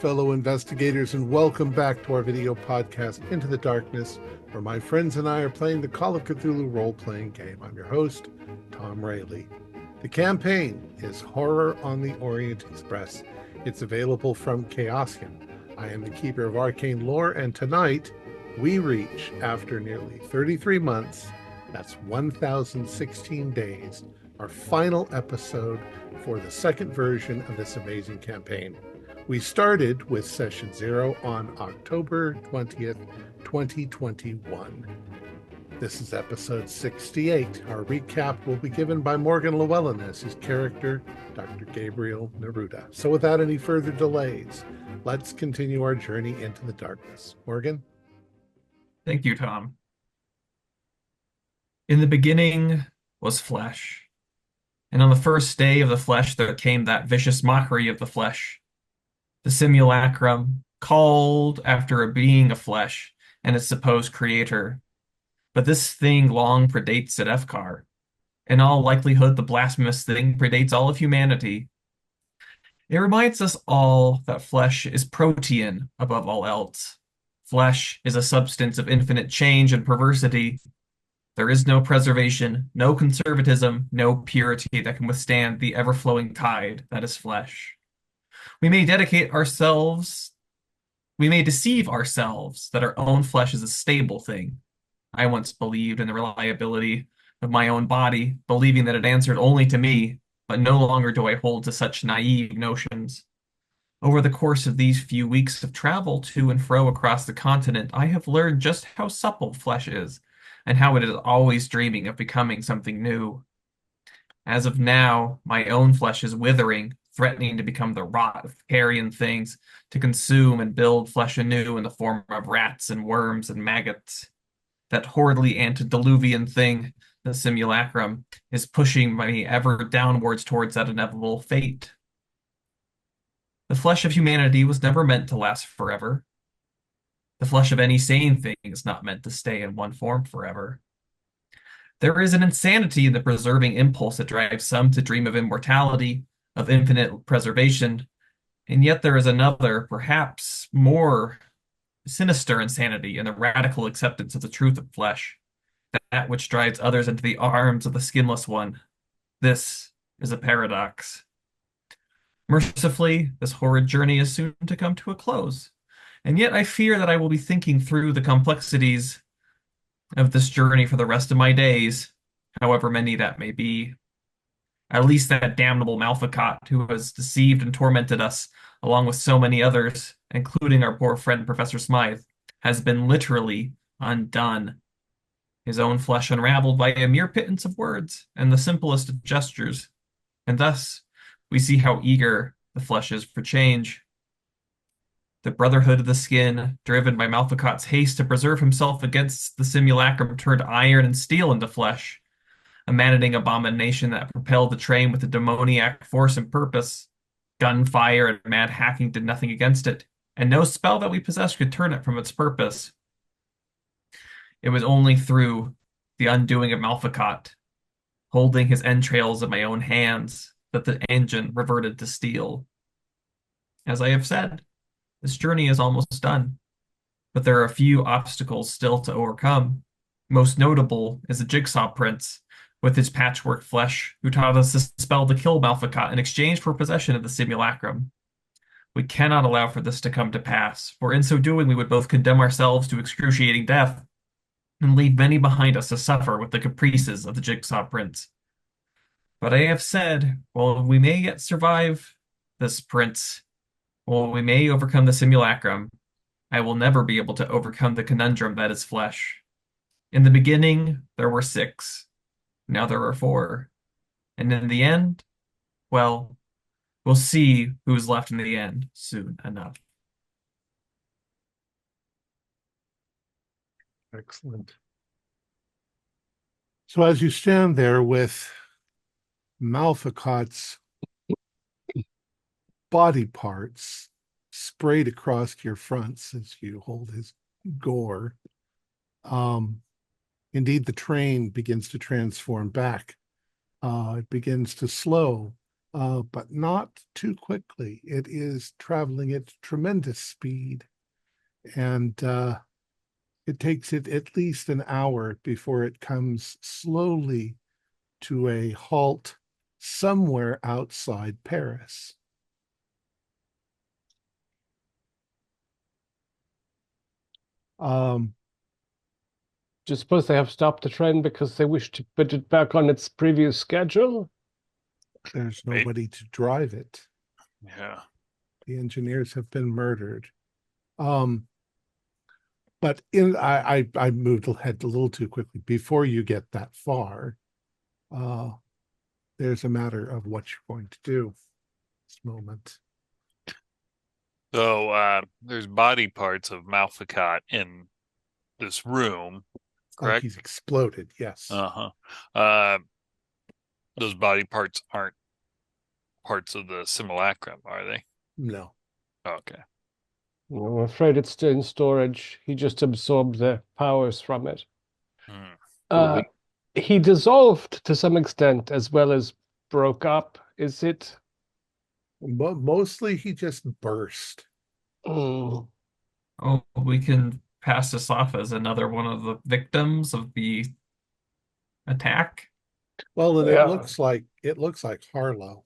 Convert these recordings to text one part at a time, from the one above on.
fellow investigators, and welcome back to our video podcast, Into the Darkness, where my friends and I are playing the Call of Cthulhu role-playing game. I'm your host, Tom Rayleigh. The campaign is Horror on the Orient Express. It's available from Chaosium. I am the keeper of arcane lore, and tonight we reach, after nearly 33 months, that's 1,016 days, our final episode for the second version of this amazing campaign. We started with Session 0 on October 20th, 2021. This is episode 68. Our recap will be given by Morgan Llewellyn as his character, Dr. Gabriel Neruda. So without any further delays, let's continue our journey into the darkness. Morgan? Thank you, Tom. In the beginning was flesh. And on the first day of the flesh, there came that vicious mockery of the flesh. The simulacrum, called after a being of flesh and its supposed creator. But this thing long predates Sedefkar. In all likelihood, the blasphemous thing predates all of humanity. It reminds us all that flesh is protean above all else. Flesh is a substance of infinite change and perversity. There is no preservation, no conservatism, no purity that can withstand the ever-flowing tide that is flesh. We may deceive ourselves that our own flesh is a stable thing. I once believed in the reliability of my own body, believing that it answered only to me, but no longer do I hold to such naive notions. Over the course of these few weeks of travel to and fro across the continent, I have learned just how supple flesh is, and how it is always dreaming of becoming something new. As of now, my own flesh is withering, threatening to become the rot of carrion things, to consume and build flesh anew in the form of rats and worms and maggots. That horridly antediluvian thing, the simulacrum, is pushing me ever downwards towards that inevitable fate. The flesh of humanity was never meant to last forever. The flesh of any sane thing is not meant to stay in one form forever. There is an insanity in the preserving impulse that drives some to dream of immortality, of infinite preservation, and yet there is another, perhaps more sinister insanity in the radical acceptance of the truth of flesh, that which drives others into the arms of the skinless one. This is a paradox. Mercifully, this horrid journey is soon to come to a close. And yet I fear that I will be thinking through the complexities of this journey for the rest of my days, however many that may be. At least that damnable Malfacot, who has deceived and tormented us, along with so many others, including our poor friend Professor Smythe, has been literally undone. His own flesh unraveled by a mere pittance of words and the simplest of gestures. And thus, we see how eager the flesh is for change. The Brotherhood of the Skin, driven by Malfacot's haste to preserve himself against the simulacrum, turned iron and steel into flesh, a maddening abomination that propelled the train with a demoniac force and purpose. Gunfire and mad hacking did nothing against it, and no spell that we possessed could turn it from its purpose. It was only through the undoing of Malfacot, holding his entrails in my own hands, that the engine reverted to steel. As I have said, this journey is almost done, but there are a few obstacles still to overcome. Most notable is the Jigsaw Prince, with his patchwork flesh, who taught us a spell to kill Malfacot in exchange for possession of the simulacrum. We cannot allow for this to come to pass, for in so doing we would both condemn ourselves to excruciating death and leave many behind us to suffer with the caprices of the Jigsaw Prince. But I have said, while we may yet survive this prince, while we may overcome the simulacrum, I will never be able to overcome the conundrum that is flesh. In the beginning, there were 6. Now there are 4. And in the end, well, we'll see who's left in the end soon enough. Excellent. So as you stand there with Malfacot's body parts sprayed across your fronts as you hold his gore, indeed the train begins to transform back. It begins to slow but not too quickly. It is traveling at tremendous speed, and it takes it at least an hour before it comes slowly to a halt somewhere outside Paris. Um, Do you suppose they have stopped the train because they wish to put it back on its previous schedule? there's Maybe. nobody to drive it. Yeah. The engineers have been murdered. But I moved ahead a little too quickly. Before you get that far, there's a matter of what you're going to do this moment. So there's body parts of Malficott in this room, Oh, correct? he's exploded, yes. Uh-huh. Those body parts aren't parts of the simulacrum, are they? No. Okay. I'm afraid it's still in storage. He just absorbed the powers from it. Hmm. He dissolved to some extent as well as broke up. Is it? Mostly he just burst. Mm, Oh, we can pass this off as another one of the victims of the attack. Well, and Yeah. it looks like Harlow.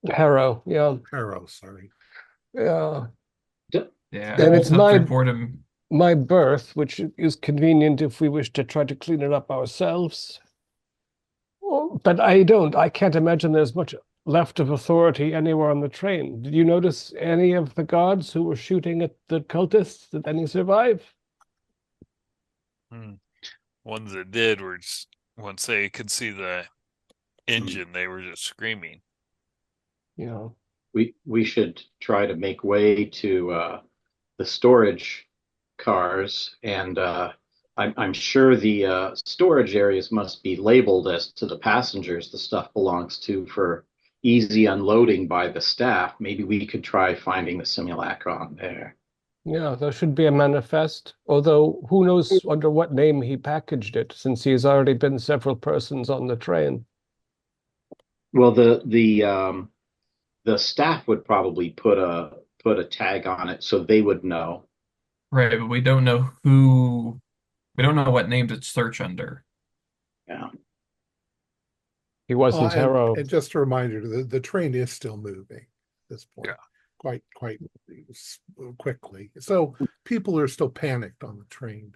Harrow, yeah. Harrow, sorry. Yeah. Yeah, And we'll it's have to report him. my birth, which is convenient if we wish to try to clean it up ourselves. But I can't imagine there's much left of authority anywhere on the train. Did you notice any of the guards who were shooting at the cultists? Did any survive? Ones that did were just, once they could see the engine, they were just screaming. Yeah. We should try to make way to the storage cars, and I'm sure the storage areas must be labeled as to the passengers the stuff belongs to for easy unloading by the staff. Maybe we could try finding the simulacron there. Yeah, there should be a manifest, although who knows under what name he packaged it, since he has already been several persons on the train. Well, the staff would probably put a tag on it so they would know. Right, but we don't know what name to search under. Yeah. He wasn't Harrow. And just a reminder, the train is still moving at this point. Yeah. Quite quickly. So people are still panicked on the train.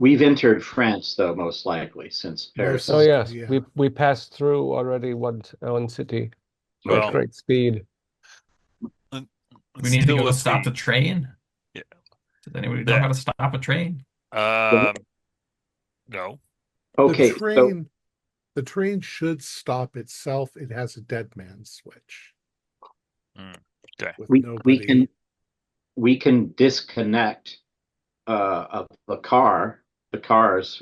We've entered France, though, most likely, since Paris. Oh yes, Yeah. we passed through already one city Well, at great speed. We need to still go with stop the train. Yeah. Does anybody know how to stop a train? No. Okay, the train should stop itself. It has a dead man switch. Okay. With we nobody. we can disconnect of the cars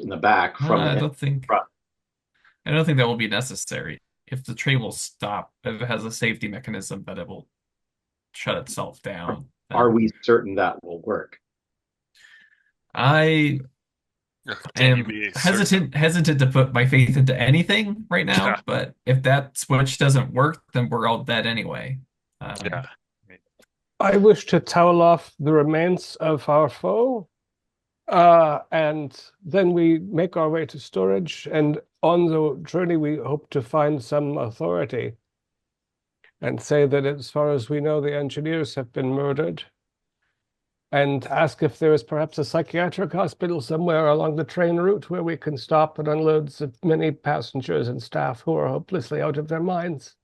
in the back from I the don't think front. I don't think that will be necessary. If the train will stop, if it has a safety mechanism that it will shut itself down, then Are we certain that will work? I Can you am be certain? hesitant to put my faith into anything right now, Yeah. but if that switch doesn't work, then we're all dead anyway. Yeah. I wish to towel off the remains of our foe, and then we make our way to storage. And on the journey, we hope to find some authority and say that, as far as we know, the engineers have been murdered, and ask if there is perhaps a psychiatric hospital somewhere along the train route where we can stop and unload as many passengers and staff who are hopelessly out of their minds.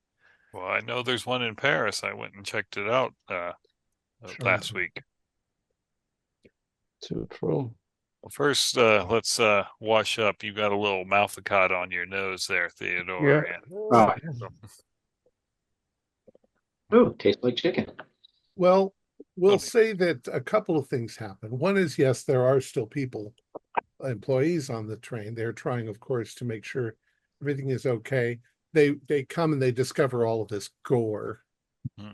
Well, I know there's one in Paris. I went and checked it out last week. Too true. Well, first, let's wash up. You got a little Malficott on your nose there, Theodore. Yeah. Oh, tastes like chicken. Well, we'll Okay. say that a couple of things happen. One is, yes, there are still employees on the train. They're trying, of course, to make sure everything is okay. They come and they discover all of this gore,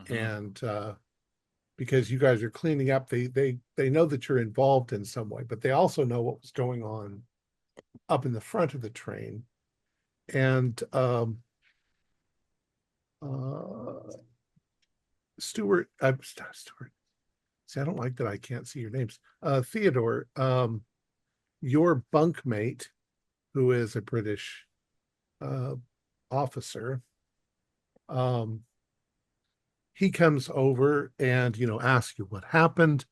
and because you guys are cleaning up, they know that you're involved in some way, but they also know what was going on up in the front of the train, and Stuart, Stuart. See, I don't like that I can't see your names. Theodore, your bunkmate, who is a British officer, he comes over and asks you what happened.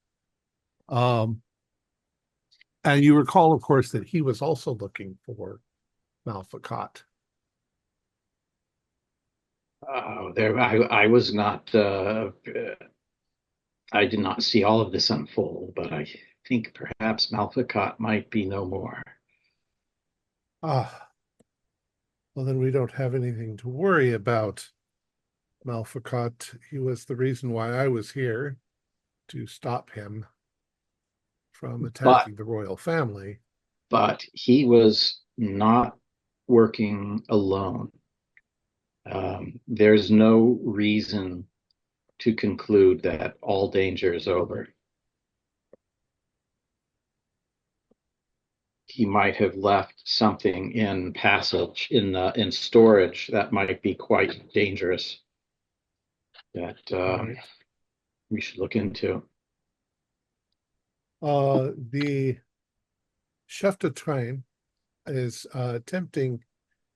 And you recall, of course, that he was also looking for Malfacat. I was not. I did not see all of this unfold, but I think perhaps Malfacat might be no more. Ah, well, then we don't have anything to worry about. Malfacat, he was the reason why I was here, to stop him from But attacking the royal family. but he was not working alone. There's no reason to conclude that all danger is over. He might have left something in passage in storage that might be quite dangerous that we should look into. The chef de train is attempting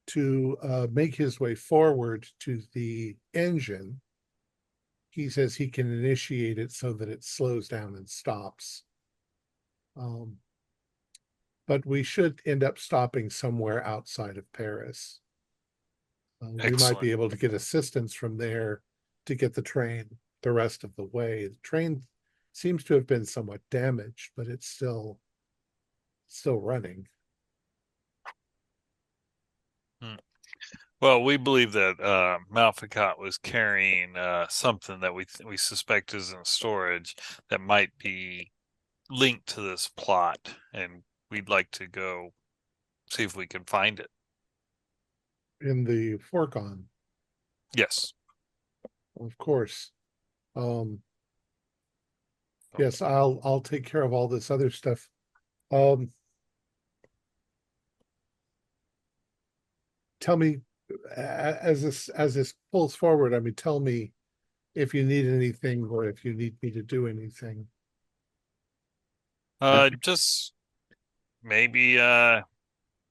to make his way forward to the engine. He says he can initiate it so that it slows down and stops. But we should end up stopping somewhere outside of Paris. We might be able to get assistance from there to get the train the rest of the way. The train seems to have been somewhat damaged, but it's still running. Well, we believe that Malfacat was carrying something that we suspect is in storage that might be linked to this plot, and we'd like to go see if we can find it. In the fourgon. Yes. Of course. Yes, I'll take care of all this other stuff. Tell me, as this pulls forward, I mean, tell me if you need anything or if you need me to do anything. Just maybe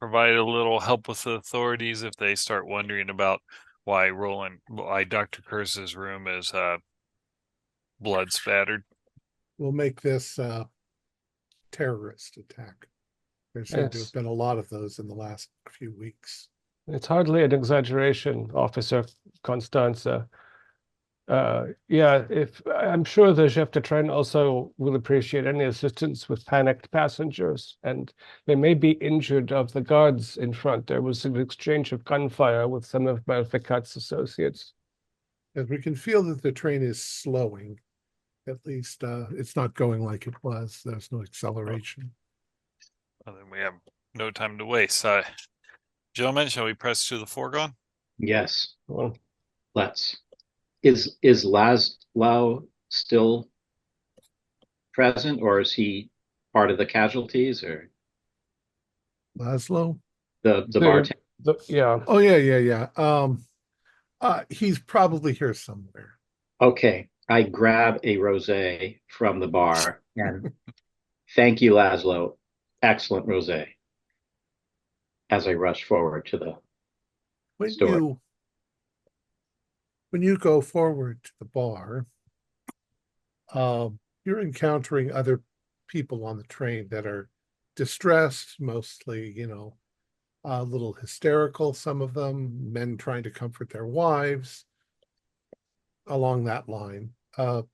provide a little help with the authorities if they start wondering about why Dr. Curse's room is blood spattered. We'll make this terrorist attack. There seem to have been a lot of those in the last few weeks. It's hardly an exaggeration, Officer Constanza. Yeah, if I'm sure the chef de train also will appreciate any assistance with panicked passengers, and they may be injured of the guards in front. There was an exchange of gunfire with some of Malficat's associates. As we can feel that the train is slowing, at least it's not going like it was. There's no acceleration. Well, then we have no time to waste. Gentlemen, shall we press to the foregone? Yes. Well, Let's. Is Laszlo still present, or is he part of the casualties, or Laszlo? the bartender? Yeah. Oh, yeah. He's probably here somewhere. Okay, I grab a rosé from the bar and thank you, Laszlo. Excellent rosé. As I rush forward to the store. When you go forward to the bar, you're encountering other people on the train that are distressed, mostly, a little hysterical, some of them, men trying to comfort their wives, along that line. Some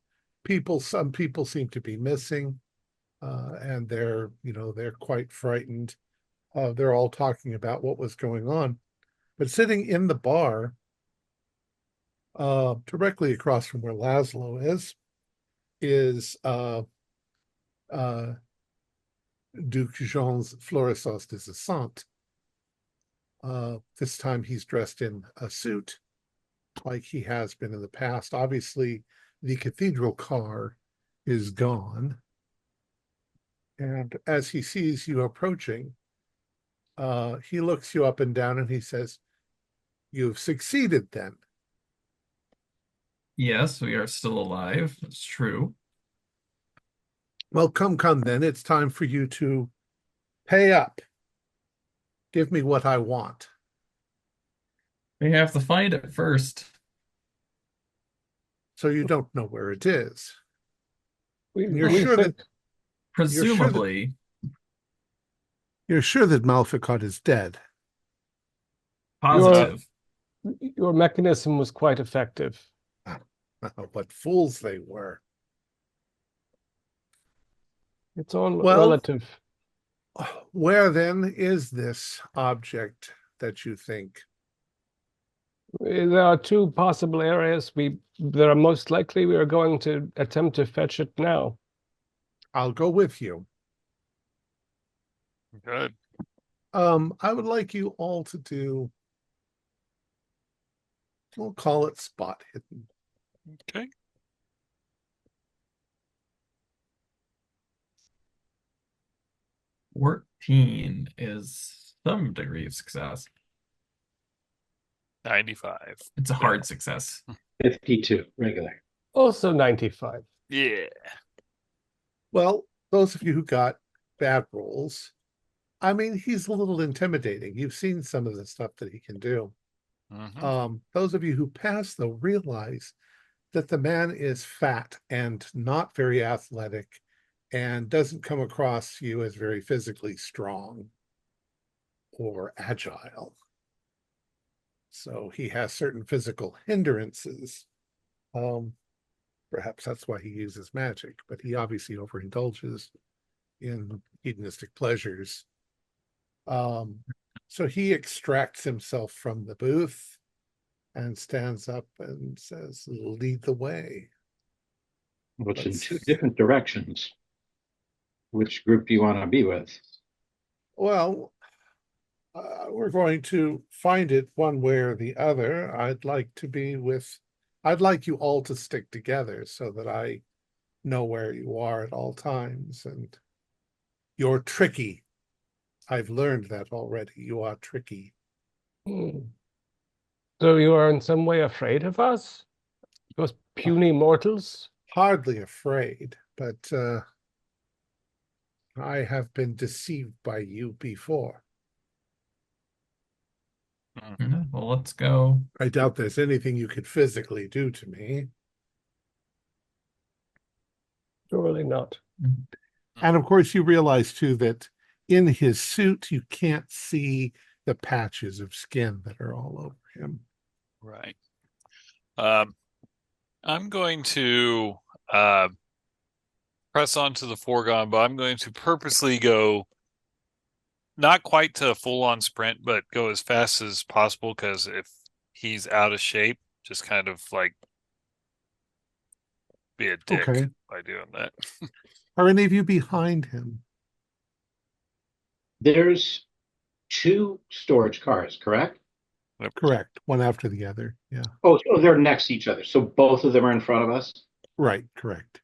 people seem to be missing, and they're quite frightened. They're all talking about what was going on. But sitting in the bar, directly across from where Laszlo is Duke Jean's Florisos des Essants. This time he's dressed in a suit like he has been in the past. Obviously, the cathedral car is gone. And as he sees you approaching, he looks you up and down and he says, "You've succeeded then." Yes, we are still alive. That's true. Well, come then. It's time for you to pay up. Give me what I want. We have to find it first. So you don't know where it is. We, You're we sure think that Presumably, you're sure that Malficot is dead. positive. your mechanism was quite effective. What fools they were. It's all Well, relative. where then is this object that you think? There are two possible areas. That are most likely we are going to attempt to fetch it now. I'll go with you. Good. I would like you all to do, we'll call it spot hidden. Okay. Fourteen is some degree of success. 95. It's a hard success. 52, regular. Also 95. Yeah. Well, those of you who got bad rolls, I mean, he's a little intimidating. You've seen some of the stuff that he can do. Those of you who pass, though, realize that the man is fat and not very athletic and doesn't come across you as very physically strong or agile. So he has certain physical hindrances. Perhaps that's why he uses magic, but he obviously overindulges in hedonistic pleasures. So he extracts himself from the booth and stands up and says, "Lead the way." Which in two different directions. Which group do you want to be with? Well, we're going to find it one way or the other. I'd like you all to stick together so that I know where you are at all times. And you're tricky. I've learned that already. You are tricky. So you are in some way afraid of us? Those puny mortals? Hardly afraid, but I have been deceived by you before. Well, let's go. I doubt there's anything you could physically do to me. Surely not. And of course, you realize too that in his suit, you can't see the patches of skin that are all over him. Right. I'm going to press on to the foregone, but I'm going to purposely go not quite to a full-on sprint, but go as fast as possible, because if he's out of shape, just kind of like be a dick Okay. by doing that. Are any of you behind him? There's two storage cars, correct? Correct. One after the other. Yeah. Oh, they're next to each other. So both of them are in front of us? Right. Correct.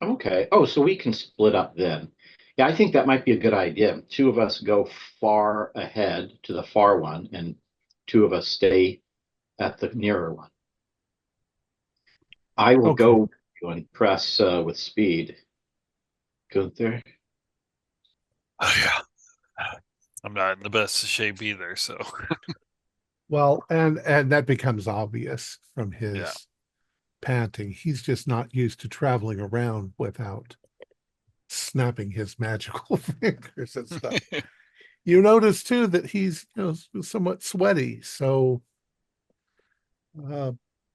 Okay. Oh, so we can split up then. Yeah, I think that might be a good idea. Two of us go far ahead to the far one, and two of us stay at the nearer one. I will Okay. go and press with speed. Gunther? Oh, yeah. I'm not in the best of shape either, so Well, and that becomes obvious from his Yeah. panting. He's just not used to traveling around without snapping his magical fingers and stuff. You notice too that he's somewhat sweaty. So,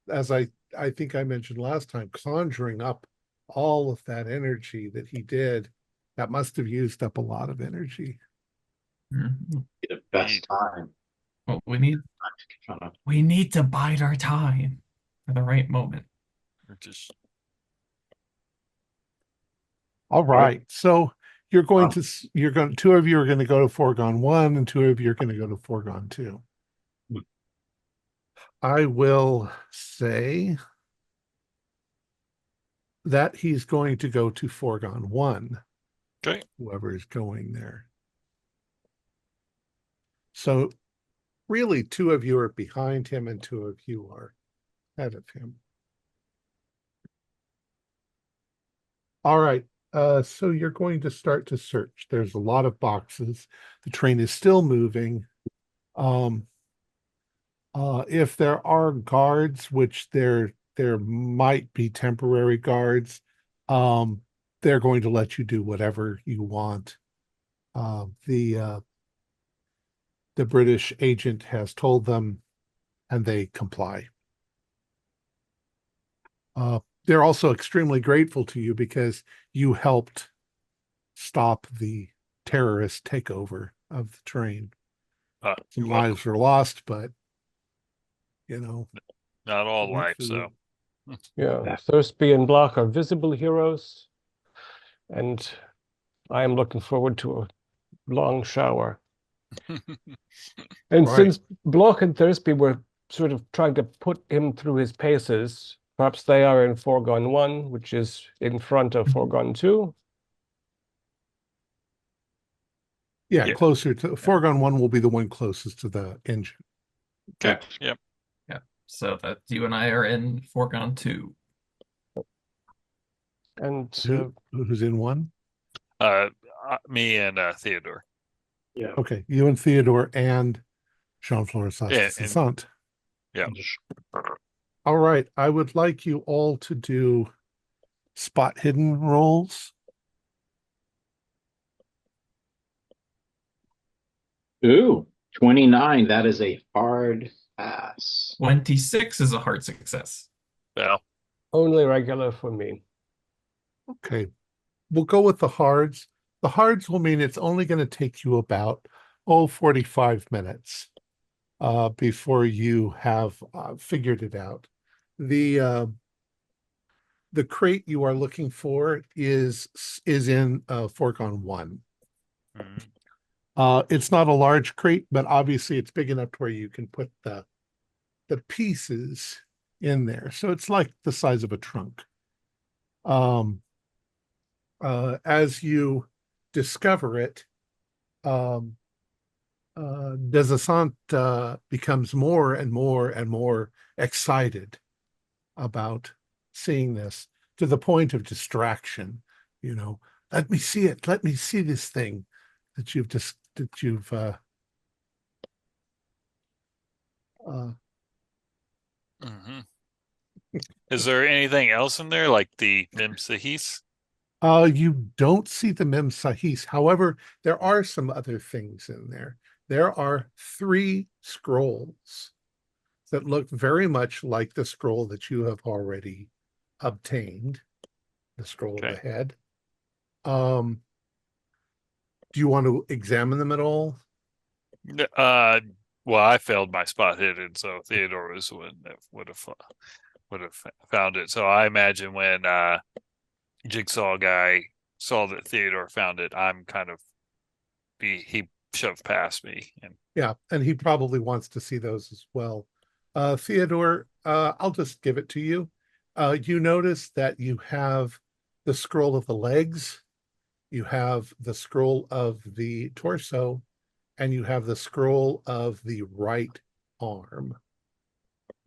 as I think I mentioned last time, conjuring up all of that energy that he did, that must have used up a lot of energy. Mhm. The best time. Well, we need to bide our time for the right moment. just All right. So two of you are going to go to Foregone 1 and two of you are going to go to Foregone 2. I will say that he's going to go to Foregone 1. Okay. Whoever is going there. So really two of you are behind him and two of you are ahead of him. All right. So you're going to start to search. There's a lot of boxes. The train is still moving. Um, if there are guards, which there might be temporary guards, um, they're going to let you do whatever you want. Uh, the uh, the British agent has told them, and they comply. They're also extremely grateful to you because you helped stop the terrorist takeover of the train. Some You're welcome. lives were lost, but you know, Not all it worked life, for so. you. Yeah, Thursby and Block are visible heroes, and I am looking forward to a long shower. And Right. since Block and Thursby were sort of trying to put him through his paces, perhaps they are in Foregone 1, which is in front of Foregone 2. Yeah, Yeah. closer to Foregone 1 will be the one closest to the engine. Okay. Yep. Yeah. So that you and I are in Foregone 2. And Who's in one? Me and Theodore. Yeah. Okay, you and Theodore and Jean-Fleur Yeah, Saint. yeah. All right, I would like you all to do spot hidden rolls. Ooh, 29. That is a hard pass. 26 is a hard success. Well, only regular for me. Okay, we'll go with the hards. The hards will mean it's only going to take you about 45 minutes before you have figured it out. The crate you are looking for is in Foregone 1. It's not a large crate, but obviously it's big enough to where you can put the pieces in there. So it's like the size of a trunk. As you discover it, Desasant becomes more and more and more excited about seeing this, to the point of distraction. You know, let me see it. Let me see this thing that you've just mhm. Is there anything else in there, like the Memsahis? You don't see the Mem Sahis. However, there are some other things in there. There are 3 scrolls that look very much like the scroll that you have already obtained, the scroll of the Okay. head. Do you want to examine them at all? Well, I failed my spot hidden, so Theodore was the one that would have found it. So I imagine when Jigsaw guy saw that Theodore found it, I'm kind of he shoved past me, and Yeah, and he probably wants to see those as well. Theodore, I'll just give it to you. You notice that you have the scroll of the legs, you have the scroll of the torso, and you have the scroll of the right arm.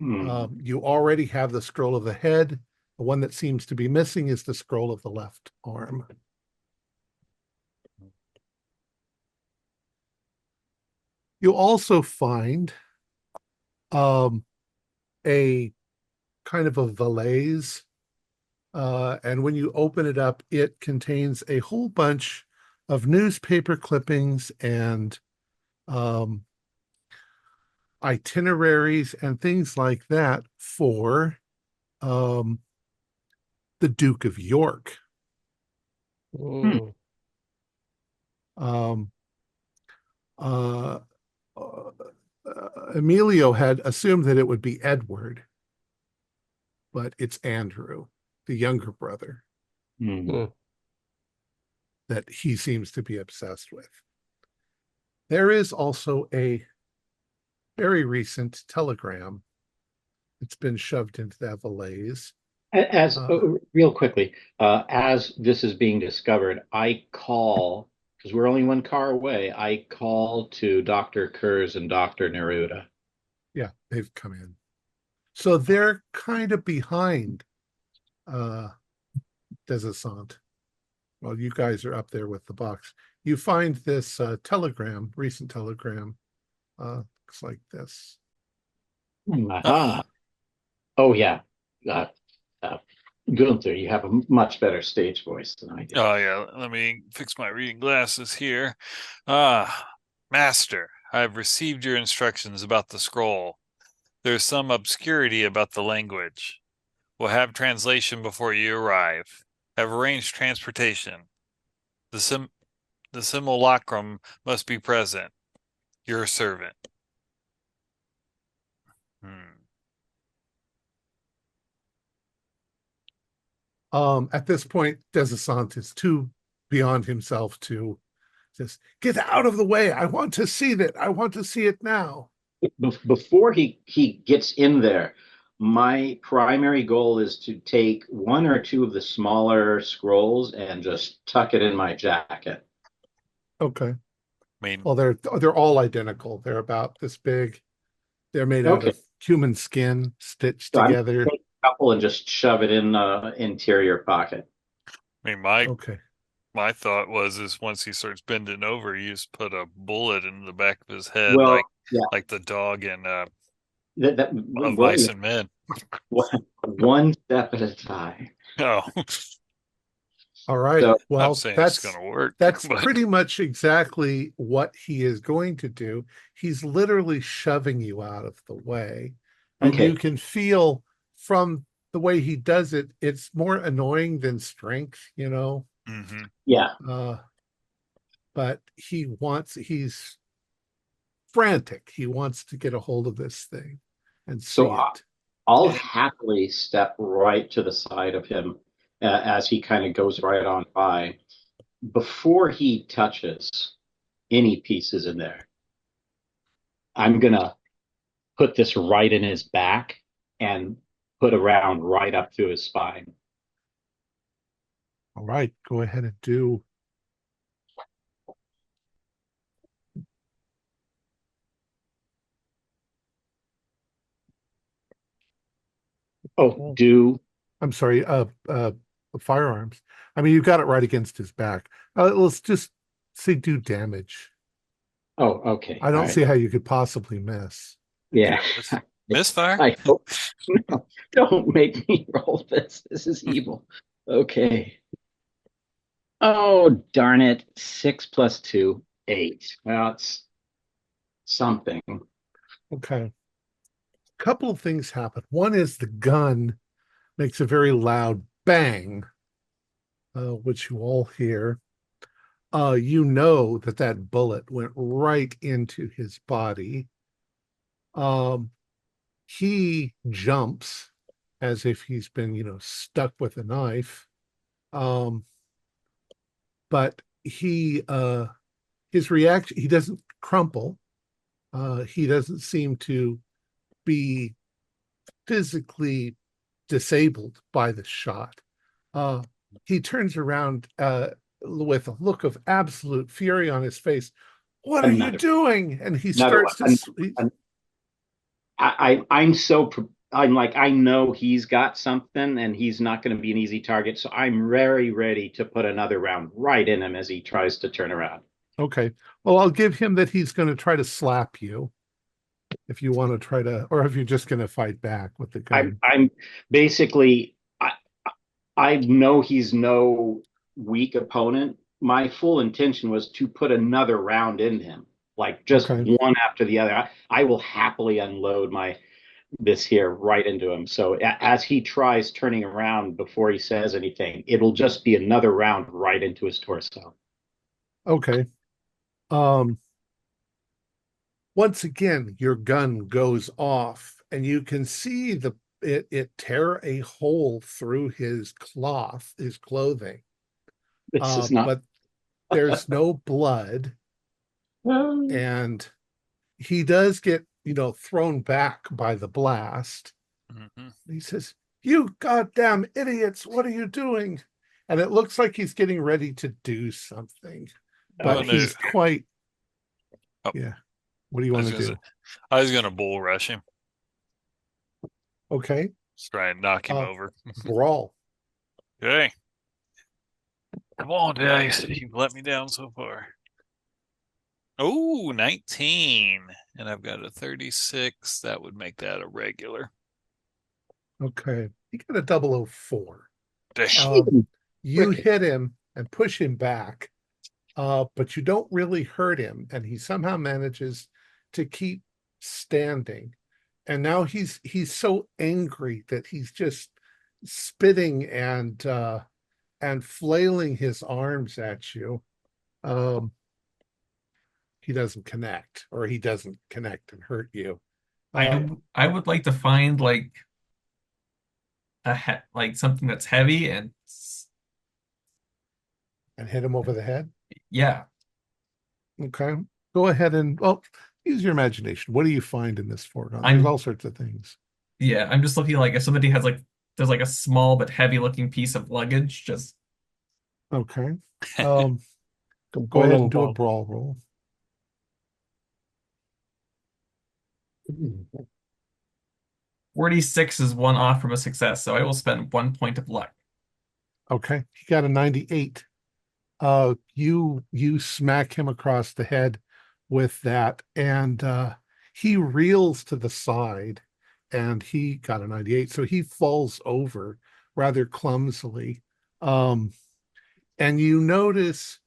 You already have the scroll of the head. The one that seems to be missing is the scroll of the left arm. You'll also find a kind of a valise. And when you open it up, it contains a whole bunch of newspaper clippings and itineraries and things like that for the Duke of York. Mm. Um, uh, Emilio had assumed that it would be Edward, but it's Andrew, the younger brother, that he seems to be obsessed with. There is also a very recent telegram that's been shoved into that valise. As real quickly, as this is being discovered, I call, because we're only one car away, I call to Dr. Kurz and Dr. Neruda. Yeah, they've come in. So they're kind of behind Desasant. Well, you guys are up there with the box. You find this recent telegram. Looks like this. Aha. Oh, yeah. Uh, uh, Gunther, you have a much better stage voice than I do. Oh, yeah. Let me fix my reading glasses here. Master, I have received your instructions about the scroll. There's some obscurity about the language. We'll have translation before you arrive. Have arranged transportation. The simulacrum must be present. Your servant. At this point, Desisant is too beyond himself to just get out of the way. I want to see that. I want to see it now. Before he gets in there, my primary goal is to take one or two of the smaller scrolls and just tuck it in my jacket. Okay. I mean, Well, they're all identical. They're about this big. They're made out of human skin stitched So together. take a couple and just shove it in the interior pocket. Okay. My thought is once he starts bending over, you just put a bullet in the back of his head, Well, yeah. like the dog in Of Mice and Men. One step at a time. Oh, All right. So, well, I'm saying it's going to work. That's but... pretty much exactly what he is going to do. He's literally shoving you out of the way. And okay. you can feel from the way he does it, it's more annoying than strength, you know? Mm-hmm. Yeah. But he's frantic. He wants to get a hold of this thing and see it. I'll happily step right to the side of him as he kind of goes right on by. Before he touches any pieces in there, I'm going to put this right in his back and put a round right up through his spine. All right, go ahead and do. Oh, do. I'm sorry, firearms. I mean, you got it right against his back. Let's just say do damage. Oh, okay. I don't see how you could possibly miss. Yeah. Misfire? I hope. No, don't make me roll this. This is evil. Okay. Oh, darn it. 6 + 2, 8. Well, it's something. Okay. A couple of things happen. One is the gun makes a very loud bang, which you all hear. You know that bullet went right into his body. He jumps as if he's been, stuck with a knife. But his reaction, he doesn't crumple. He doesn't seem to be physically disabled by the shot. He turns around with a look of absolute fury on his face. What are you doing? And he starts to. I'm like, I know he's got something and he's not going to be an easy target. So I'm very ready to put another round right in him as he tries to turn around. Okay. Well, I'll give him that he's going to try to slap you if you want to try to, or if you're just going to fight back with the gun. I'm basically, I know he's no weak opponent. My full intention was to put another round in him, like just one after the other. I will happily unload this here right into him. So as he tries turning around before he says anything, it'll just be another round right into his torso. Okay. Once again, your gun goes off and you can see it tear a hole through his clothing. This is not... But there's no blood. And he does get, thrown back by the blast. Mm-hmm. He says, "You goddamn idiots, what are you doing?" And it looks like he's getting ready to do something. But he's quite... Yeah. What do you want to do? I was going to bull rush him. Okay. Just try and knock him over. Brawl. Okay. Come on, dice. You've let me down so far. Oh, 19. And I've got a 36. That would make that a regular. Okay. You got a 004. Dang. You Ricky. hit him and push him back, but you don't really hurt him, and he somehow manages to keep standing. And now he's so angry that he's just spitting and flailing his arms at you. He doesn't connect, or he doesn't connect and hurt you. I would like to find like like something that's heavy and And hit him over the head. yeah. Okay. Go ahead and use your imagination. What do you find in this foreground? There's all I'm sorts of things. yeah, I'm just looking like if somebody has like there's like a small but heavy looking piece of luggage just Okay. Um, The Go ahead bowling and do a ball. brawl roll. 46 is one off from a success, so I will spend 1 point of luck. Okay. He got a 98. You smack him across the head with that, and he reels to the side, and he got a 98. So he falls over rather clumsily. And you notice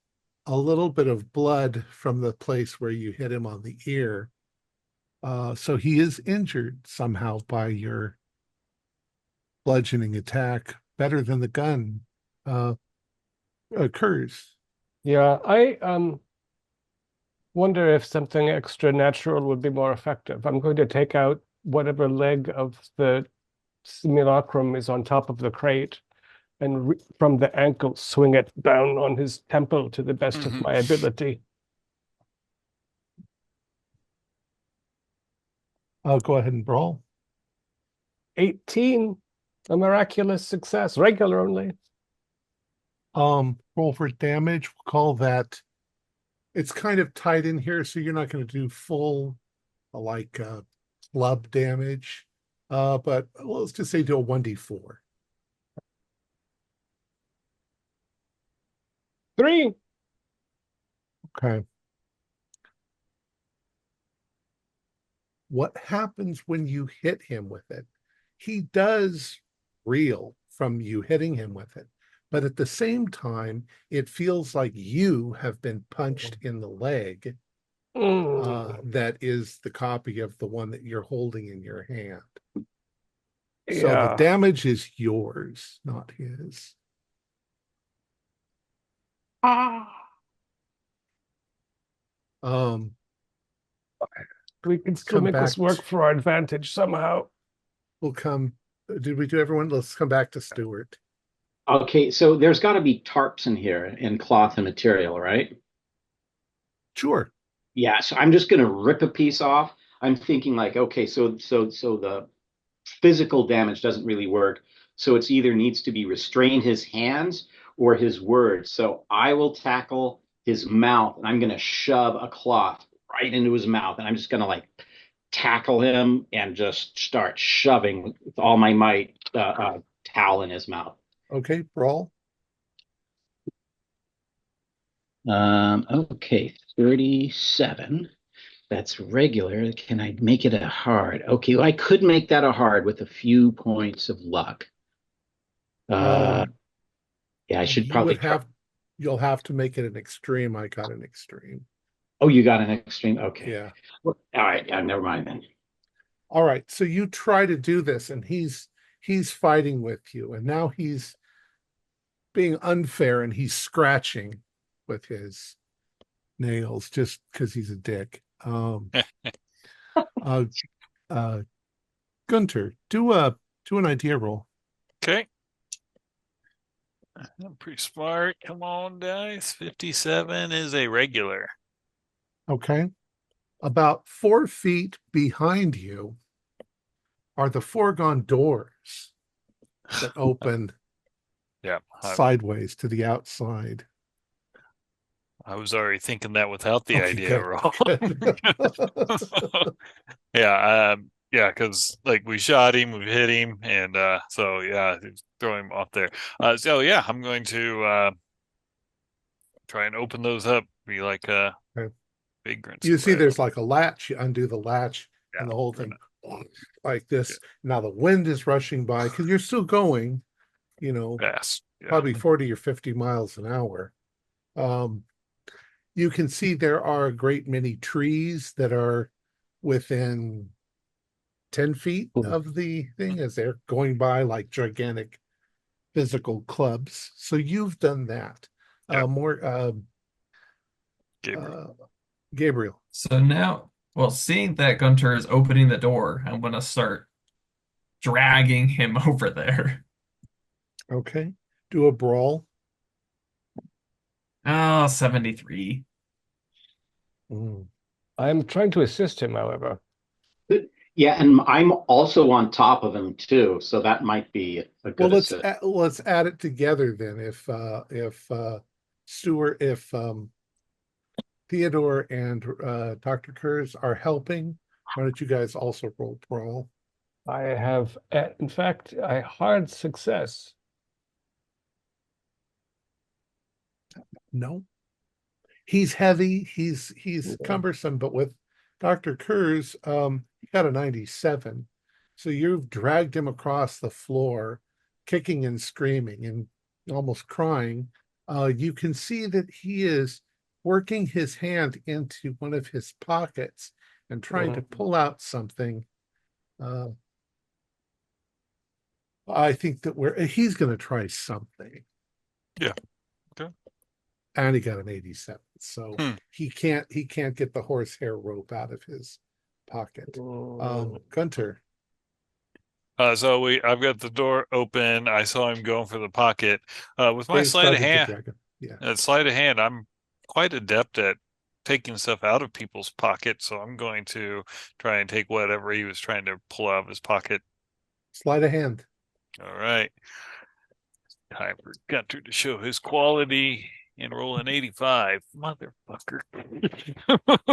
a little bit of blood from the place where you hit him on the ear. So he is injured somehow by your bludgeoning attack, better than the gun occurs. Yeah, I wonder if something extra natural would be more effective. I'm going to take out whatever leg of the simulacrum is on top of the crate and from the ankle swing it down on his temple to the best of my ability. I'll go ahead and brawl. 18, a miraculous success, regular only. Roll for damage. We'll call that. It's kind of tight in here, so you're not going to do full like club damage. But let's just say do a 1d4. 3. Okay. What happens when you hit him with it? He does reel from you hitting him with it, but at the same time, it feels like you have been punched in the leg. That is the copy of the one that you're holding in your hand. So the Yeah. damage is yours, not his. Um, We can still come make this back work for our advantage somehow. we'll come. Did we do everyone? Let's come back to Stuart. Okay, so there's got to be tarps in here and cloth and material, right? Sure. Yeah, so I'm just gonna rip a piece off. I'm thinking like, okay, so the physical damage doesn't really work. So it's either needs to be restrain his hands or his words. So I will tackle his mouth and I'm gonna shove a cloth right into his mouth, and I'm just gonna like tackle him and just start shoving with all my might towel in his mouth. Okay, brawl. Okay, 37. That's regular. Can I make it a hard? Okay, well, I could make that a hard with a few points of luck. Yeah, I should You probably would have. You'll have to make it an extreme. I got an extreme. Oh, you got an extreme? Okay. Yeah. Well, all right. Never mind then. All right. So you try to do this, and he's fighting with you, and now he's being unfair, and he's scratching with his nails just because he's a dick. uh, uh, Gunter, do an idea roll. Okay. I'm pretty smart. Come on, dice. 57 is a regular. Okay. About 4 feet behind you are the foregone doors that open Yeah. sideways to the outside. I was already thinking that without the Okay, idea good, roll. good. Yeah, yeah, because like we shot him, we hit him, and so yeah, throw him off there. So yeah, I'm going to Try and open those up. Be like a Okay. vagrant. You see, there's like a latch. You undo the latch, and Yeah. the whole thing like this. Now the wind is rushing by because you're still going, Fast. Yeah. probably 40 or 50 miles an hour. You can see there are a great many trees that are within 10 feet of the thing as they're going by, like gigantic physical clubs. So you've done that. Yep. Gabriel. Gabriel. So now, well, seeing that Gunter is opening the door, I'm gonna start dragging him over there. Okay. Do a brawl. Oh, 73. I'm trying to assist him, however. Yeah, and I'm also on top of him too, so that might be a good assist. Let's add it together then. If Theodore and Dr. Kurz are helping, why don't you guys also roll brawl? I have, in fact, a hard success. No. He's heavy, he's cumbersome, but with Dr. Kurz, he got a 97. So you've dragged him across the floor, kicking and screaming and almost crying. You can see that he is working his hand into one of his pockets and trying to pull out something. I think that he's going to try something. Yeah. Okay. And he got an 87. So he can't get the horsehair rope out of his pocket. Gunter. So I've got the door open. I saw him going for the pocket. With my sleight of hand, sleight of hand, I'm quite adept at taking stuff out of people's pockets. So I'm going to try and take whatever he was trying to pull out of his pocket. Sleight of hand. All right. Time for Gunter to show his quality and roll an 85. Motherfucker.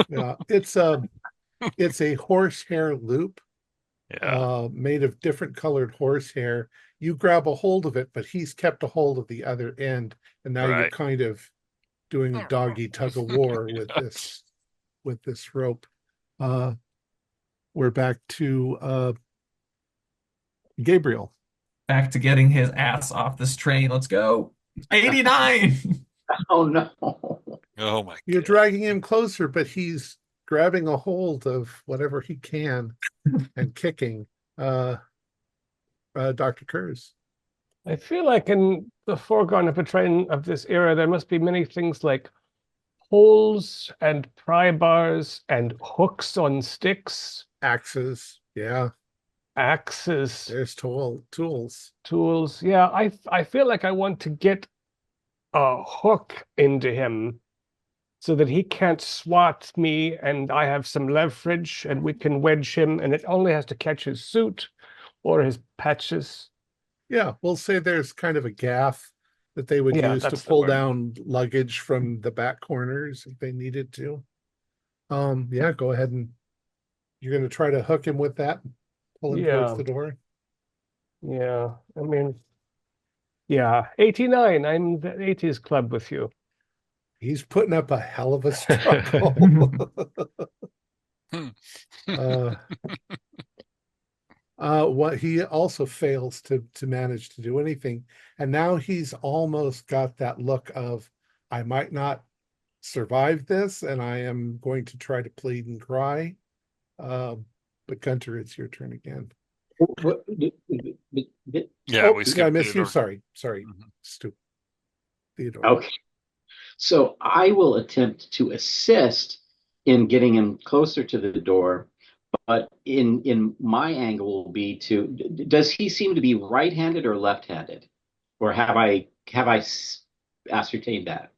Yeah, it's a horsehair loop. Yeah. Made of different colored horsehair. You grab a hold of it, but he's kept a hold of the other end, and now you're kind of doing a doggy tug of war with this rope. We're back to Gabriel. Back to getting his ass off this train. Let's go. 89. Oh no. Oh my God. You're dragging him closer, but he's grabbing a hold of whatever he can and kicking. Dr. Kurz. I feel like in the foreground of a train of this era, there must be many things like holes and pry bars and hooks on sticks. Axes. Yeah. Axes. There's tools. Tools. Yeah, I feel like I want to get a hook into him so that he can't swat me and I have some leverage and we can wedge him, and it only has to catch his suit or his patches. Yeah, we'll say there's kind of a gaff that they would use to pull down luggage from the back corners if they needed to. Yeah, go ahead, and you're going to try to hook him with that, pull him towards the door. Yeah, I mean, yeah, 89. I'm the 80s club with you. He's putting up a hell of a struggle. What he also fails to manage to do anything, and now he's almost got that look of, I might not survive this, and I am going to try to plead and cry. But Gunter, it's your turn again. Yeah, I missed you. Sorry. Stupid. Theodore. Okay. So I will attempt to assist in getting him closer to the door, but in my angle will be to, does he seem to be right-handed or left-handed? Or have I ascertained that?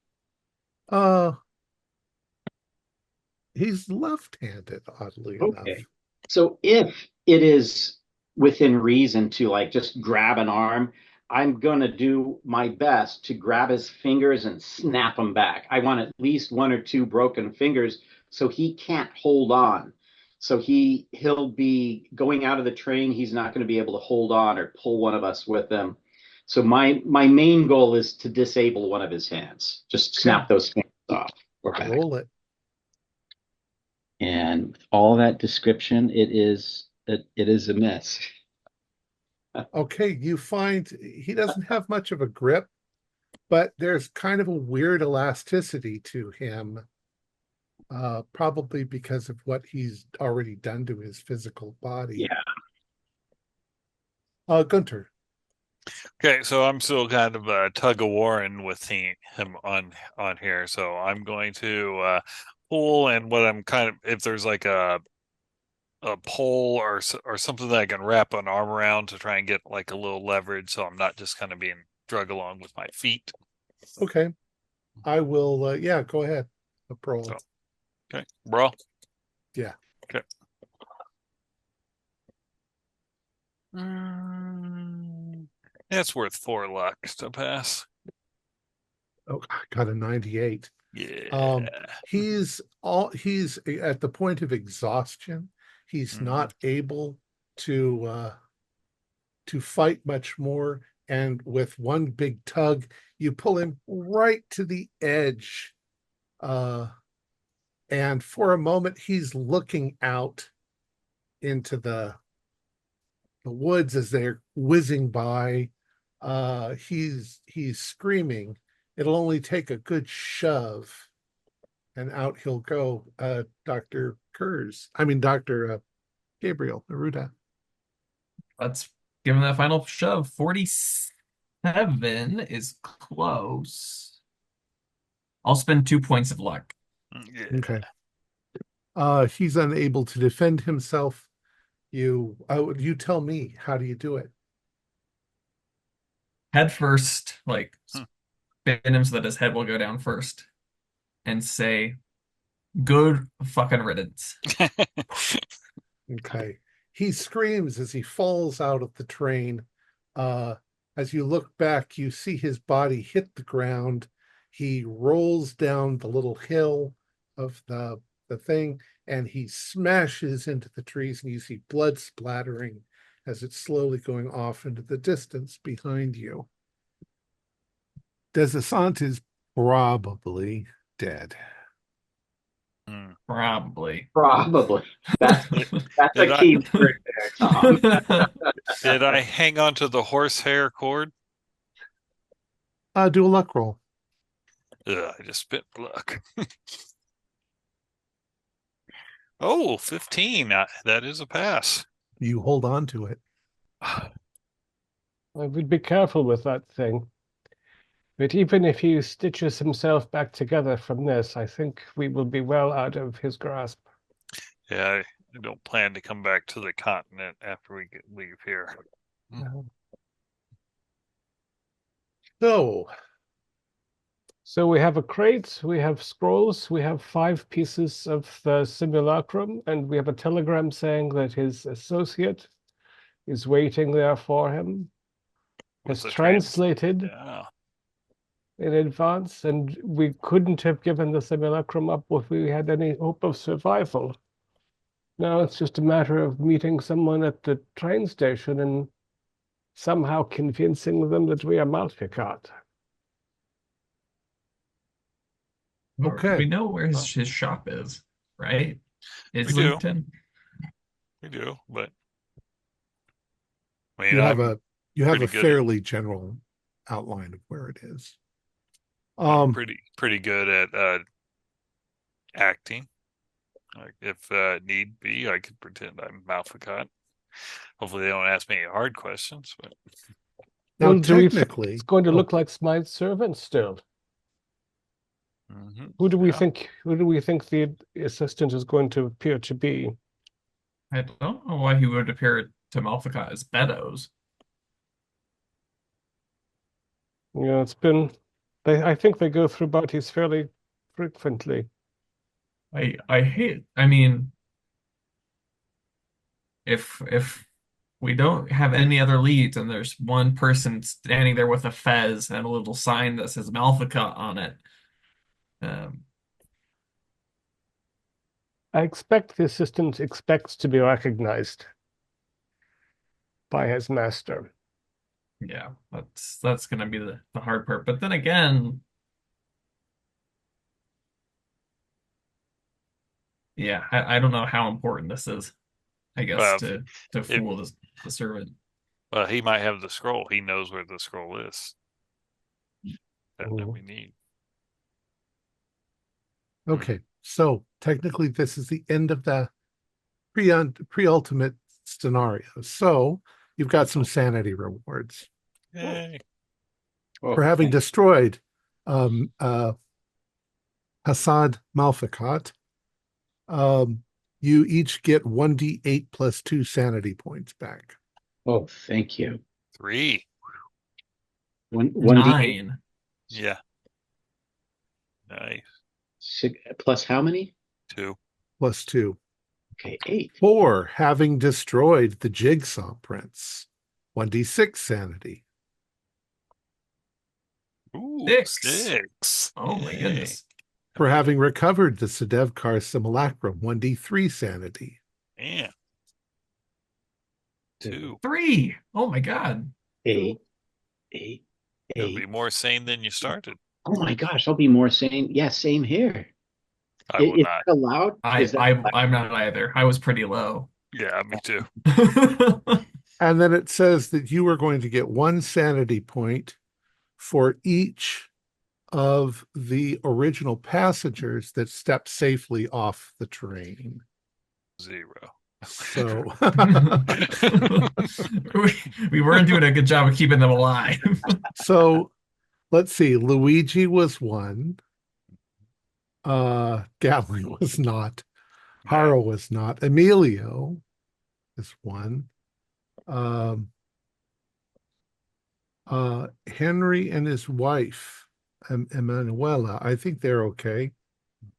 He's left-handed, oddly enough. So if it is within reason to like just grab an arm, I'm going to do my best to grab his fingers and snap them back. I want at least one or two broken fingers so he can't hold on. So he'll be going out of the train. He's not going to be able to hold on or pull one of us with him. So my main goal is to disable one of his hands. Just snap those hands off. Okay. Roll it. And all that description, it is a miss. Okay, you find he doesn't have much of a grip, but there's kind of a weird elasticity to him, probably because of what he's already done to his physical body. Yeah. Gunter. Okay, so I'm still kind of tug of warring with him on here. So I'm going to pull, and what I'm kind of, if there's like a pole or something that I can wrap an arm around to try and get like a little leverage, so I'm not just kind of being drug along with my feet. Okay. I will, yeah, go ahead. Roll. So, okay, bro. Yeah. Okay. It's worth 4 luck to pass. Oh, I got a 98. Yeah. He's at the point of exhaustion. He's not able to fight much more. And with one big tug, you pull him right to the edge. And for a moment, he's looking out into the woods as they're whizzing by. He's screaming. It'll only take a good shove, and out he'll go. Dr. Gabriel Neruda. Let's give him that final shove. 47 is close. I'll spend 2 points of luck. Yeah. Okay. He's unable to defend himself. You tell me, how do you do it? Head first, like spin him so that his head will go down first, and say, "Good fucking riddance." Okay. He screams as he falls out of the train. As you look back, you see his body hit the ground. He rolls down the little hill of the thing, and he smashes into the trees, and you see blood splattering as it's slowly going off into the distance behind you. Descent is probably dead. Probably. That's a key word there, Tom. Did I hang on to the horsehair cord? Do a luck roll. I just spit luck. Oh, 15. That is a pass. You hold on to it. I would be careful with that thing. But even if he stitches himself back together from this, I think we will be well out of his grasp. Yeah, I don't plan to come back to the continent after we leave here. So we have a crate, we have scrolls, we have 5 pieces of the simulacrum, and we have a telegram saying that his associate is waiting there for him. Has translated in advance, and we couldn't have given the simulacrum up if we had any hope of survival. Now it's just a matter of meeting someone at the train station and somehow convincing them that we are Malficat. Okay. We know where his shop is, right? We do. We do, but I mean, you have a fairly general outline of where it is. I'm pretty good at acting. Like if need be, I could pretend I'm Malficat. Hopefully, they don't ask me any hard questions. But now, well, technically, it's going to look like Smythe's servant still. Who do we think? Who do we think the assistant is going to appear to be? I don't know why he would appear to Malficat as Beddoes. Yeah, it's been. I think they go through bodies fairly frequently. I mean, if we don't have any other leads and there's one person standing there with a fez and a little sign that says Malficat on it, I expect the assistant expects to be recognized by his master. Yeah, that's gonna be the hard part. But then again, yeah, I don't know how important this is, I guess, Well, to if fool the servant. well, he might have the scroll. He knows where the scroll is that Mhm. we need. Okay, so technically this is the end of the pre-ultimate scenario. So you've got some sanity rewards Yay. Oh, for having thank destroyed um, uh, Hassad Malfakat. You each get 1d8 plus 2 sanity points back. oh, thank you. 3. One d8 9. Yeah. Nice. plus how many? 2. Plus 2. Okay, 8. 4, having destroyed the Jigsaw Prince. 1d6 sanity. Ooh, 6. 6. Oh my Yay. goodness. For having recovered the Sedevkar Simulacrum. 1d3 sanity. Yeah. 2. 3. Oh my God. 8, 8, You'll be 8. more sane than you started. Oh my gosh, I'll be more sane. Yeah, same here. I will Is not. that allowed? Is that allowed? I'm not either. I was pretty low. Yeah, me too. And then it says that you are going to get 1 sanity point for each of the original passengers that stepped safely off the train. 0. So we weren't doing a good job of keeping them alive. so let's see. Luigi was 1. Gatling was not. Haro was not. Emilio is 1. Um, Henry and his wife, Emanuela, I think they're okay.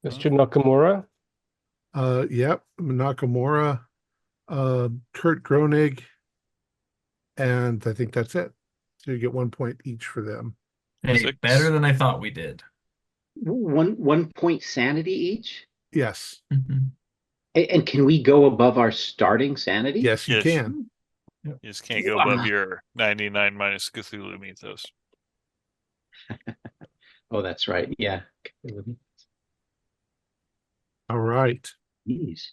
Mr. Nakamura. Yep, Nakamura, Kurt Groening, and I think that's it. So you get 1 point each for them. Hey, 6. better than I thought we did. 1 point sanity each? Yes. Mhm. And can we go above our starting sanity? Yes, you Yes. can. You just can't go Wow. above your 99 minus Cthulhu mythos. Oh, that's right. Yeah. All right. Jeez.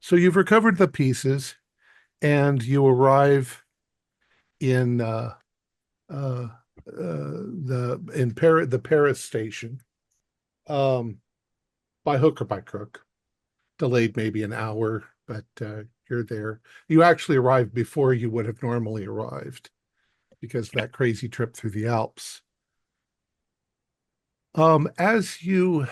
So you've recovered the pieces and you arrive in the Paris station by hook or by crook. Delayed maybe an hour, but you're there. You actually arrived before you would have normally arrived because of that crazy trip through the Alps. As you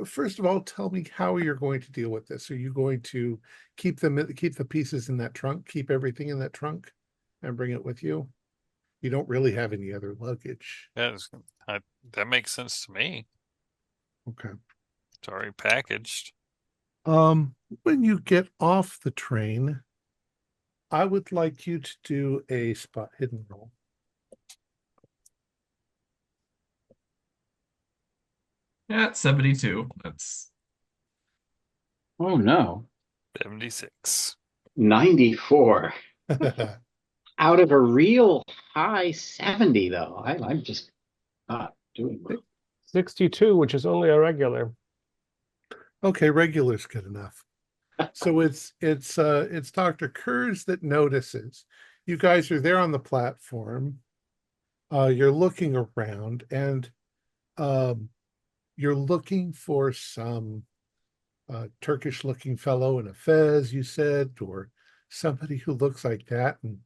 first of all, tell me how you're going to deal with this. Are you going to keep the pieces in that trunk, keep everything in that trunk, and bring it with you? You don't really have any other luggage. That makes sense to me. Okay. It's already packaged. When you get off the train, I would like you to do a spot hidden roll. Yeah, it's 72. That's Oh no. 76. 94. Out of a real high 70, though. I'm just not doing well. 62, which is only a regular. Okay, regular's good enough. So it's Dr. Kurz that notices. You guys are there on the platform. You're looking around and you're looking for some Turkish looking fellow in a fez, you said, or somebody who looks like that. And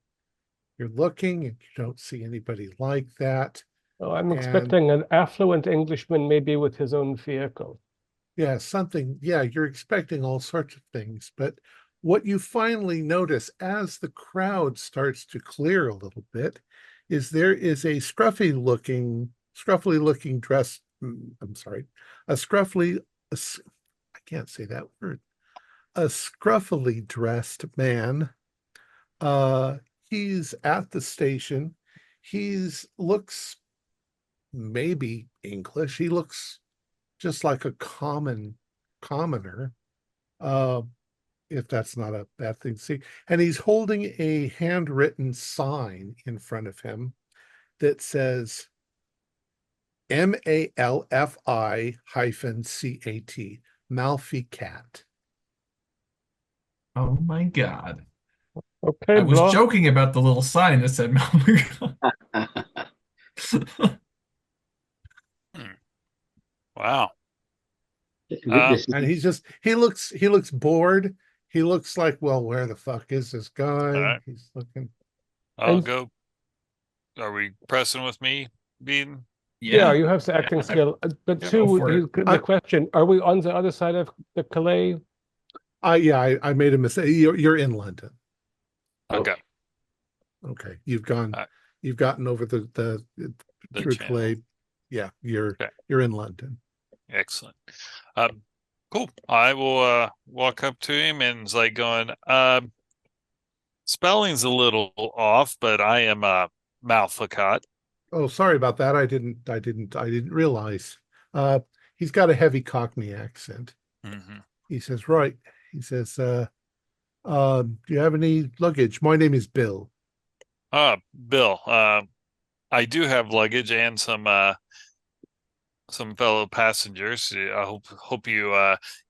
you're looking and you don't see anybody like that. Oh, I'm And expecting an affluent Englishman, maybe with his own vehicle. yeah, you're expecting all sorts of things. But what you finally notice as the crowd starts to clear a little bit is there is a scruffily looking dressed, I'm sorry, a scruffily, I can't say that word, a scruffily dressed man. Uh, he's at the station. Looks maybe English. He looks just like a commoner. Uh, if that's not a bad thing to see. And he's holding a handwritten sign in front of him that says MALFI-CAT, Malfi Cat. Oh my God. Okay, I was bro. joking about the little sign that said Malvern. Hmm. Wow. This And he looks bored. He looks like, well, where the fuck is this All guy? right. He's looking. I'll And go. Are we pressing with me being? yeah, Yeah, you have the acting skill. But Yep. go two, for it. the question: are we on the other side of the Calais? I made a mistake. You're in London. Okay. Okay. Uh, You've gotten over the the through channel. Calais. Yeah, Okay. you're in London. Excellent. Cool. I will walk up to him and is like going, spelling's a little off, but I am Malfacat. Oh, sorry about that. I didn't realize. Uh, he's got a heavy Cockney accent. Mm-hmm. He says, right. He says, do you have any luggage? My name is Bill. Bill, I do have luggage and some fellow passengers. I hope you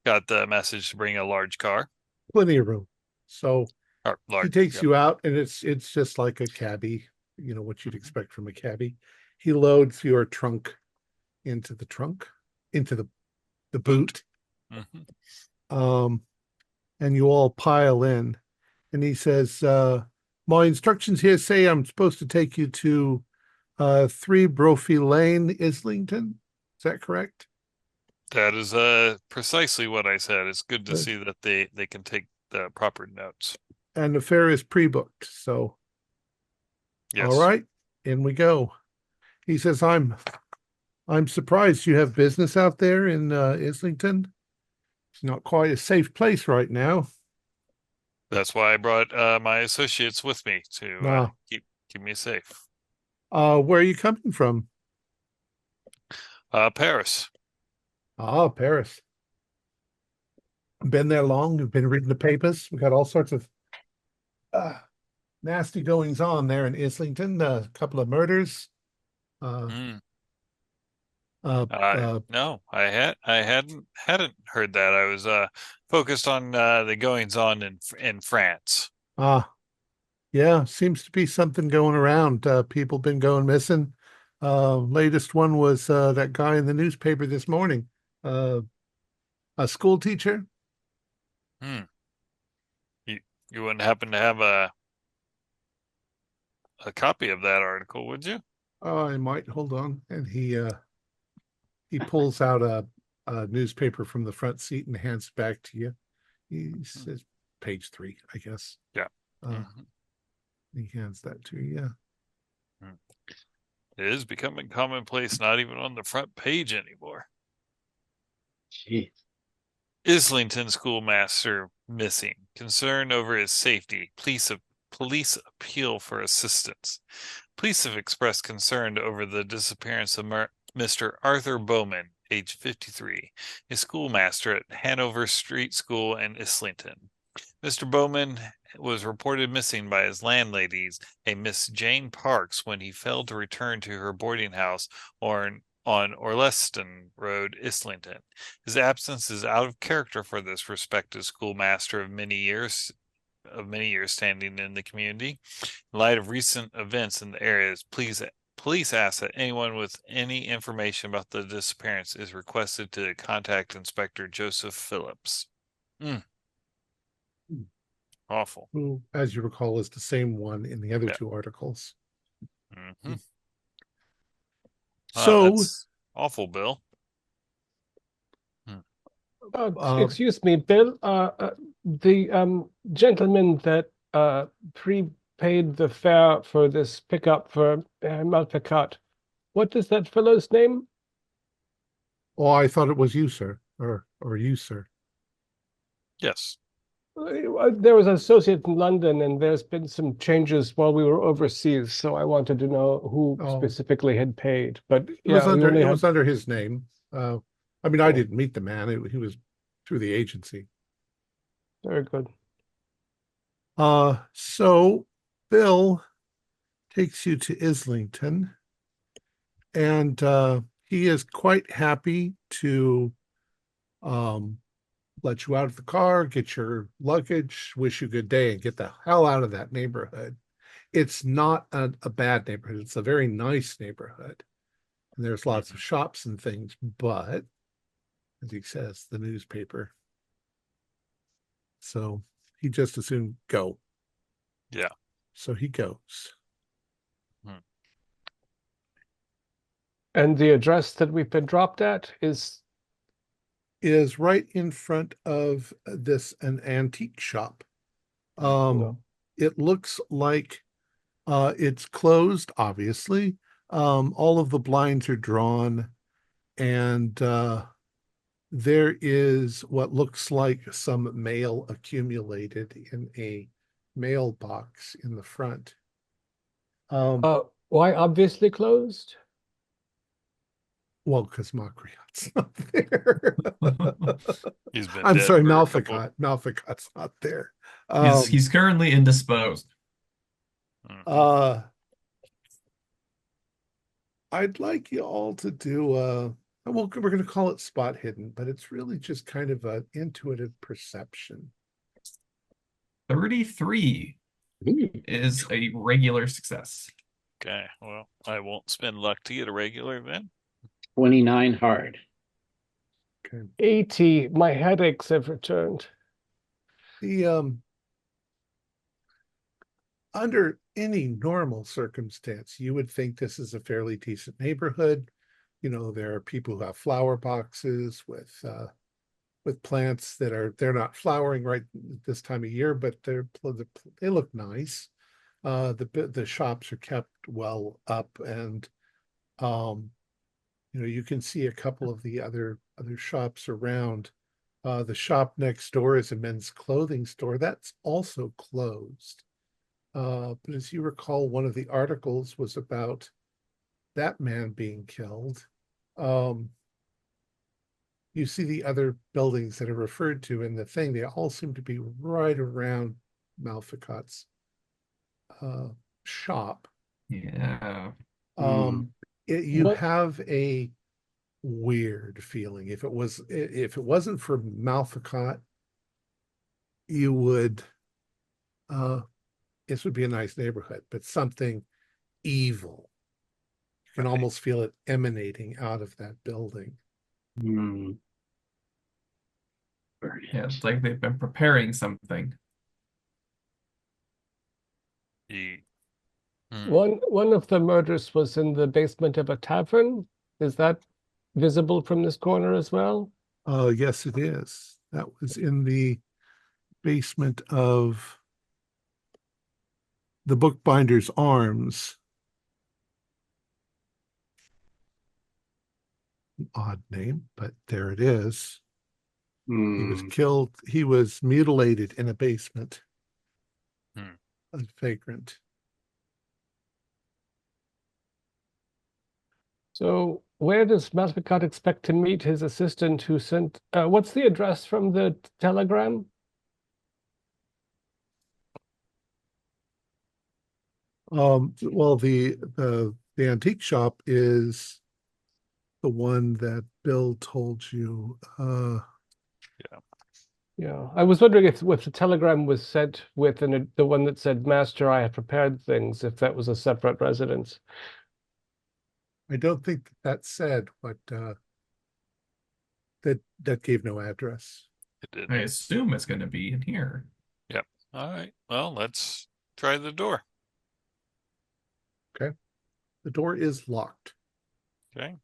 got the message to bring a large car. Plenty of room. So Or he large. takes Yep. you out, and it's just like a cabbie, what you'd expect from a cabbie. He loads your trunk into the trunk, into the boot. Mm-hmm. And you all pile in. And he says, my instructions here say I'm supposed to take you to 3 Brophy Lane, Islington. Is that correct? That is precisely what I said. It's good to Good. see that they can take the proper notes. And the fare is pre-booked. So, Yes. all right, in we go. He says, I'm surprised you have business out there in Islington. It's not quite a safe place right now. That's why I brought my associates with me to Nah. keep me safe. Where are you coming from? Paris. Ah, Paris. Been there long. We've been reading the papers. We got all sorts of nasty goings on there in Islington. A couple of murders. Uh, Mm. uh, No, I hadn't heard that. I was focused on the goings on in France. yeah, seems to be something going around. People been going missing. Latest one was that guy in the newspaper this morning. A school teacher. Hmm. You wouldn't happen to have a copy of that article, would you? Oh, I might hold on. And he pulls out a newspaper from the front seat and hands it back to you. He says page 3, I guess. Yeah. Mm-hmm. He hands that to you. Yeah. It is becoming commonplace, not even on the front page anymore. Jeez. Islington schoolmaster missing. Concern over his safety. Police appeal for assistance. Police have expressed concern over the disappearance of Mr. Arthur Bowman, age 53, a schoolmaster at Hanover Street School in Islington. Mr. Bowman was reported missing by his landladies, a Miss Jane Parks, when he failed to return to her boarding house on Orleston Road, Islington. His absence is out of character for this respected schoolmaster of many years standing in the community. In light of recent events in the area, police ask that anyone with any information about the disappearance is requested to contact Inspector Joseph Phillips. Awful. Who, as you recall, is the same one in the other Yeah. 2 articles. Mm-hmm. So That's awful, Bill. Excuse me, Bill. The gentleman that prepaid the fare for this pickup for Malpicat, what is that fellow's name? oh, I thought it was you, sir, or you, sir. Yes. There was an associate in London, and there's been some changes while we were overseas, so I wanted to know who specifically had paid. But It was yeah, was under his name. I mean, I didn't meet the man. He was through the agency. Very good. So Bill takes you to Islington, and he is quite happy to let you out of the car, get your luggage, wish you good day, and get the hell out of that neighborhood. It's not a bad neighborhood. It's a very nice neighborhood. And there's lots of shops and things, but as he says, the newspaper. So he just as soon go. Yeah. So he goes. And the address that we've been dropped at is right in front of an antique shop. No. It looks like it's closed, obviously. All of the blinds are drawn, and there is what looks like some mail accumulated in a mailbox in the front. Why obviously closed? Well, because Makriot's not there. He's been I'm dead sorry, for a Malficott. Malficot's not there. He's currently indisposed. I'd like you all to do well, we're going to call it spot hidden, but it's really just kind of an intuitive perception. 33 is a regular success. Okay, well, I won't spend luck to get a regular then. 29 hard. Okay. 80. My headaches have returned. The under any normal circumstance, you would think this is a fairly decent neighborhood. You know, there are people who have flower boxes with plants they're not flowering right this time of year, but they look nice. The shops are kept well up, and you know, you can see a couple of the other shops around. The shop next door is a men's clothing store that's also closed. But as you recall, one of the articles was about that man being killed. You see the other buildings that are referred to in the thing, they all seem to be right around Malficot's shop. Yeah. You have a weird feeling. If it wasn't for Malficott, you would this would be a nice neighborhood, but something evil. You can almost feel it emanating out of that building. Yeah, it's like they've been preparing something. One of the murders was in the basement of a tavern. Is that visible from this corner as well? Yes, it is. That was in the basement of the Bookbinder's Arms. Odd name, but there it is. He was killed. He was mutilated in a basement. A vagrant. So where does Malficott expect to meet his assistant who sent what's the address from the telegram? Well, the antique shop is the one that Bill told you. Yeah, I was wondering if the telegram was sent with the one that said, "Master, I have prepared things," if that was a separate residence. I don't think that said, but that gave no address. It didn't. I assume it's going to be in here. Yep. All right. Well, let's try the door. Okay. The door is locked. Okay.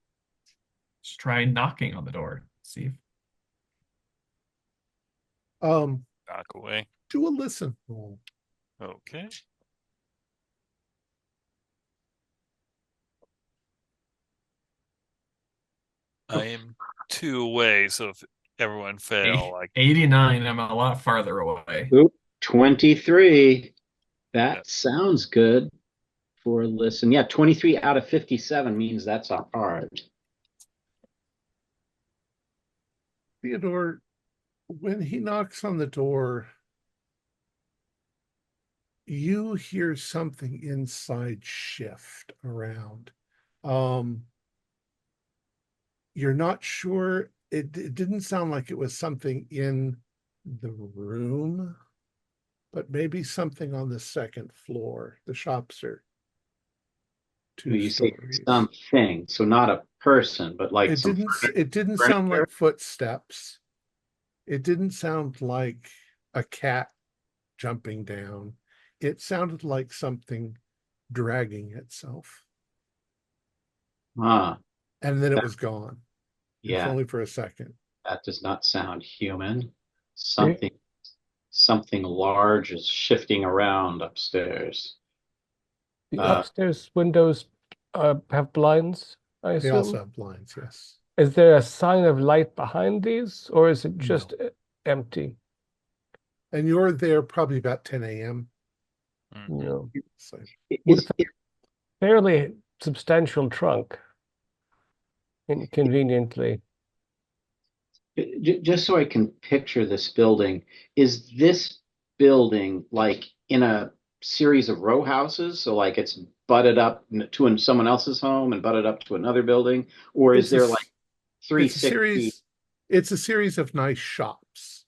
Just try knocking on the door. See if Knock away. do a listen roll. Okay. I am 2 away, so if everyone fail, like 89, I'm a lot farther away. Oop, 23. That sounds good for a listen. Yeah, 23 out of 57 means that's a hard. Theodore, When he knocks on the door, you hear something inside shift around. You're not sure. It didn't sound like it was something in the room, but maybe something on the second floor. The shops are two You say stories. something, so not a person, but like It some didn't sound furniture? like footsteps. It didn't sound like a cat jumping down. It sounded like something dragging itself. Ah, And then it that- was gone, if yeah, only for a second. that does not sound human. Okay. Something large is shifting around upstairs. The Uh, upstairs windows have blinds, I They also assume. have blinds, yes. Is there a sign of light behind these, or is it No. just empty? And you're there probably about 10 a.m. You know, So is, fairly substantial trunk, inconveniently. just so I can picture this building, is this building like in a series of row houses? So like it's butted up to someone else's home and butted up to another building, or is it's a, there like it's a 360? series. It's a series of nice shops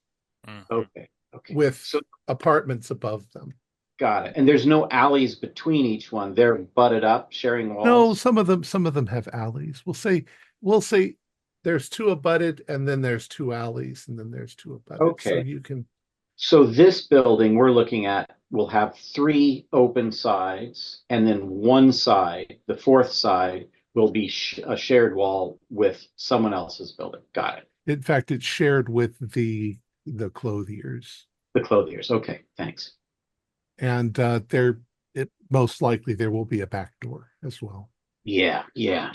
Okay, with so apartments above them. got it. And there's no alleys between each one. They're butted up, sharing walls. No, some of them have alleys. We'll say there's two abutted, and then there's two alleys, and then there's two abutted. So Okay. you can So this building we're looking at will have 3 open sides, and then one side, the fourth side, will be a shared wall with someone else's building. Got it. in fact it's shared with the clothiers. The clothiers. Okay, thanks. And most likely there will be a back door as well. Yeah, yeah.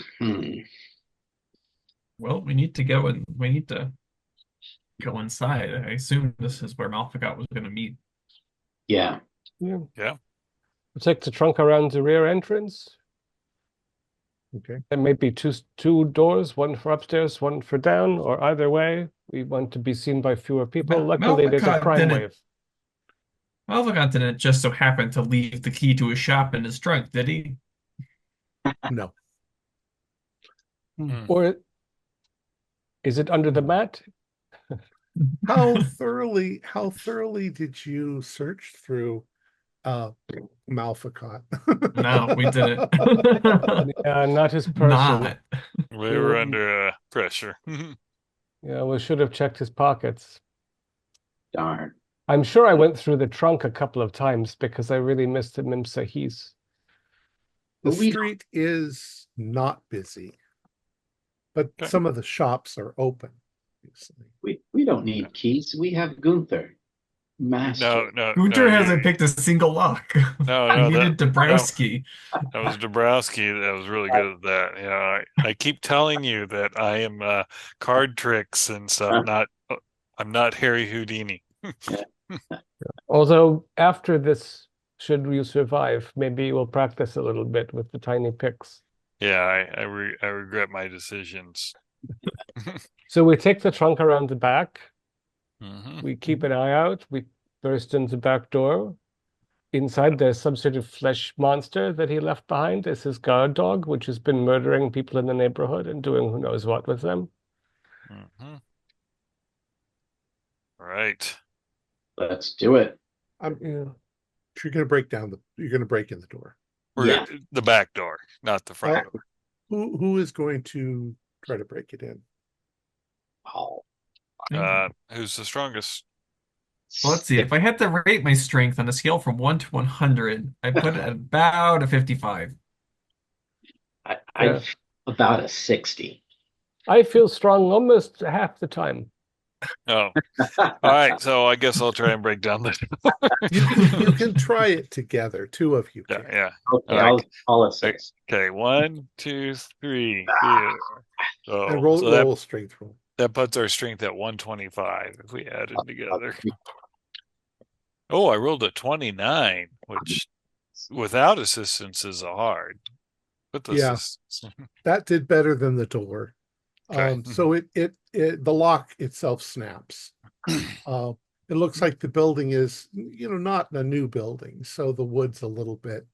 Well, we need to go inside. I assume this is where Malfigat was going to meet. Yeah. Yeah. Yeah. We'll take the trunk around the rear entrance. Okay. There may be two doors, one for upstairs, one for down, or either way. We want to be seen by fewer people. Luckily, there's a crime wave. Malfigat didn't just so happen to leave the key to his shop in his trunk, did he? No. Or is it under the mat? How thoroughly did you search through Malfigat? No, we didn't. Yeah, not his person. Not. We were under pressure. Yeah, we should have checked his pockets. Darn. I'm sure I went through the trunk a couple of times because I really missed the Mimsahis. The But we- street is not busy, but Okay. some of the shops are open. Obviously. We don't need keys. We have Gunther. Master. No, Gunter hasn't picked a single lock. No, He needed Dabrowski. That was Dabrowski that was really good at that. You know, I keep telling you that I am card tricks and stuff. I'm not Harry Houdini. Although after this, should you survive, maybe we'll practice a little bit with the tiny picks. Yeah, I regret my decisions. So we take the trunk around the back. Mhm. We keep an eye out. We burst in the back door. Inside, there's some sort of flesh monster that he left behind. It's his guard dog, which has been murdering people in the neighborhood and doing who knows what with them. Mhm. Right. Let's do it. Yeah. You're going to break in the door. Yeah. The back door, not the front door. Who is going to try to break it in? Oh, Who's the strongest? Well, let's see. If I had to rate my strength on a scale from 1 to 100, I put it at about a 55. I'm about a 60. I feel strong almost half the time. Oh, all right. So I guess I'll try and break down the. You can try it together. Two of you can. Yeah. Okay, All right. I'll assist. Okay. 1, 2, 3. Yeah. And Oh, roll so a strength roll. that puts our strength at 125 if we add it together. Oh, I rolled a 29, which without assistance is a hard. With Yeah. assistance. That did better than the door. Okay. So the lock itself snaps. It looks like the building is, not a new building, so the wood's a little bit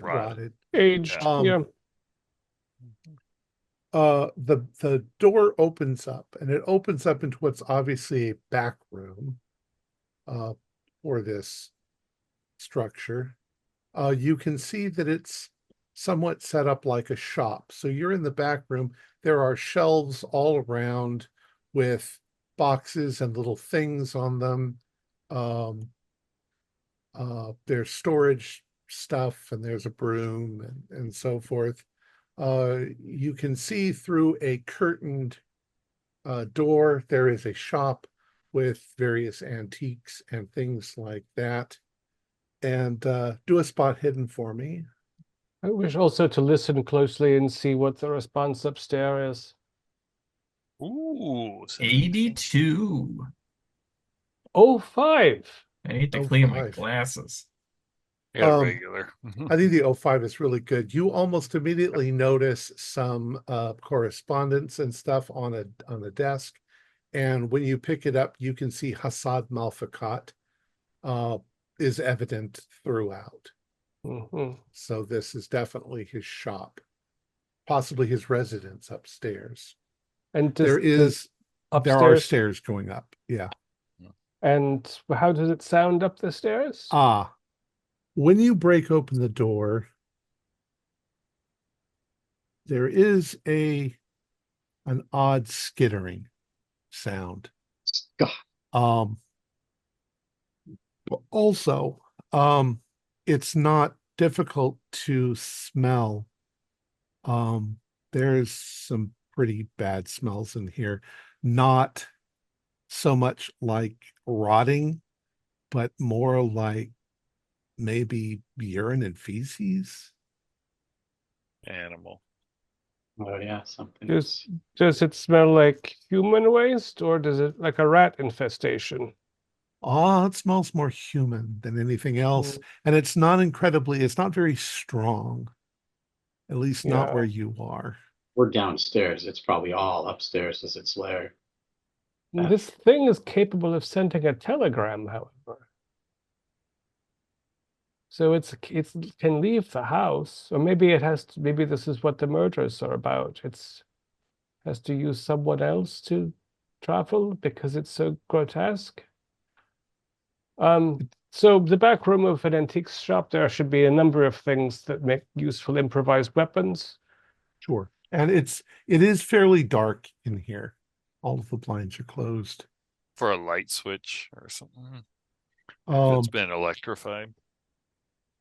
rotted. Aged, yeah. The door opens up, and it opens up into what's obviously a back room for this structure. You can see that it's somewhat set up like a shop. So you're in the back room. There are shelves all around with boxes and little things on them. There's storage stuff, and there's a broom and so forth. You can see through a curtained door, there is a shop with various antiques and things like that. And do a spot hidden for me. I wish also to listen closely and see what the response upstairs is. Ooh, 82. 05. I need to 05. clean my glasses. Yeah, regular. I think the 05 is really good. You almost immediately notice some correspondence and stuff on a desk. And when you pick it up, you can see Hassad Malfakat is evident throughout. So this is definitely his shop, possibly his residence upstairs. And there are stairs going up. Yeah. And how does it sound up the stairs? When you break open the door, there is an odd skittering sound. Also, it's not difficult to smell. There's some pretty bad smells in here. Not so much like rotting, but more like maybe urine and feces. Animal. Oh yeah, something. Does it smell like human waste, or does it like a rat infestation? It smells more human than anything else. And it's not very strong. At least not where you are. We're downstairs. It's probably all upstairs as its lair. This thing is capable of sending a telegram, however. So it can leave the house, or maybe maybe this is what the murders are about. It has to use someone else to travel because it's so grotesque. So the back room of an antiques shop, there should be a number of things that make useful improvised weapons. Sure. And it is fairly dark in here. All of the blinds are closed. For a light switch or something. It's been electrified.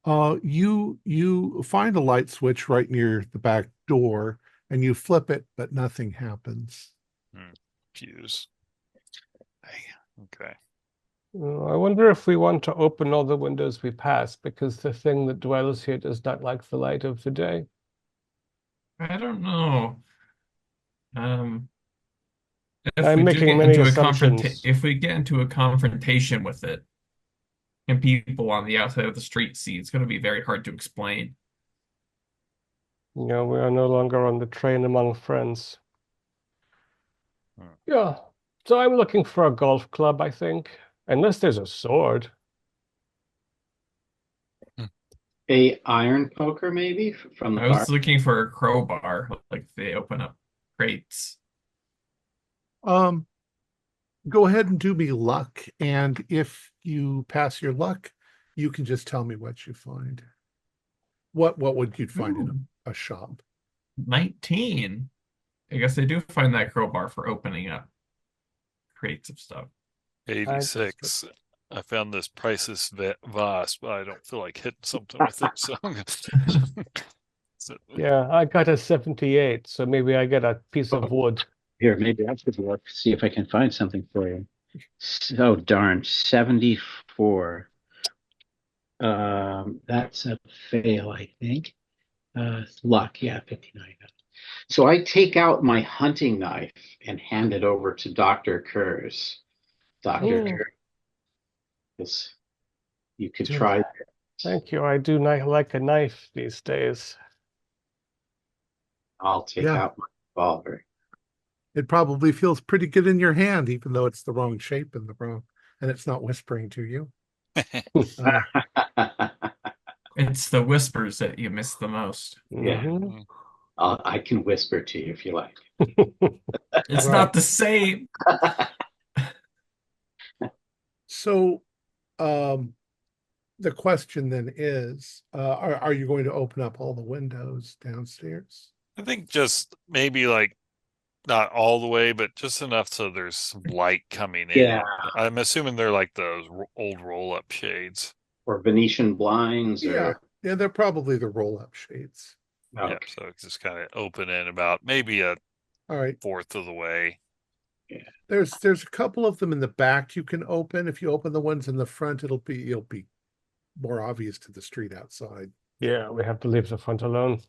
You find a light switch right near the back door, and you flip it, but nothing happens. Fuse. Okay. I wonder if we want to open all the windows we pass, because the thing that dwells here does not like the light of the day. I don't know. I'm making many assumptions. If we get into a confrontation with it, and people on the outside of the street see, it's going to be very hard to explain. We are no longer on the train among friends. Yeah, so I'm looking for a golf club, I think, unless there's a sword. A iron poker, maybe from the I was looking for a crowbar, like they open up crates. Go ahead and do me luck, and if you pass your luck, you can just tell me what you find. What would you find in a shop? 19. I guess they do find that crowbar for opening up crates of stuff. 86. I found this priceless vase, but I don't feel like hitting something with it. Yeah, I got a 78, so maybe I get a piece of wood. Here, maybe I should look, see if I can find something for you. So darn, 74. That's a fail, I think. Luck, yeah, 59. So I take out my hunting knife and hand it over to Dr. Kurz. Dr. Kurz, you could try. Thank you. I do not like a knife these days. I'll take out my revolver. It probably feels pretty good in your hand, even though it's the wrong shape and and it's not whispering to you. Uh, It's the whispers that you miss the most. Yeah. Mhm. I can whisper to you if you like. It's Right. not the same. So, um, the question then is, are you going to open up all the windows downstairs? I think just maybe like not all the way, but just enough so there's some light coming in. Yeah. I'm assuming they're like those old roll-up shades. Or Venetian blinds, Yeah, or yeah, they're probably the roll-up shades. okay. Yep. So it's just kind of open in about maybe a All right. fourth of the way. There's a couple of them in the back you can open. If you open the ones in the front, it'll be more obvious to the street outside. Yeah, we have to leave the front alone.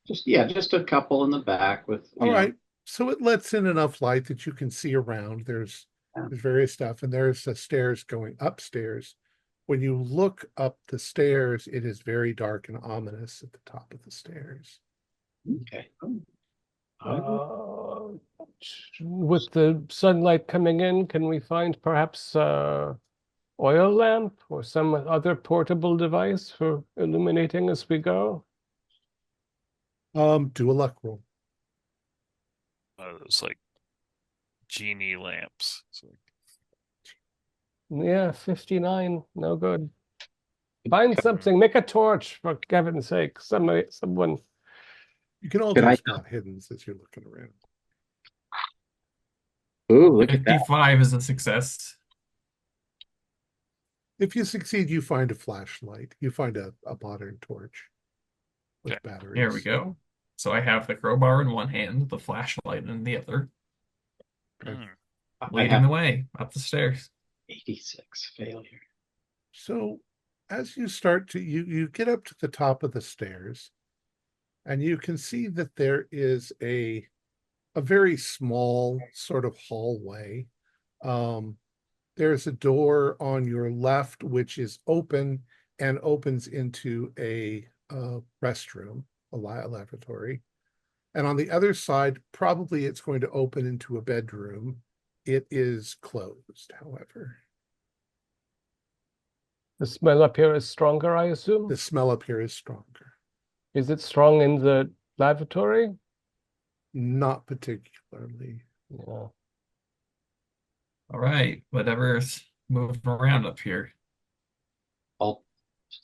Just a couple in the back with All right. So it lets in enough light that you can see around. There's various stuff, and there's the stairs going upstairs. When you look up the stairs, it is very dark and ominous at the top of the stairs. Okay. I will- With the sunlight coming in, can we find perhaps oil lamp or some other portable device for illuminating as we go? Do a luck roll. Those like genie lamps. So, Yeah, 59, no good. Find something, make a torch, for heaven's sake. Someone. You can all Good do idea. spot hiddens as you're looking around. Ooh, look at that. 55 is a success. If you succeed, you find a flashlight. You find a modern torch with Okay, batteries. Here we go. So I have the crowbar in one hand, the flashlight in the other, Okay. I leading have the way up the stairs. 86 failure. So as you start to you get up to the top of the stairs, and you can see that there is a very small sort of hallway. There's a door on your left which is open and opens into a restroom, a lavatory. And on the other side, probably it's going to open into a bedroom. It is closed, however. The smell up here is stronger, I assume? The smell up here is stronger. Is it strong in the lavatory? Not particularly. Yeah. All right, whatever's moving around up here. I'll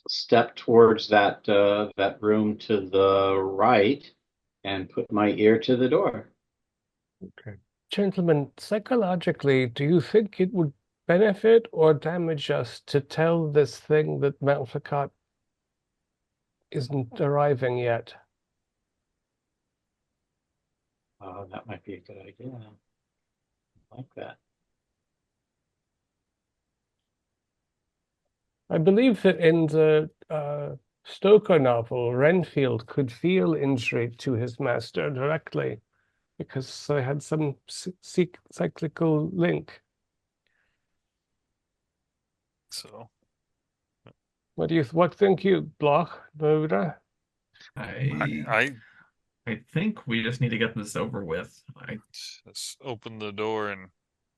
step towards that room to the right and put my ear to the door. Okay. Gentlemen, psychologically, do you think it would benefit or damage us to tell this thing that Malficat isn't arriving yet? That might be a good idea. I like that. I believe that in the Stoker novel, Renfield could feel injury to his master directly because they had some cyclical link. so What think you, Bloch, Buddha? I think we just need to get this over with. I just open the door and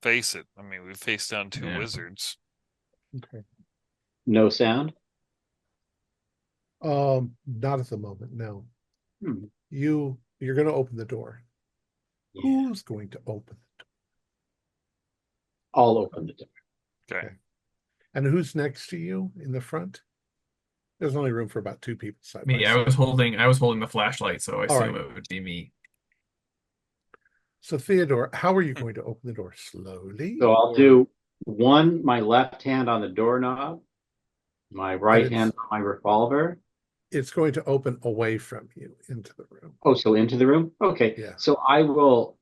face it. I mean, we faced down two Yeah. wizards. Okay. No sound? Not at the moment, no. You're going to open the door. Yeah. Who's going to open the I'll open the door. Okay. Okay. And who's next to you in the front? There's only room for about two people side by me, I side. was holding the flashlight, so I All assume right. it would be me. So Theodore, how are you going to open the door? Slowly? So I'll or- do my left hand on the doorknob, my right it's- hand on my revolver. It's going to open away from you into the room. Oh, so into the room? Okay. Yeah. So I will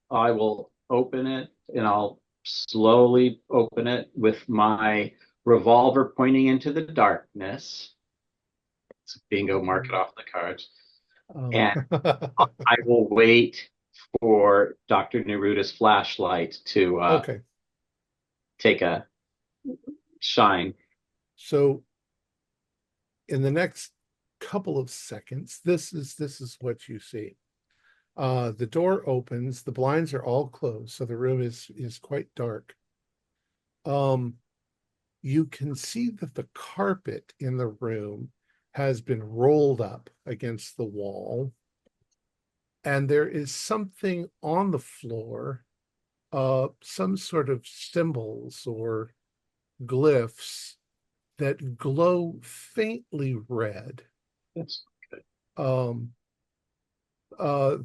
open it, and I'll slowly open it with my revolver pointing into the darkness. It's bingo, mark it off the cards. And I will wait for Dr. Neruta's flashlight to Okay. take a shine. So in the next couple of seconds, this is what you see. The door opens, the blinds are all closed, so the room is quite dark. You can see that the carpet in the room has been rolled up against the wall, and there is something on the floor, some sort of symbols or glyphs that glow faintly red. That's good.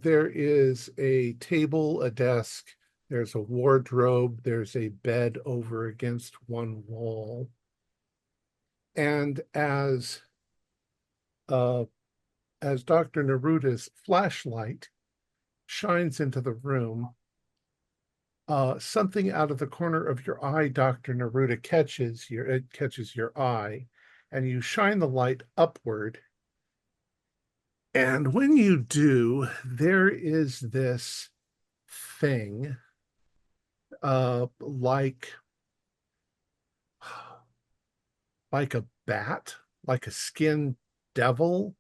There is a table, a desk, there's a wardrobe, there's a bed over against one wall. And as Dr. Neruda's flashlight shines into the room, something out of the corner of your eye, Dr. Neruda, catches your eye, and you shine the light upward. And when you do, there is this thing, like a bat, like a skinned devil,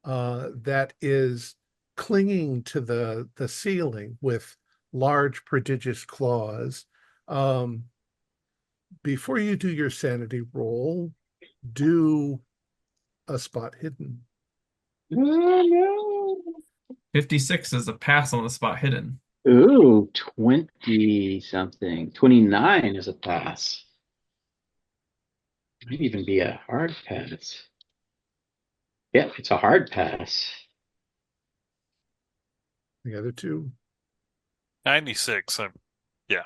that is clinging to the ceiling with large, prodigious claws. Before you do your sanity roll, do a spot hidden. Oh, 56 is a pass on the spot hidden. no. Ooh, 20 something. 29 is a pass. Might even be a hard pass. Yeah, it's a hard pass. The other two. 96. Yeah.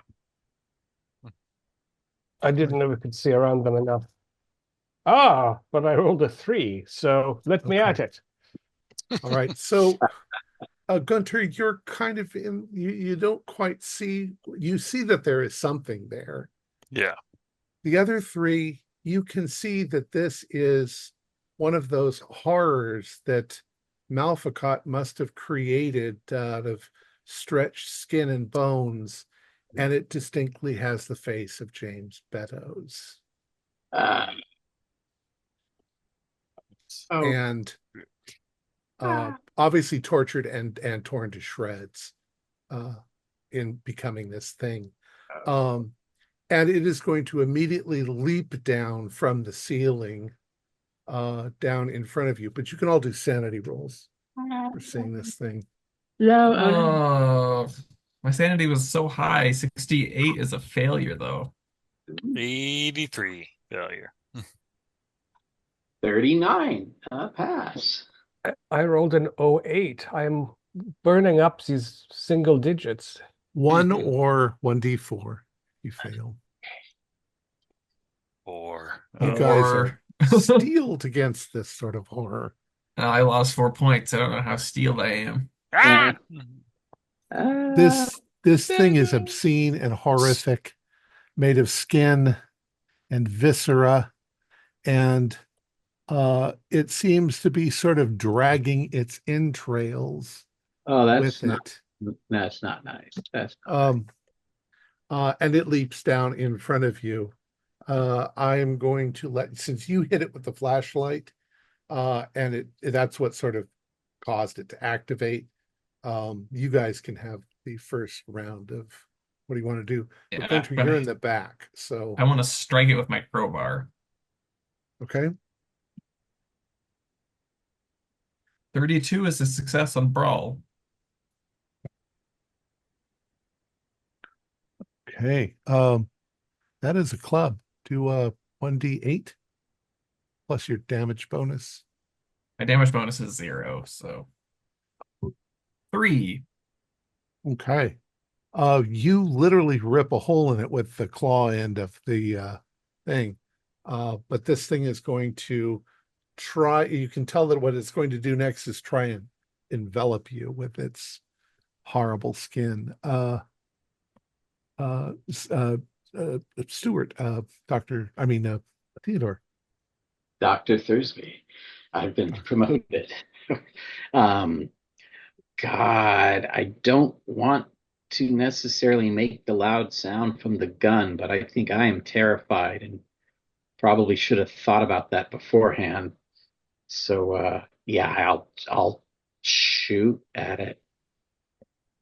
I didn't know we could see around them enough. Ah, but I rolled a 3, so let me at Okay. it. All right. So, Gunter, you're kind of you don't quite see, you see that there is something there. Yeah. The other three, you can see that this is one of those horrors that Malfacott must have created out of stretched skin and bones, and it distinctly has the face of James Beddoes. Uh, oh, And obviously tortured and torn to shreds in becoming this thing. And it is going to immediately leap down from the ceiling down in front of you. But you can all do sanity rolls for seeing this thing. no, Oh, my sanity was so high. 68 is a failure, though. 83 failure. 39, pass. I rolled an 08. I'm burning up these single digits. 1 or 1d4. You fail. 4. You guys Or are steeled against this sort of horror. I lost 4 points. I don't know how steeled I am. Ah! This thing is obscene and horrific, made of skin and viscera, and it seems to be sort of dragging its entrails Oh, with it. that's not nice. That's not nice. And it leaps down in front of you. I'm going to since you hit it with the flashlight, and that's what sort of caused it to activate. You guys can have the first round of what do you want to do? But Yeah, Gunter, but you're in the back, so I want to strike it with my crowbar. okay. 32 is a success on Brawl. Okay. That is a club. Do a 1d8 plus your damage bonus. My damage bonus is 0, so 3. Okay. You literally rip a hole in it with the claw end of the thing. But this thing is going to try, you can tell that what it's going to do next is try and envelop you with its horrible skin. Stuart, Theodore. Dr. Thursby. I've been promoted. God, I don't want to necessarily make the loud sound from the gun, but I think I am terrified and probably should have thought about that beforehand. So yeah, I'll shoot at it.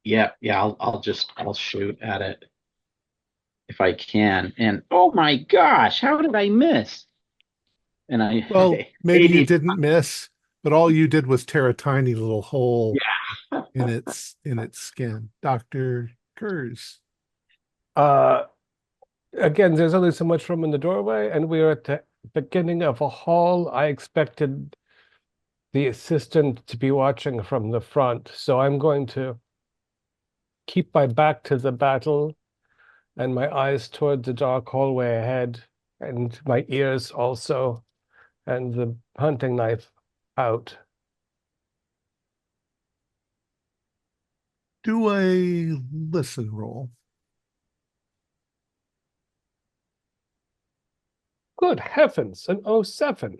Yeah, yeah. I'll shoot at it if I can. And oh my gosh, how did I miss? And Well, I maybe you 80. didn't miss, but all you did was tear a tiny little hole Yeah. in its skin. Dr. Kurz. Uh, Again, there's only so much room in the doorway, and we are at the beginning of a hall. I expected the assistant to be watching from the front, so I'm going to keep my back to the battle and my eyes toward the dark hallway ahead, and my ears also, and the hunting knife out. Do a listen roll. Good heavens, an 07.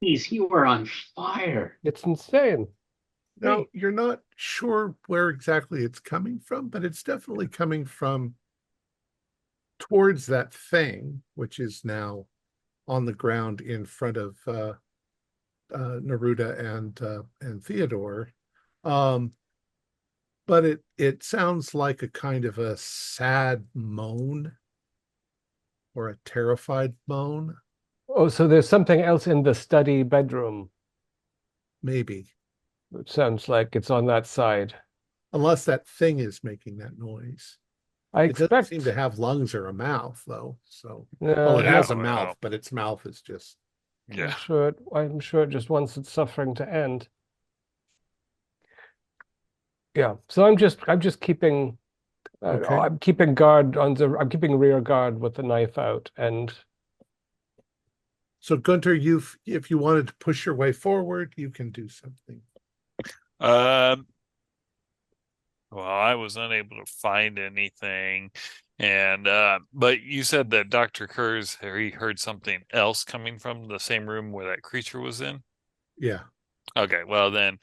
Geez, you were on fire. It's insane. Now, you're not sure where exactly it's coming from, but it's definitely coming from towards that thing, which is now on the ground in front of Neruda and Theodore. But it sounds like a kind of a sad moan or a terrified moan, Oh, so there's something else in the study bedroom. maybe, It sounds like it's on that side. unless that thing is making that noise. I It doesn't seem to expect, have lungs or a mouth, though. So, well, no, it Yeah, has a no, mouth, well, but its mouth is just yeah. I'm sure it just wants its suffering to end. Yeah, so I'm just keeping, okay. I'm keeping guard on I'm keeping rear guard with the knife out, and So, Gunter, if you wanted to push your way forward, you can do something. Um, well, I was unable to find anything, and but you said that Dr. Kurz he heard something else coming from the same room where that creature was in. Yeah. Okay, well then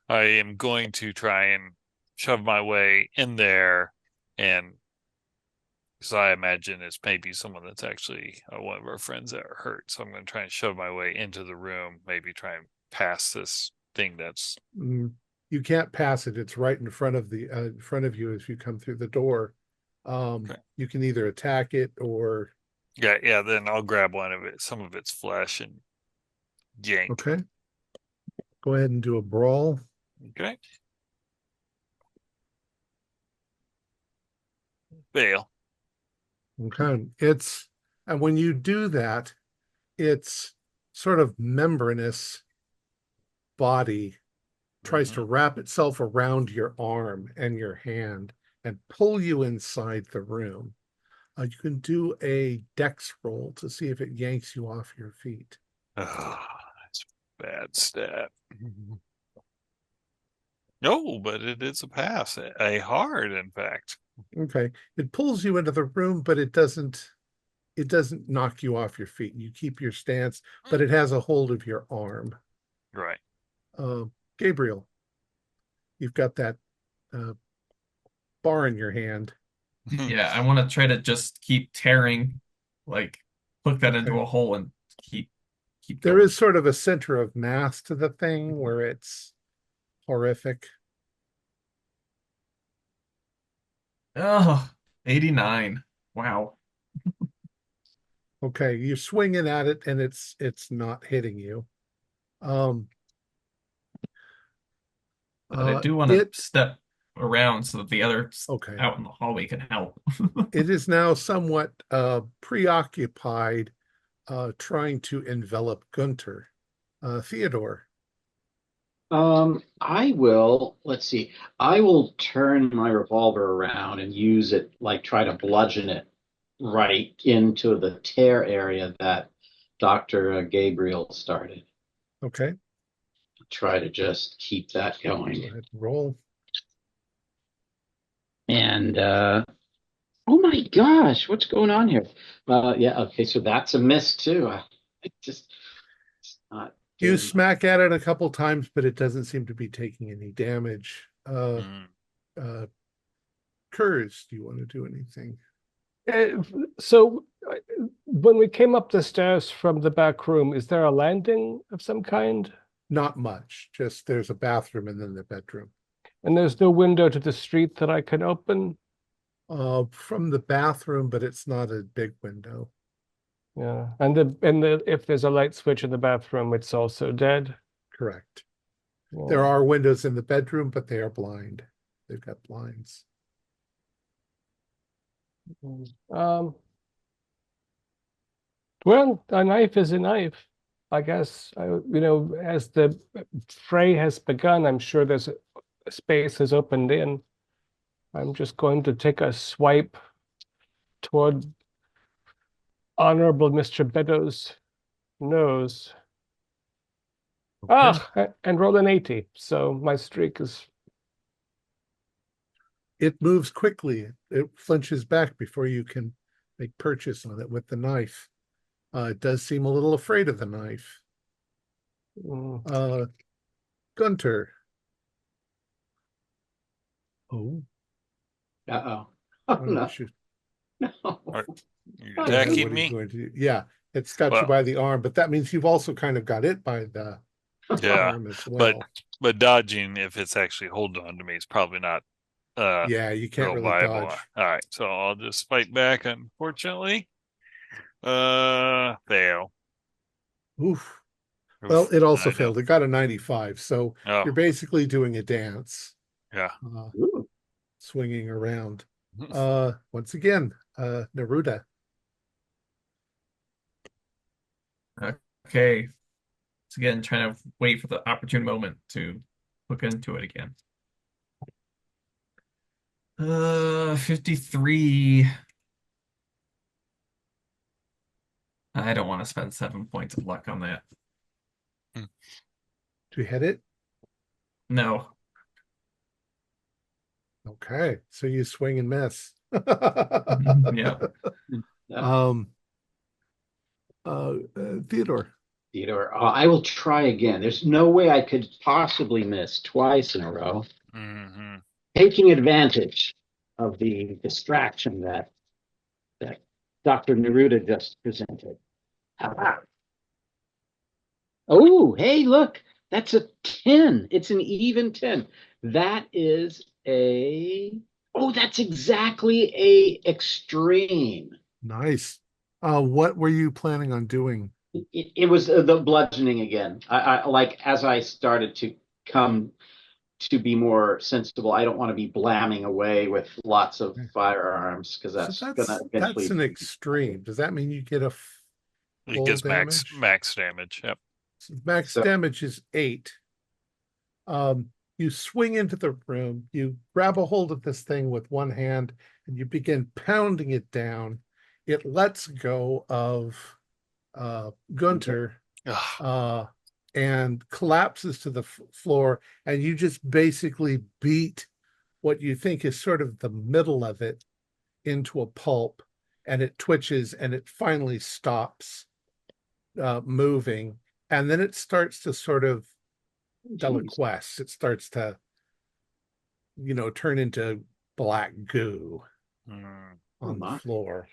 I am going to try and shove my way in there, and because I imagine it's maybe someone that's actually one of our friends that are hurt. So I'm going to try and shove my way into the room, maybe try and pass this thing that's. You can't pass it. It's right in front of you as you come through the door. Okay. You can either attack it or Yeah. Then I'll grab some of its flesh, and yank. okay. Go ahead and do a brawl. Okay. Fail. Okay. And when you do that, its sort of membranous body tries to wrap itself around your arm and your hand and pull you inside the room. You can do a dex roll to see if it yanks you off your feet. Oh, that's a bad stat. No, but it is a pass. A hard, in fact. Okay. It pulls you into the room, but it doesn't knock you off your feet. You keep your stance, but it has a hold of your arm. Right. Gabriel, you've got that bar in your hand. Yeah, I want to try to just keep tearing, like hook that into Okay. a hole and keep There going. is sort of a center of mass to the thing where it's horrific. Oh, 89. Wow. Okay, you're swinging at it and it's not hitting you. But I do want to It step around so that the others okay. out in the hallway can help. It is now somewhat preoccupied trying to envelop Gunter. Theodore. Let's see. I will turn my revolver around and use it, like try to bludgeon it right into the tear area that Dr. Gabriel started. Okay. Try to just keep that Go going. ahead, roll. And oh my gosh, what's going on here? Yeah, okay, so that's a miss too. It's not You doing smack at it a couple times, but it doesn't seem to be taking any damage. Kurz, do you want to do anything? so when we came up the stairs from the back room, is there a landing of some kind? Not much. Just there's a bathroom and then the bedroom. And there's no window to the street that I can open? From the bathroom, but it's not a big window. Yeah. And if there's a light switch in the bathroom, it's also dead. Correct. Yeah. There are windows in the bedroom, but they are blind. They've got blinds. Well, a knife is a knife. I guess, as the fray has begun, I'm sure there's a space has opened in. I'm just going to take a swipe toward Honorable Mr. Beddoes' nose. Okay. And roll an 80. So my streak is. It moves quickly. It flinches back before you can make purchase on it with the knife. It does seem a little afraid of the knife. Gunter. Oh. Uh-oh. Why Oh, don't no. you- No. You're What attacking what are you me? going to do? Yeah, it's got you Well- by the arm, but that means you've also kind of got it by the Yeah, arm as well. but dodging, if it's actually holding on to me, is probably not Yeah, you can't real really viable. dodge. All right, so I'll just fight back. Unfortunately, fail. Oof. Well, Oof, it also I know. failed. It got a 95, so Oh, you're basically doing a dance, yeah. Ooh. swinging around. Once again, Neruda. Okay. So again, trying to wait for the opportune moment to look into it again. 53. I don't want to spend 7 points of luck on that. Do you hit it? No. Okay, so you swing and miss. Yeah. Theodore. Theodore, I will try again. There's no way I could possibly miss twice in a row. Mm-hmm. Taking advantage of the distraction that Dr. Neruda just presented. Ah. Oh, hey, look, that's a 10. It's an even 10. That is that's exactly a extreme. Nice. What were you planning on doing? It was the bludgeoning again. I like as I started to come to be more sensible. I don't want to be blamming away with lots of firearms because that's So gonna eventually. that's an extreme. Does that mean you get a It full gets damage? max damage. Yep. So max So- damage is 8. You swing into the room, you grab a hold of this thing with one hand, and you begin pounding it down. It lets go of Gunter Ugh. and collapses to the floor, and you just basically beat what you think is sort of the middle of it into a pulp, and it twitches and it finally stops moving, and then it starts to sort of deliquesce. It starts to turn into black goo Mm. on the floor.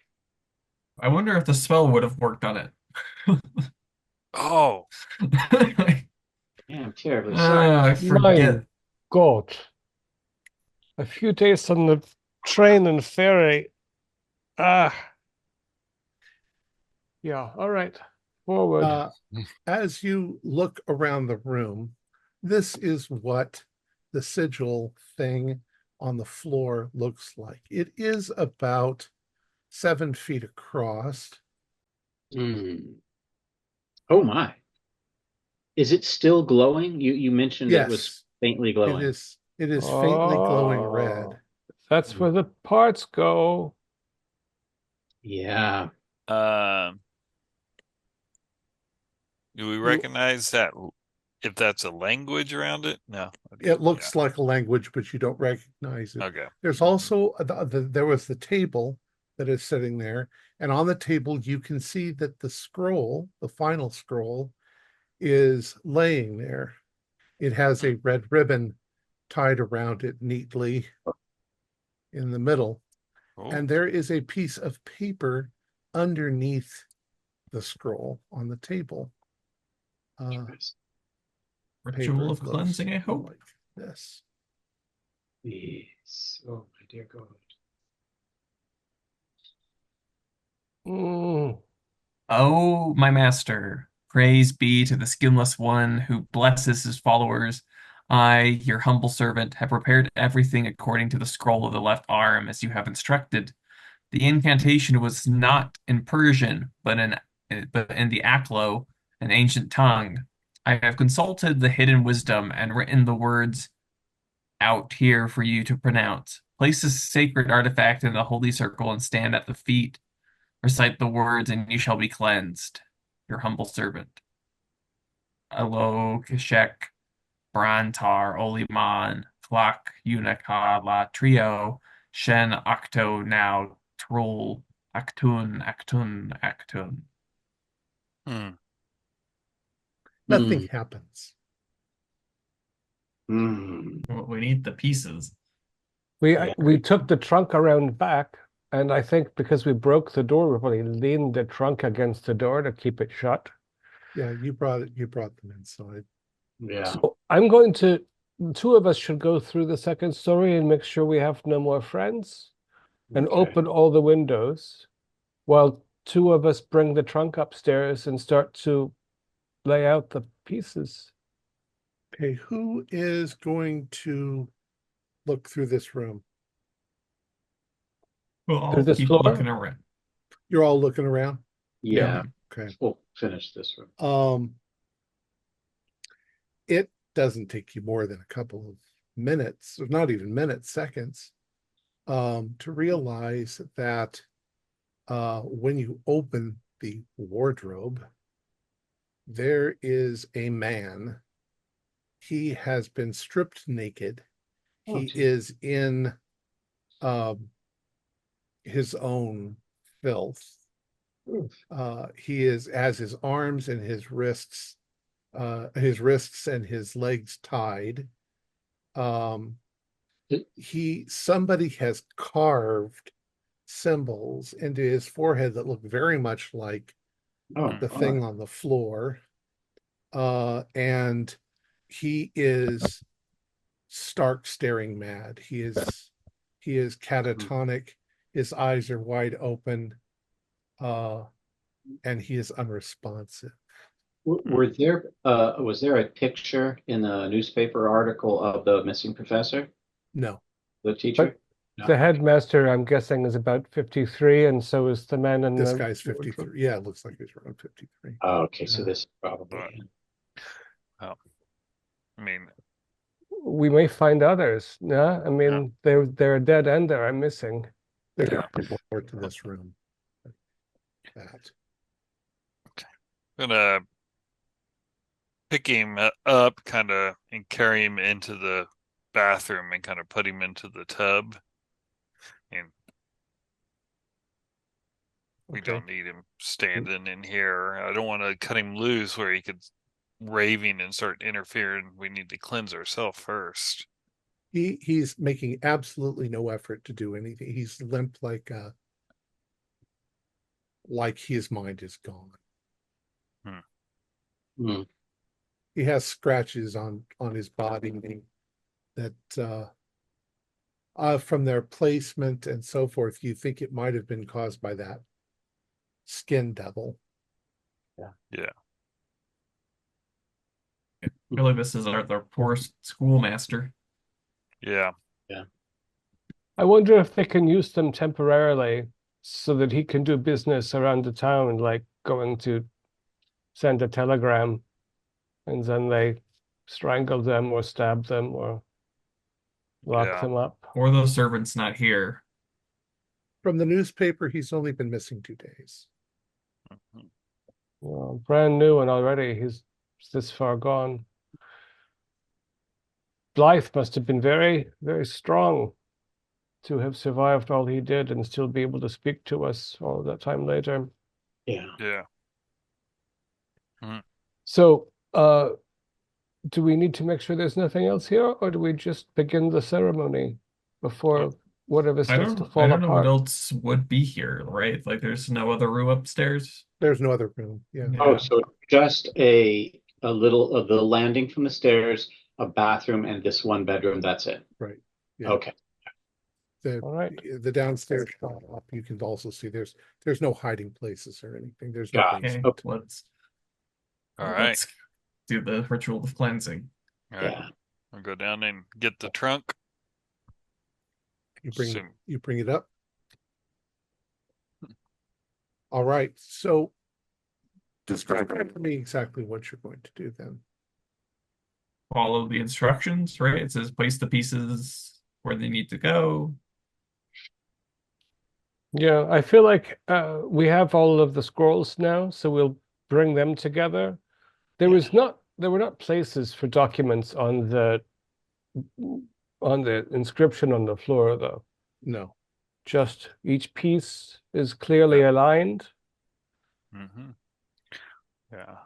I wonder if the spell would have worked on it. Oh, Yeah, I'm terribly sorry. I forget. My God. A few days on the train and ferry. Yeah, all right. Forward. As you look around the room, this is what the sigil thing on the floor looks like. It is about 7 feet across. Mm. Oh my. Is it still glowing? You mentioned it was Yes, faintly it glowing. is. It is faintly glowing red. That's where the parts go. Yeah. Do we recognize that? If that's a language around it? No. It looks like a language, but you don't recognize it. Okay. There's also there was the table that is sitting there, and on the table you can see that the scroll, the final scroll, is laying there. It has a red ribbon tied around it neatly in the middle, Oh. and there is a piece of paper underneath the scroll on the table. Ritual of looks cleansing, I hope. like this. Yes. Oh, my dear God. Mm. Oh, my master, praise be to the skinless one who blesses his followers. I, your humble servant, have prepared everything according to the scroll of the left arm, as you have instructed. The incantation was not in Persian, but in the Aklo, an ancient tongue. I have consulted the hidden wisdom and written the words out here for you to pronounce. Place this sacred artifact in the holy circle and stand at the feet. Recite the words, and you shall be cleansed. Your humble servant. Alo Keshek, Brantar, Oliman, Tlak, Unica, La Trio, Shen, Octo, now, Troll, Actun. Hmm. Nothing happens. Well, we need the pieces. We took the trunk around back, and I think because we broke the door, we probably leaned the trunk against the door to keep it shut. Yeah, you brought them inside. Yeah. So two of us should go through the second story and make sure we have no more friends and Okay. open all the windows while two of us bring the trunk upstairs and start to lay out the pieces. Okay, who is going to look through this room? We'll Through all this keep floor? looking around. You're all looking around? Yeah. Okay. We'll finish this one. It doesn't take you more than a couple of minutes, or not even minutes, seconds, to realize that when you open the wardrobe, there is a man. He has been stripped naked. He is in his own filth. He has his arms and his wrists and his legs tied. Somebody has carved symbols into his forehead that look very much like the thing on the floor. And he is stark staring mad. He is catatonic. His eyes are wide open. And he is unresponsive. Was there a picture in the newspaper article of the missing professor, No. the teacher? No. The headmaster, I'm guessing, is about 53, and so is the man in This the guy's 53. Yeah, it looks like he's around 53. Oh, okay, so Yeah. this is probably him. I mean, We may find others. Yeah, I mean, they're dead end there. I'm missing. Yeah. More to this room. That. gonna pick him up, kind of, and carry him into the bathroom and kind of put him into the tub. And we Okay. don't need him standing in here. I don't want to cut him loose where he could raving and start interfering. We need to cleanse ourselves first. He's making absolutely no effort to do anything. He's limp like his mind is gone. He has scratches on his body that from their placement and so forth, you think it might have been caused by that skin devil. Yeah. I feel like this is their poor schoolmaster. Yeah. I wonder if they can use them temporarily so that he can do business around the town, like going to send a telegram, and then they strangle them or stab them or lock them up. Or the servant's not here. From the newspaper, he's only been missing 2 days. Well, brand new, and already he's this far gone. Blythe must have been very, very strong to have survived all he did and still be able to speak to us all that time later. Yeah. So, do we need to make sure there's nothing else here, or do we just begin the ceremony before whatever starts to fall I don't know what apart? else would be here, right? Like there's no other room upstairs. There's no other room. Yeah. Oh, so just a little of the landing from the stairs, a bathroom, and this one bedroom. That's it. Right. Yeah. Okay. All right. The downstairs shot up, you can also see there's no hiding places or anything. There's no Got it. Okay, basement. All right. let's do the ritual of cleansing. All right. Yeah. I'll go down and get the trunk. You Soon. bring it up. All right. So describe for me exactly what you're going to do then. Follow the instructions, right? It says place the pieces where they need to go. Yeah, I feel like we have all of the scrolls now, so we'll bring them together. There were not places for documents on the inscription on the floor, though. No. Just each piece is clearly aligned. Mm-hmm. Yeah.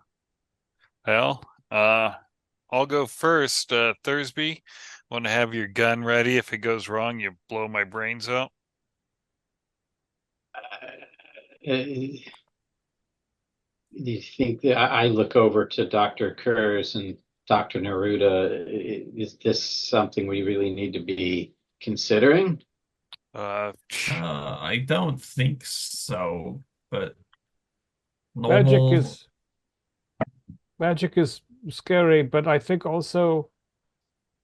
Well, I'll go first. Thursby, want to have your gun ready? If it goes wrong, you blow my brains out. Do you think that I look over to Dr. Kurz and Dr. Neruda? Is this something we really need to be considering? I don't think so, but Magic normal. is scary, but I think also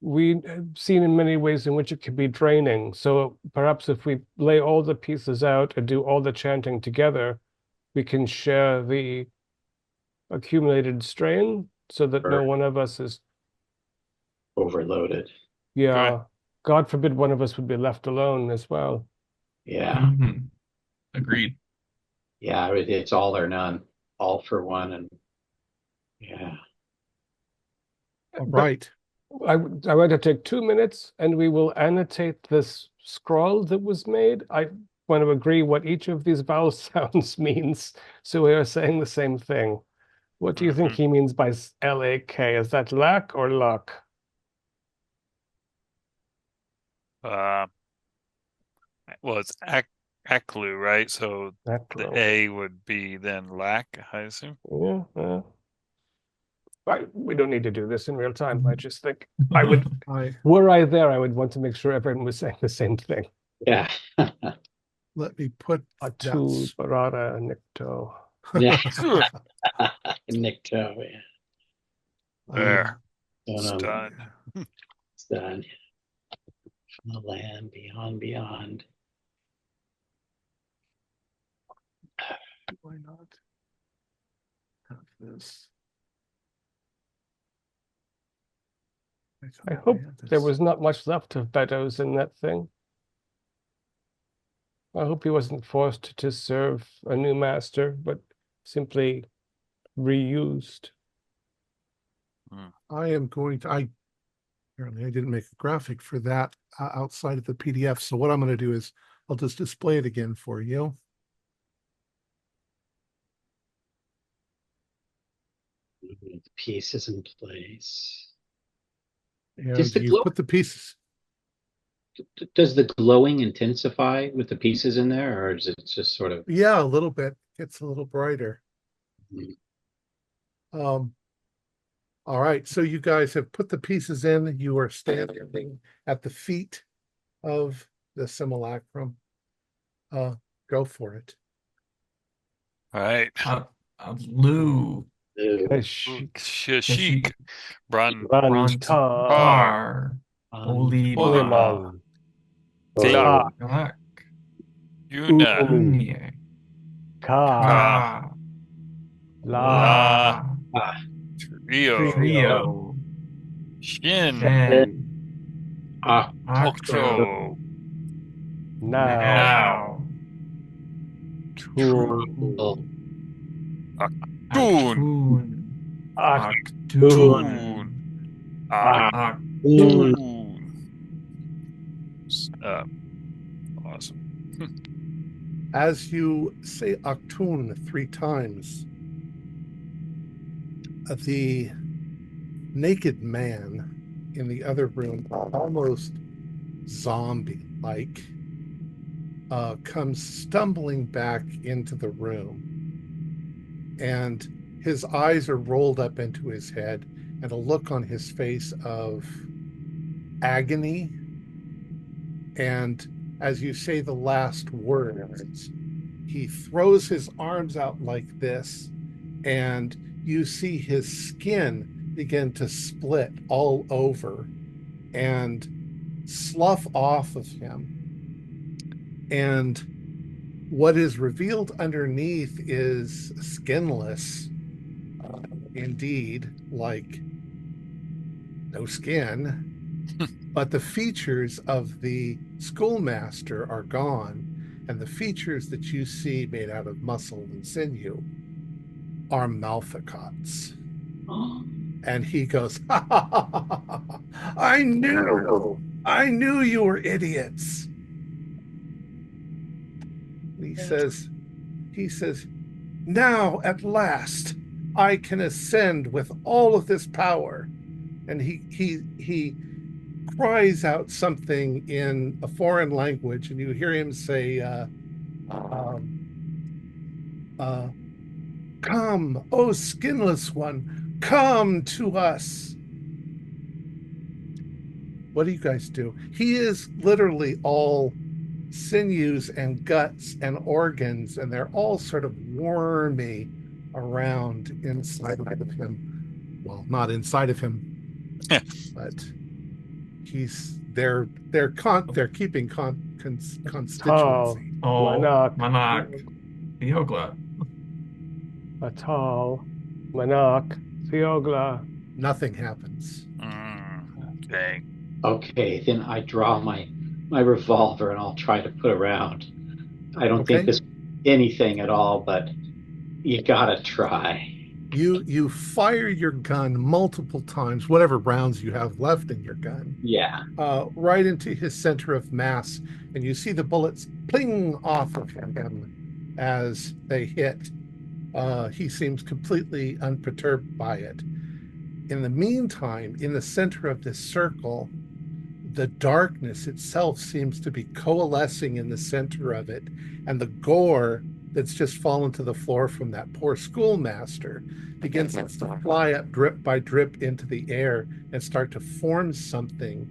we have seen in many ways in which it can be draining. So perhaps if we lay all the pieces out and do all the chanting together, we can share the accumulated strain so that no Or one of us is, overloaded? yeah, God forbid one of us would be left alone as well. Yeah. Mhm. Agreed. Yeah. It's all or none, all for one. And yeah. All But right. I want to take 2 minutes and we will annotate this scroll that was made. I want to agree what each of these vowel sounds means, so we are saying the same thing. What do you think he means by L-A-K? Is that lack or luck? Well, it's Aklu, right? So the Aklo. A would be then lack, I assume. Yeah. We don't need to do this in real time. I just think were I there, I would want to make sure everyone was saying the same thing. Yeah. Let me put Atu, Barada, Nikto. Yeah. Nikto, yeah. There. It's Done. It's done. From the land beyond. Why not have this? I hope there was not much left of Beddoes in that thing. I hope he wasn't forced to serve a new master, but simply reused. I am going to. Apparently I didn't make a graphic for that outside of the PDF. So what I'm going to do is I'll just display it again for you. The pieces in place. And you put the pieces. Does the glowing intensify with the pieces in there, or is it just sort of? Yeah, a little bit. It's a little brighter. All right. So you guys have put the pieces in. You are standing at the feet of the simulacrum. Go for it. All right. Lou. Shashik. Brantar. Tar. Olima. Glak. Glak. Yuna. Unye. Ka. La. Trio. Shin. Shen. Octo. Now. True. Actun. Actun. Actun. Awesome. As you say Actun 3 times, the naked man in the other room, almost zombie-like, comes stumbling back into the room, and his eyes are rolled up into his head, and a look on his face of agony And as you say the last words, he throws his arms out like this, and you see his skin begin to split all over and slough off of him. And what is revealed underneath is skinless, indeed, like no skin. But the features of the schoolmaster are gone, and the features that you see made out of muscle and sinew are Malficot's. And he goes, ha, ha, ha, ha, ha, ha. I knew you were idiots. He says, now at last I can ascend with all of this power. And he cries out something in a foreign language, and you hear him say, come, O skinless one, come to us. What do you guys do? He is literally all sinews and guts and organs, and they're all sort of wormy around inside of him. Well, not inside of him, but they're keeping constituency. Monarch. Theogla. Atal, Monarch, Theogla. Nothing happens. Okay. Okay, then I draw my revolver and I'll try to put a round. I don't think this anything at all, but you gotta try. You fire your gun multiple times, whatever rounds you have left in your gun. Yeah. Right into his center of mass, and you see the bullets pling off of him as they hit. He seems completely unperturbed by it. In the meantime, in the center of this circle, the darkness itself seems to be coalescing in the center of it, and the gore that's just fallen to the floor from that poor schoolmaster begins to fly up drip by drip into the air and start to form something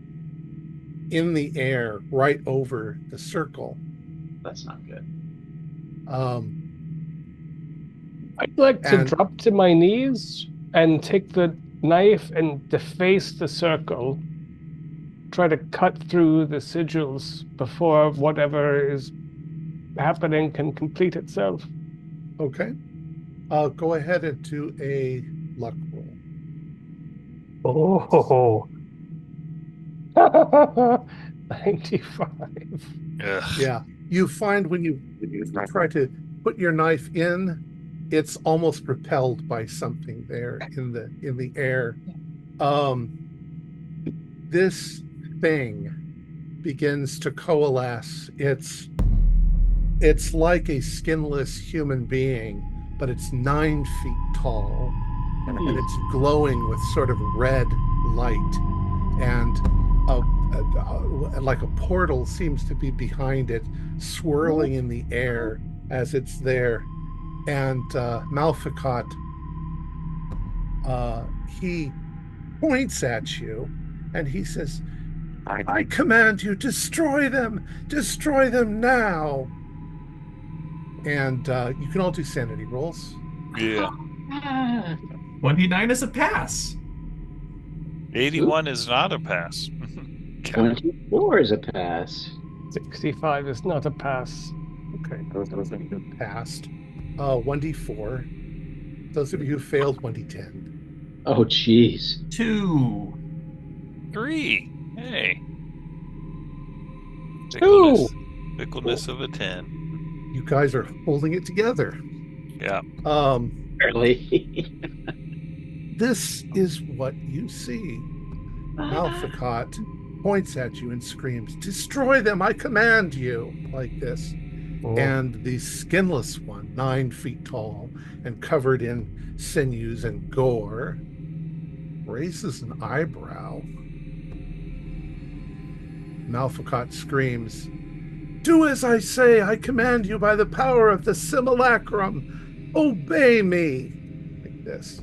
in the air right over the circle. That's not good. I'd like to drop to my knees and take the knife and deface the circle. Try to cut through the sigils before whatever is happening can complete itself. Okay. Go ahead and do a luck roll. Oh, 95. Ugh. Yeah. You find when you try to put your knife in, it's almost repelled by something there in the air. This thing begins to coalesce. It's like a skinless human being, but it's 9 feet tall, and it's glowing with sort of red light, and like a portal seems to be behind it, swirling in the air as it's there. And Malficot, he points at you, and he says, I command you, destroy them now. And you can all do sanity rolls. Yeah. 29 is a pass. 81 is not a pass. 24 is a pass. 65 is not a pass. Okay, you passed. 1d4. Those of you who failed, 1d10. Oh, jeez. 2. 3. Hey. 2. Fickleness of a 10. You guys are holding it together. Yeah. Barely. This is what you see. Malficot points at you and screams, destroy them, I command you, like this. Oh. And the skinless one, 9 feet tall and covered in sinews and gore, raises an eyebrow. Malficot screams, do as I say, I command you by the power of the simulacrum. Obey me. Like this.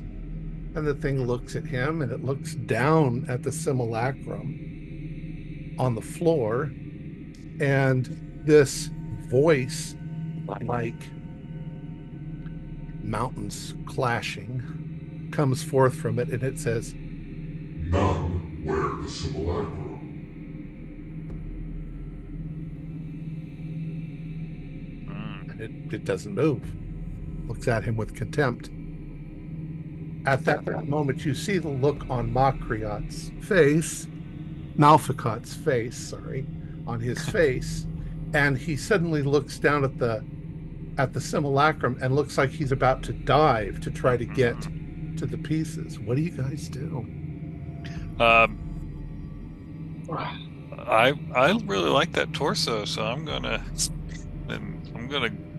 And the thing looks at him, and it looks down at the simulacrum on the floor, And this voice, like mountains clashing, comes forth from it, and it says, None wear the simulacrum. and it doesn't move. Looks at him with contempt. At that moment, you see the look on Malficat's face, on his face, and he suddenly looks down at the simulacrum and looks like he's about to dive to try to get to the pieces. What do you guys do? I really like that torso, so I'm gonna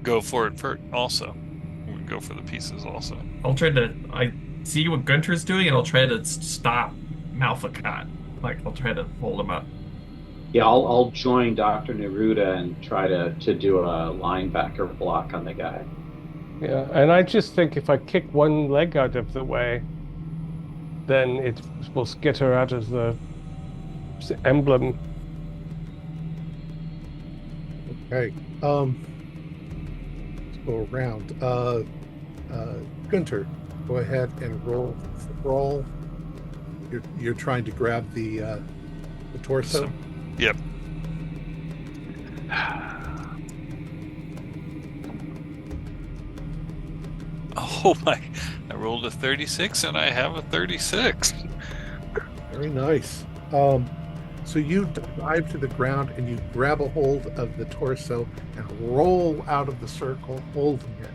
go for it also. I'm gonna go for the pieces also. I see what Gunter's doing, and I'll try to stop Malficat. Like, I'll try to hold him up. Yeah, I'll join Dr. Neruda and try to do a linebacker block on the guy. Yeah, and I just think if I kick one leg out of the way, then it will skitter out of the emblem. Okay. Let's go around. Gunter, go ahead and roll. You're trying to grab the torso. Yep. Oh my, I rolled a 36 and I have a 36. Very nice. So you dive to the ground and you grab a hold of the torso and roll out of the circle, holding it.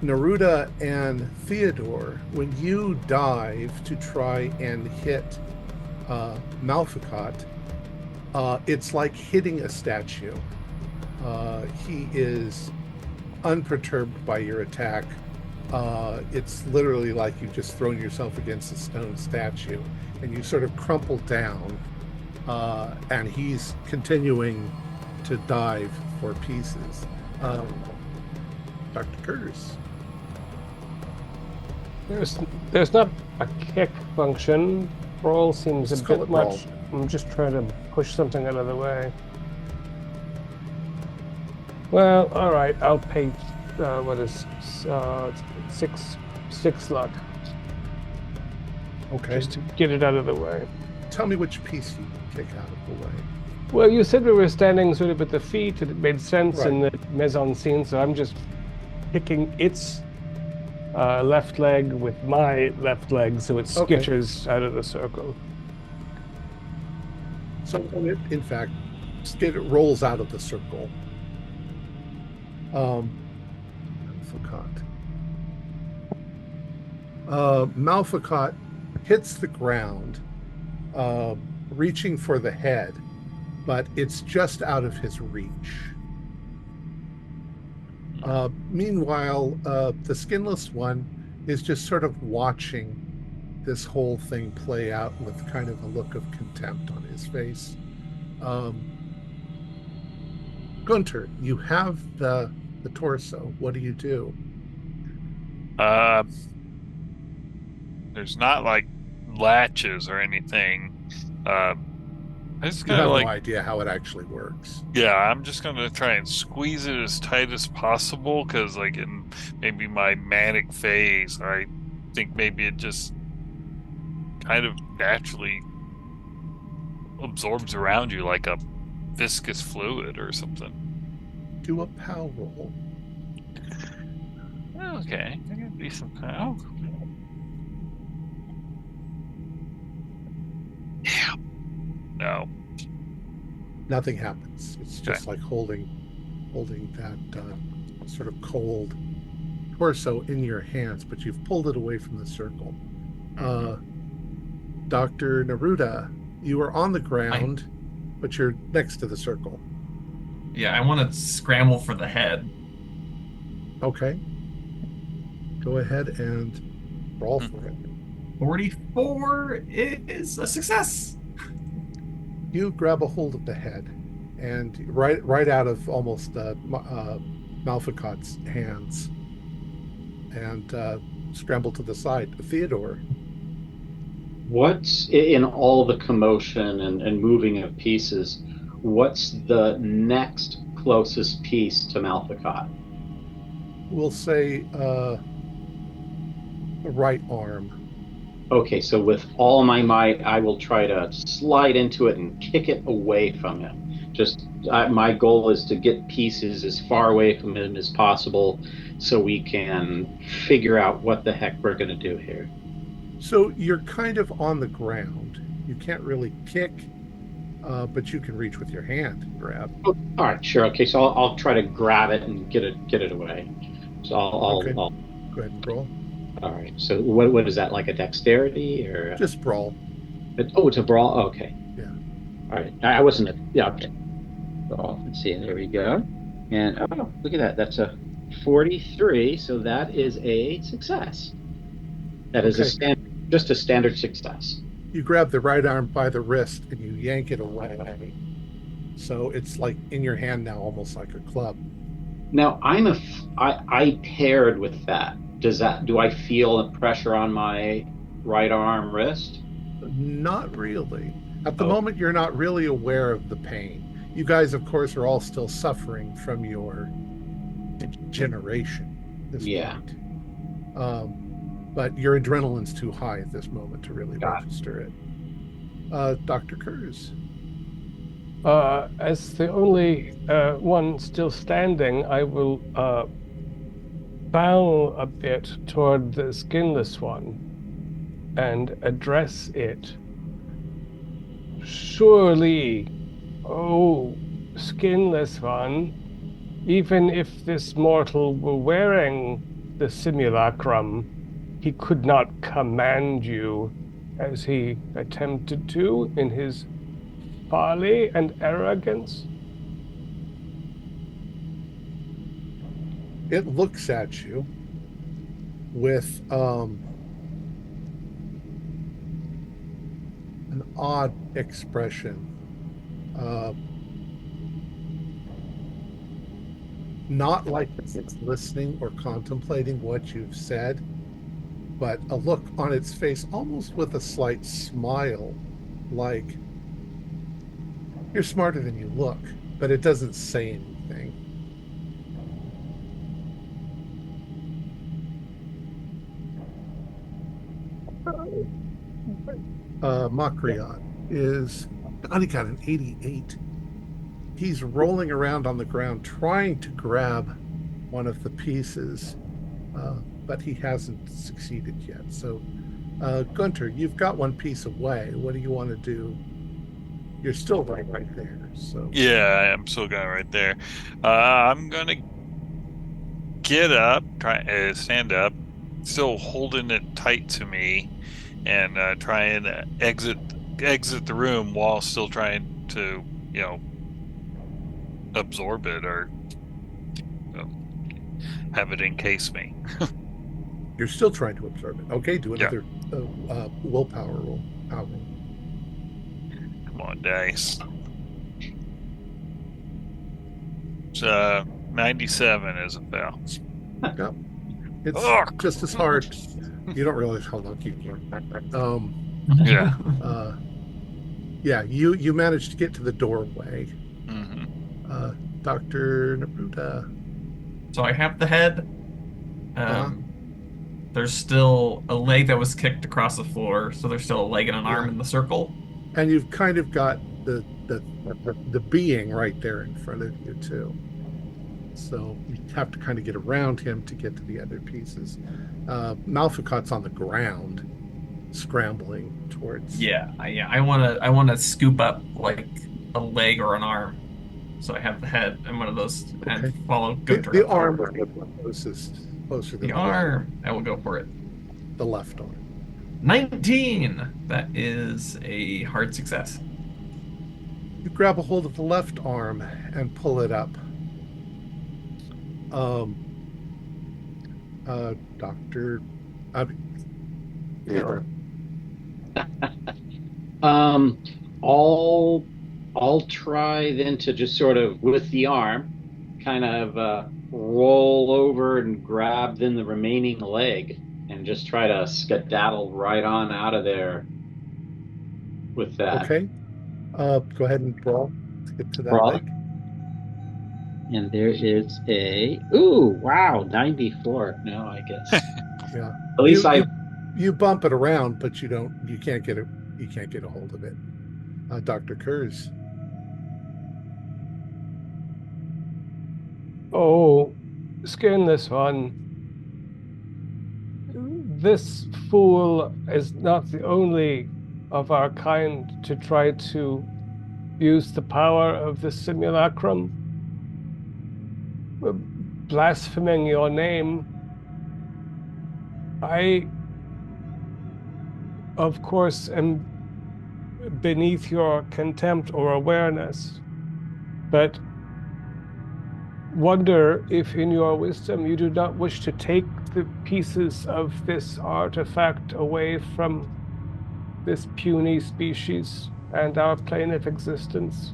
Neruda and Theodore, when you dive to try and hit Malficat, it's like hitting a statue. He is unperturbed by your attack. It's literally like you've just thrown yourself against a stone statue, and you sort of crumple down, and he's continuing to dive for pieces. Dr. Curtis. There's not a kick function. Roll seems Let's a call bit it much. roll. I'm just trying to push something out of the way. Well, all right. I'll pay. What is six luck Okay. just to get it out of the way. Tell me which piece you kick out of the way. Well, you said we were standing sort of at the feet, and it made sense in Right. the mise en scene. So I'm just kicking its left leg with my left leg, so it Okay. skitters out of the circle. So it, in fact, it rolls out of the circle. Malficat hits the ground, reaching for the head, but it's just out of his reach. Meanwhile, the skinless one is just sort of watching this whole thing play out with kind of a look of contempt on his face. Gunter, you have the torso. What do you do? There's not like latches or anything. I just You kind have of no like, idea how it actually works. yeah, I'm just gonna try and squeeze it as tight as possible because, like, in maybe my manic phase, I think maybe it just kind of naturally absorbs around you like a viscous fluid or something. Do a power roll. Okay, I got decent power. Yeah. No. Nothing happens. It's just like holding that sort of cold torso in your hands, but you've pulled it away from the circle. Dr. Neruda, you are on the ground, but you're next to the circle. Yeah, I want to scramble for the head. Okay. Go ahead and roll for it. 44 is a success. You grab a hold of the head, and right out of almost Malficat's hands, and scramble to the side. Theodore. What's in all the commotion and moving of pieces? What's the next closest piece to Malthacot? We'll say the right arm. Okay, so with all my might, I will try to slide into it and kick it away from him. Just my goal is to get pieces as far away from him as possible so we can figure out what the heck we're going to do here. So you're kind of on the ground. You can't really kick, but you can reach with your hand and grab. Oh, all right, sure. Okay, so I'll try to grab it and get it away. So Okay. I'll Go ahead and roll. all right. So what is that, like a dexterity or Just brawl. oh, it's a brawl. Okay. Yeah. All right. I wasn't yeah, okay. So let's see. There we go. And oh, look at that. That's a 43. So that is a success. That is Okay. just a standard success. You grab the right arm by the wrist and you yank it away. So it's like in your hand now, almost like a club. Now I paired with that. Do I feel a pressure on my right arm wrist? Not really. At the Oh. moment, you're not really aware of the pain. You guys, of course, are all still suffering from your degeneration at this Yeah. point. But your adrenaline's too high at this moment to really Got it. register it. Dr. Kurz. As the only one still standing, I will bow a bit toward the skinless one and address it. Surely, oh, skinless one, even if this mortal were wearing the simulacrum, he could not command you as he attempted to in his folly and arrogance. It looks at you with an odd expression. Not like it's listening or contemplating what you've said, but a look on its face almost with a slight smile, like you're smarter than you look, but it doesn't say anything. Makriot is, God, he got an 88. He's rolling around on the ground trying to grab one of the pieces, but he hasn't succeeded yet. So, Gunter, you've got one piece away. What do you want to do? You're still right there. So Yeah, I'm still going right there. I'm gonna get up, stand up, still holding it tight to me, and try and exit the room while still trying to, absorb it or have it encase me. you're still trying to absorb it. Okay, do Yeah. another willpower roll. Power roll. Come on, dice. It's 97 is a fail. Yep. It's Ugh. just as hard. You don't realize how lucky you are. Yeah. Yeah, you managed to get to the doorway. Mm-hmm. Dr. Naruda. So I have the head. There's still a leg that was kicked across the floor, so there's still a leg and an arm Yeah. in the circle. And you've kind of got the being right there in front of you too. So you have to kind of get around him to get to the other pieces. Malthacot's on the ground, scrambling towards. I wanna scoop up like a leg or an arm. So I have the head and one of those and Okay. follow Gunter. The arm closest, closer than The arm. I will go for it. the left arm. 19. That is a hard success. You grab a hold of the left arm and pull it up. Doctor. Sure. I'll try then to just sort of with the arm, kind of roll over and grab then the remaining leg, and just try to skedaddle right on out of there with that. Okay. Go ahead and brawl to get to that Brawl. leg. And there is ooh, wow, 94. No, I guess. Yeah. At least you bump it around, but you can't get a hold of it. Dr. Kurz. Oh, skin this one. This fool is not the only of our kind to try to use the power of the simulacrum, blaspheming your name. I, of course, am beneath your contempt or awareness, but wonder if in your wisdom you do not wish to take the pieces of this artifact away from this puny species and our plane of existence.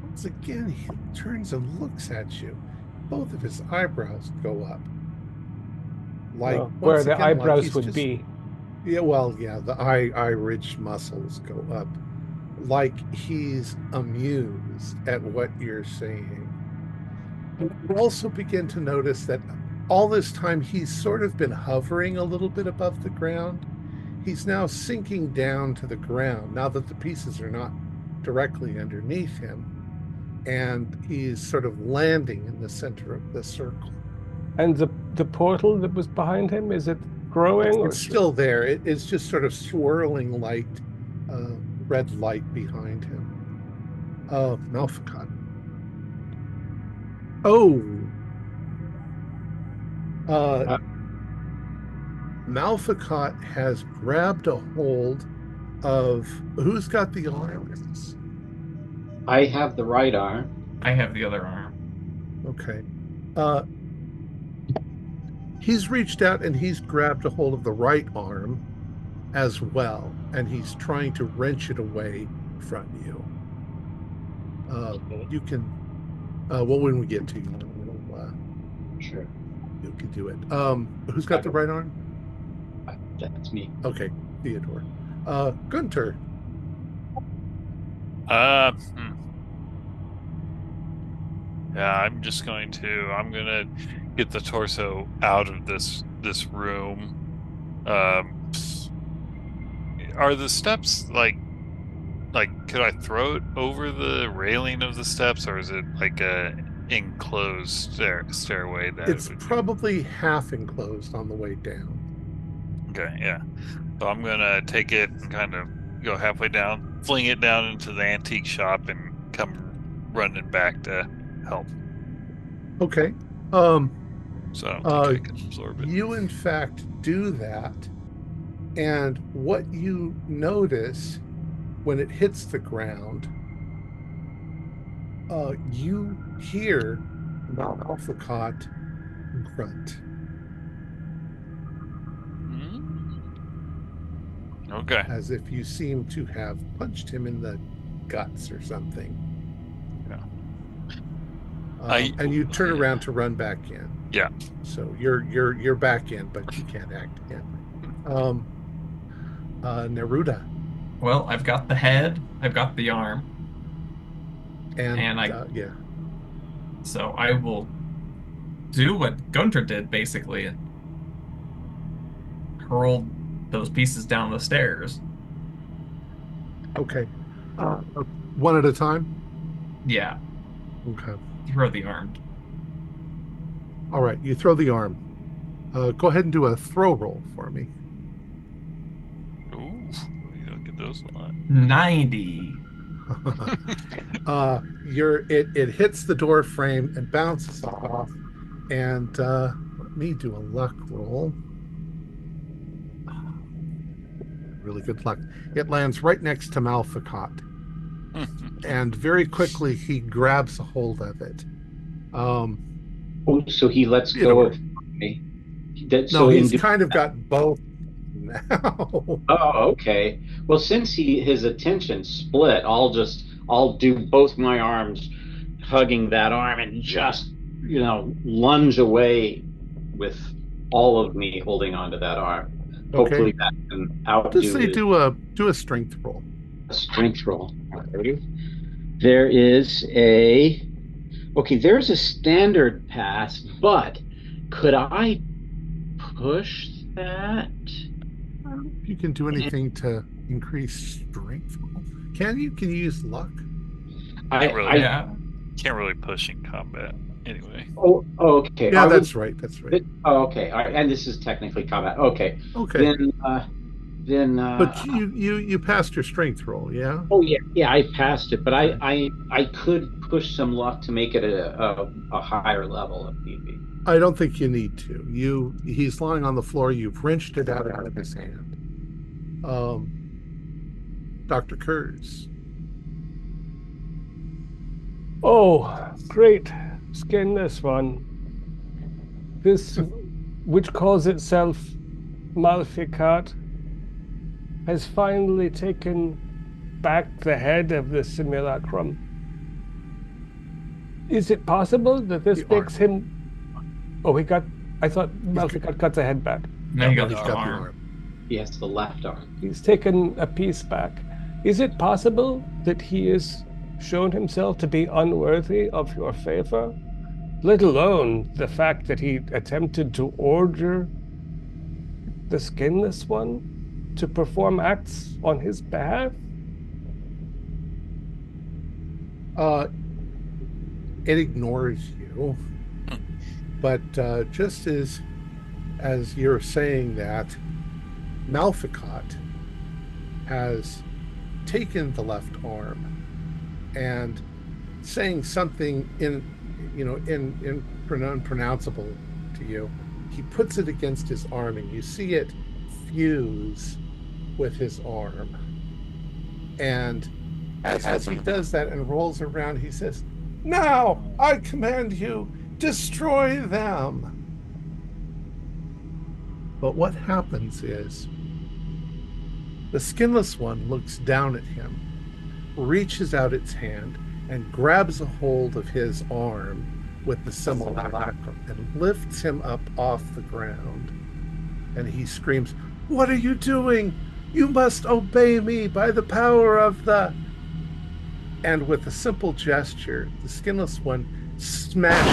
Once again, he turns and looks at you. Both of his eyebrows go up. Like where the again, eyebrows like would be. Yeah, well, yeah, the eye ridge muscles go up. Like he's amused at what you're saying. And you also begin to notice that all this time he's sort of been hovering a little bit above the ground. He's now sinking down to the ground now that the pieces are not directly underneath him. And he's sort of landing in the center of the circle. And the portal that was behind him, is it growing? It's still there. It's just sort of swirling light, red light behind him. Malficott. Oh. Malficott has grabbed a hold of... Who's got the arms? I have the right arm. I have the other arm. Okay. He's reached out and he's grabbed a hold of the right arm as well, and he's trying to wrench it away from you. You can, well, when we get to you, Sure. You can do it. Who's got the right arm? That's me. Okay, Theodore. Gunter. Yeah, I'm gonna get the torso out of this room. Are the steps like could I throw it over the railing of the steps, or is it like a enclosed stairway that It's probably half enclosed on the way down. Okay, yeah. So I'm gonna take it and kind of go halfway down, fling it down into the antique shop, and come running back to help. Okay. So I don't think I can absorb it. You in fact do that, and what you notice when it hits the ground, you hear Malficott grunt. Okay. As if you seem to have punched him in the guts or something. Yeah. And you turn around to run back in. Yeah. So you're back in, but you can't act in. Neruda. Well, I've got the head, I've got the arm, And I yeah. So I will do what Gunter did basically and hurl those pieces down the stairs. Okay. One at a time? Yeah. Okay. Throw the arm. All right, you throw the arm. Go ahead and do a throw roll for me. Ooh, you don't get those a lot. 90. It hits the door frame and bounces off. And let me do a luck roll. Really good luck. It lands right next to Malficott. And very quickly he grabs a hold of it. So he lets go of me. He's kind of got both now. Oh, okay. Well, since his attention split, I'll do both my arms hugging that arm and just, lunge away with all of me holding onto that arm. Hopefully that can outdo Just say his do a strength roll. strength roll. Alrighty. There is there's a standard pass, but could I push that? If you can do anything to increase strength roll. Can you use luck? Can't really, Yeah. can't really push in combat anyway. Okay. Yeah, that's right. That's right. Okay. All right. And this is technically combat. Okay. Okay. Then But you passed your strength roll, yeah? oh yeah, I passed it, but Okay. I could push some luck to make it a higher level if need be. I don't think you need to. He's lying on the floor. You've wrenched it out of his hand. Dr. Kurz. Oh, great. Skinless one. This, which calls itself Malficat, has finally taken back the head of the simulacrum. Is it possible that this makes him... Oh, I thought Malficat got the head back. No, you got He's the got the arm. arm. Yes, the left arm. He's taken a piece back. Is it possible that he has shown himself to be unworthy of your favor? Let alone the fact that he attempted to order the Skinless One to perform acts on his behalf? It ignores you. But just as you're saying that, Malficat has taken the left arm and saying something unpronounceable to you. He puts it against his arm, and you see it fuse with his arm. And as he does that and rolls around, he says, "Now I command you, destroy them." But what happens is the Skinless One looks down at him, reaches out its hand, and grabs a hold of his arm with the simulacrum and lifts him up off the ground. And he screams, "What are you doing? You must obey me by the power of the..." And with a simple gesture, the Skinless One smashes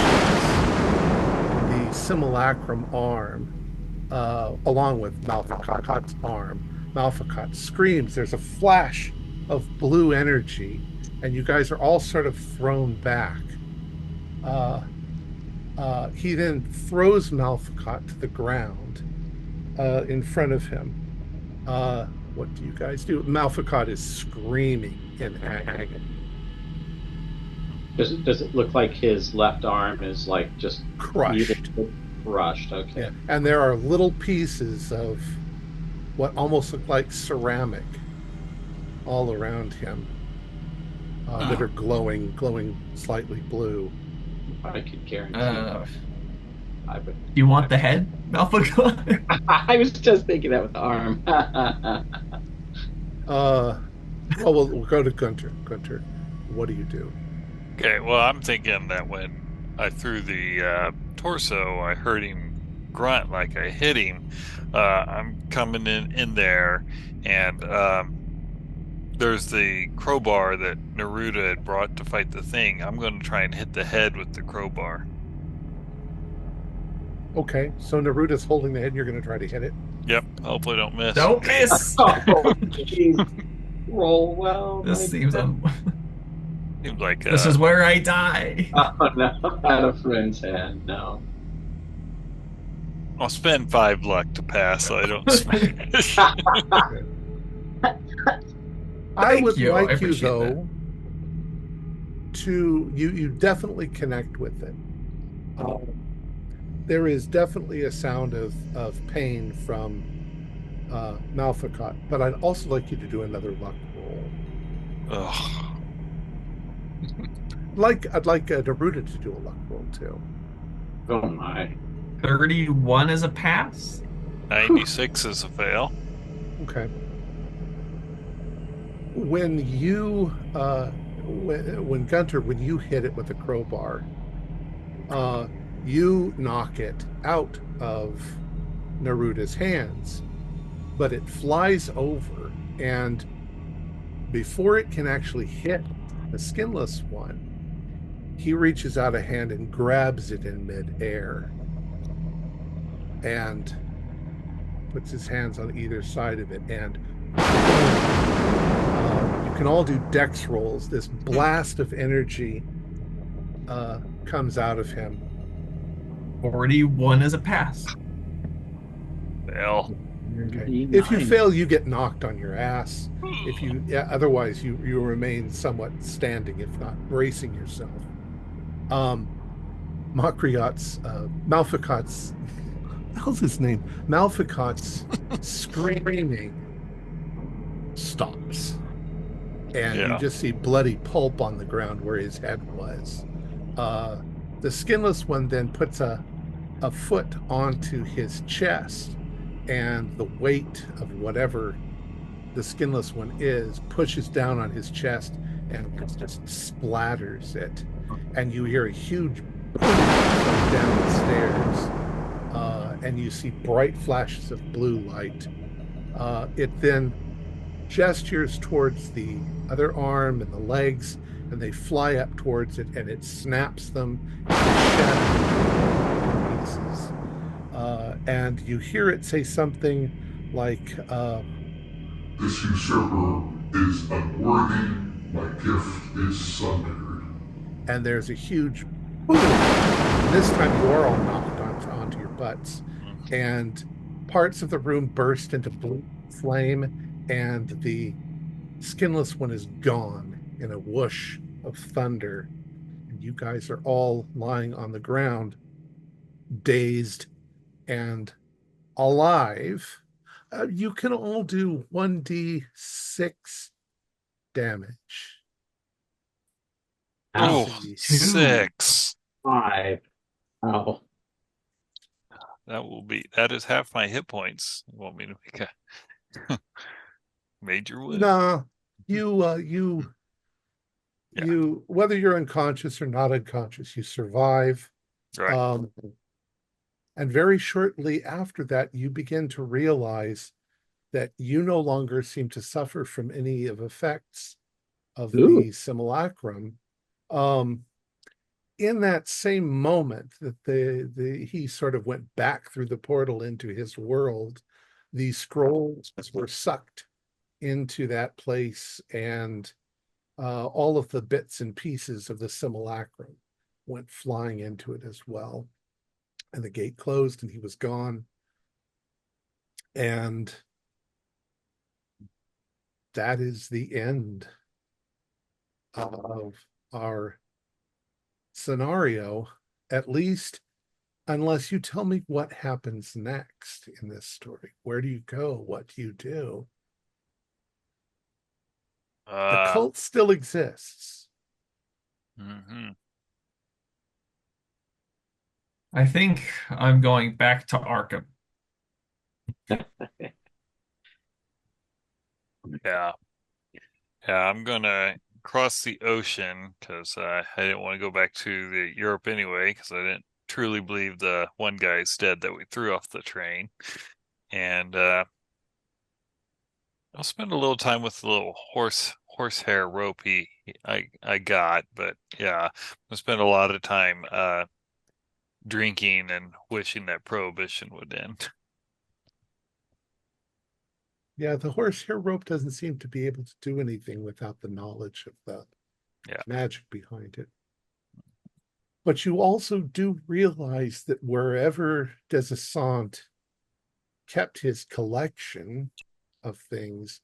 the simulacrum arm along with Malficat's arm. Malficat screams. There's a flash of blue energy, and you guys are all sort of thrown back. He then throws Malficat to the ground in front of him. What do you guys do? Malficat is screaming in agony. Does it look like his left arm is like just Crushed? Crushed. Okay. Yeah. And there are little pieces of what almost look like ceramic all around him that are glowing slightly blue. I could guarantee. I would. You want the head, Malficat? I was just thinking that with the arm. Well, we'll go to Gunter. Gunter, what do you do? Okay, well, I'm thinking that when I threw the torso, I heard him grunt like I hit him. I'm coming in there, and there's the crowbar that Neruda had brought to fight the thing. I'm going to try and hit the head with the crowbar. Okay, so Neruda's holding the head, and you're going to try to hit it. Yep, hopefully don't miss. Don't miss! Oh, geez. Roll well. This seems Seems like this is where I die. Oh no, not a friend's hand. No. I'll spend 5 luck to pass so I don't smash. I would you. I like you, appreciate though, to you definitely connect with it. There is definitely a sound of pain from Malficat, but I'd also like you to do another luck roll. Ugh. I'd like Neruda to do a luck roll too. Oh my. 31 is a pass? 96 is a fail. Okay. When you when Gunter, when you hit it with a crowbar, you knock it out of Neruda's hands, but it flies over, and before it can actually hit the skinless one, he reaches out a hand and grabs it in midair and puts his hands on either side of it, and you can all do dex rolls. This blast of energy comes out of him. 41 is a pass. Well, Okay. If you fail, you get knocked on your ass. If you, otherwise, you remain somewhat standing, if not bracing yourself. Malficot's, what the hell's his name? Malficot's screaming stops, and you just see bloody pulp on the ground where his head was. The skinless one then puts a foot onto his chest, and the weight of whatever the skinless one is pushes down on his chest and just splatters it. And you hear a huge boom down the stairs, and you see bright flashes of blue light. It then gestures towards the other arm and the legs, and they fly up towards it, and it snaps them and shatters pieces. And you hear it say something like, This usurper is unworthy, my gift is sundered. And there's a huge boom. This time you are all knocked onto your butts, and parts of the room burst into blue flame, and the skinless one is gone in a whoosh of thunder. And you guys are all lying on the ground, dazed and alive. You can all do 1d6 damage. oh, See. 6. 5. Oh. That is half my hit points. You want me to make a major wound? Nah, you whether you're unconscious or not unconscious, you survive. Right. And very shortly after that, you begin to realize that you no longer seem to suffer from any of effects of the simulacrum. In that same moment that he sort of went back through the portal into his world, the scrolls were sucked into that place, and all of the bits and pieces of the simulacrum went flying into it as well. And the gate closed, and he was gone. And that is the end of our scenario, at least unless you tell me what happens next in this story. Where do you go? What do you do? The cult still exists. Mm-hmm. I think I'm going back to Arkham. Yeah. Yeah, I'm gonna cross the ocean because I didn't want to go back to the Europe anyway because I didn't truly believe the one guy is dead that we threw off the train. And I'll spend a little time with the little horsehair rope I got, but yeah, I'll spend a lot of time drinking and wishing that prohibition would end. Yeah, the horsehair rope doesn't seem to be able to do anything without the knowledge of the magic behind it. But you also do realize that wherever Desessant kept his collection of things,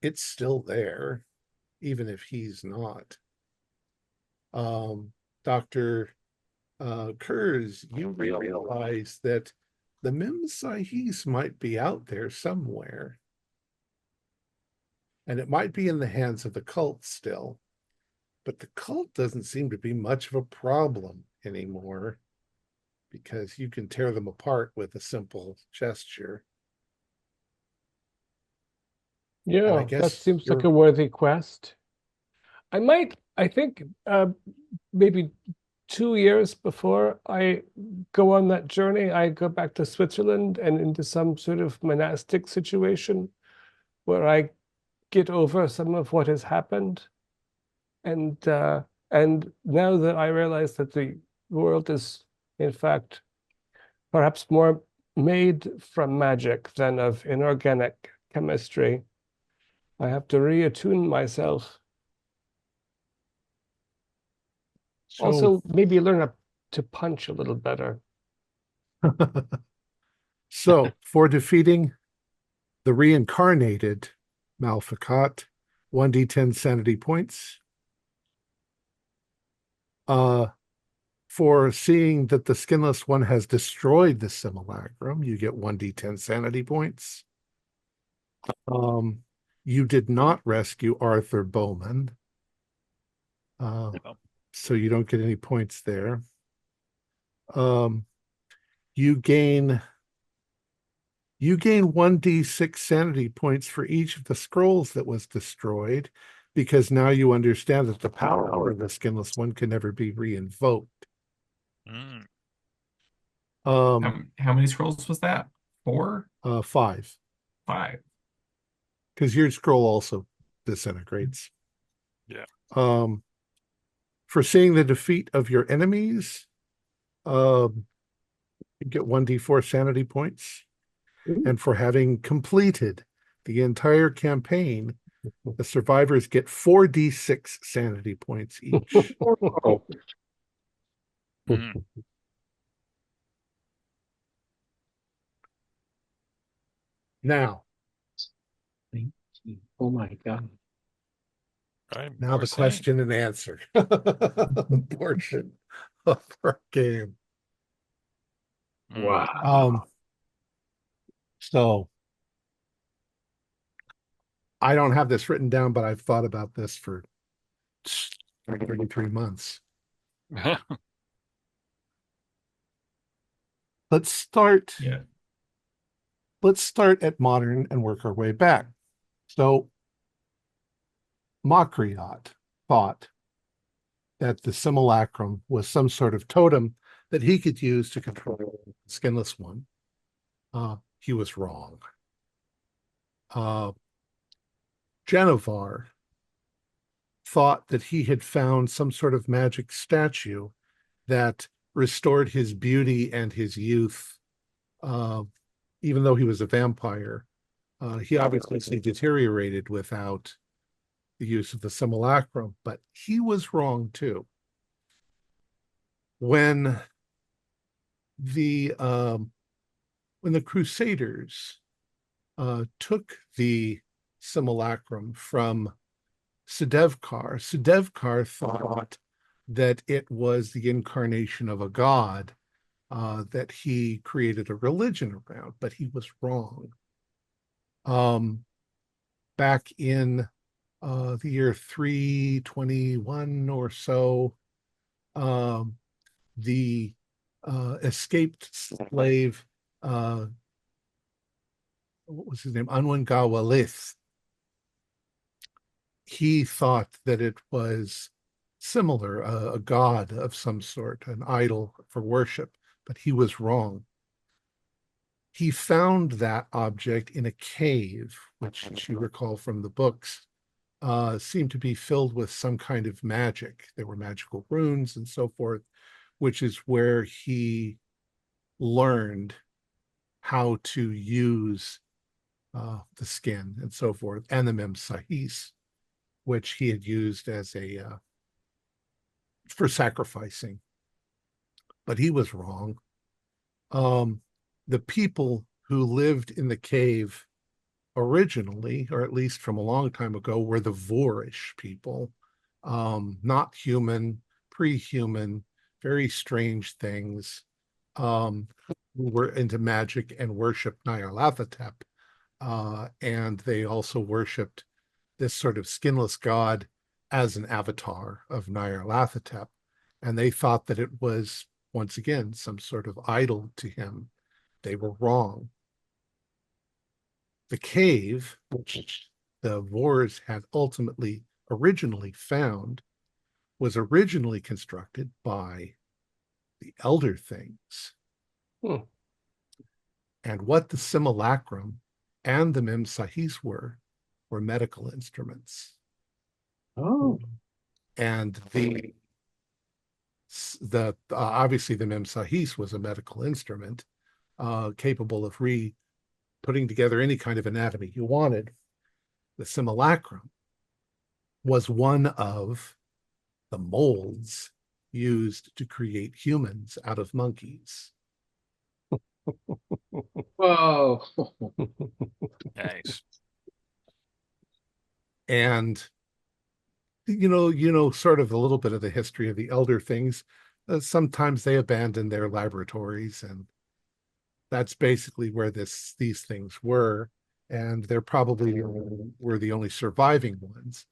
it's still there, even if he's not. Dr. Kurz, you realize that the Mem Sahis might be out there somewhere. And it might be in the hands of the cult still. But the cult doesn't seem to be much of a problem anymore, because you can tear them apart with a simple gesture. Yeah, that seems like a worthy quest. I think maybe 2 years before I go on that journey, I go back to Switzerland and into some sort of monastic situation where I get over some of what has happened. And now that I realize that the world is, in fact, perhaps more made from magic than of inorganic chemistry, I have to reattune myself. So, Also, maybe learn to punch a little better. so for defeating the reincarnated Malficat, 1d10 sanity points. For seeing that the skinless one has destroyed the simulacrum, you get 1d10 sanity points. You did not rescue Arthur Bowman, so you don't get any points there. You gain 1d6 sanity points for each of the scrolls that was destroyed, because now you understand that the power of the skinless one can never be reinvoked. Mm. How many scrolls was that? 4? 5, 5. because your scroll also disintegrates. Yeah. For seeing the defeat of your enemies, you get 1d4 sanity points. And for having completed the entire campaign, the survivors get 4d6 sanity points each. Oh, Mm. Now, oh my God. Right, now more the saying. question and answer portion of our game. Mm. Wow. So I don't have this written down, but I've thought about this for 33 months. Let's start. Yeah. Let's start at modern and work our way back. So Makriot thought that the simulacrum was some sort of totem that he could use to control the skinless one. He was wrong. Genovar thought that he had found some sort of magic statue that restored his beauty and his youth, even though he was a vampire. He obviously deteriorated without the use of the simulacrum, but he was wrong too. When the Crusaders took the simulacrum from Sedevkar thought that it was the incarnation of a god that he created a religion around, but he was wrong. Back in the year 321 or so, the escaped slave, what was his name? Anwangawa Lith. He thought that it was similar, a god of some sort, an idol for worship, but he was wrong. He found that object in a cave, which you recall from the books, seemed to be filled with some kind of magic. There were magical runes and so forth, which is where he learned how to use the skin and so forth, and the Mem Sahis, which he had used as for sacrificing. But he was wrong. The people who lived in the cave originally, or at least from a long time ago, were the Voorish people, not human, pre-human, very strange things, who were into magic and worshiped Nyarlathotep, and they also worshipped this sort of skinless god as an avatar of Nyarlathotep, and they thought that it was, once again, some sort of idol to him. They were wrong. The cave, which the Wars had ultimately originally found, was originally constructed by the Elder Things. And what the simulacrum and the Memsahis were medical instruments. Oh, And the obviously the Memsahis was a medical instrument capable of putting together any kind of anatomy you wanted. The simulacrum was one of the molds used to create humans out of monkeys. whoa. Nice. And sort of a little bit of the history of the Elder Things. Sometimes they abandon their laboratories, and that's basically where these things were, and they're probably were the only surviving ones.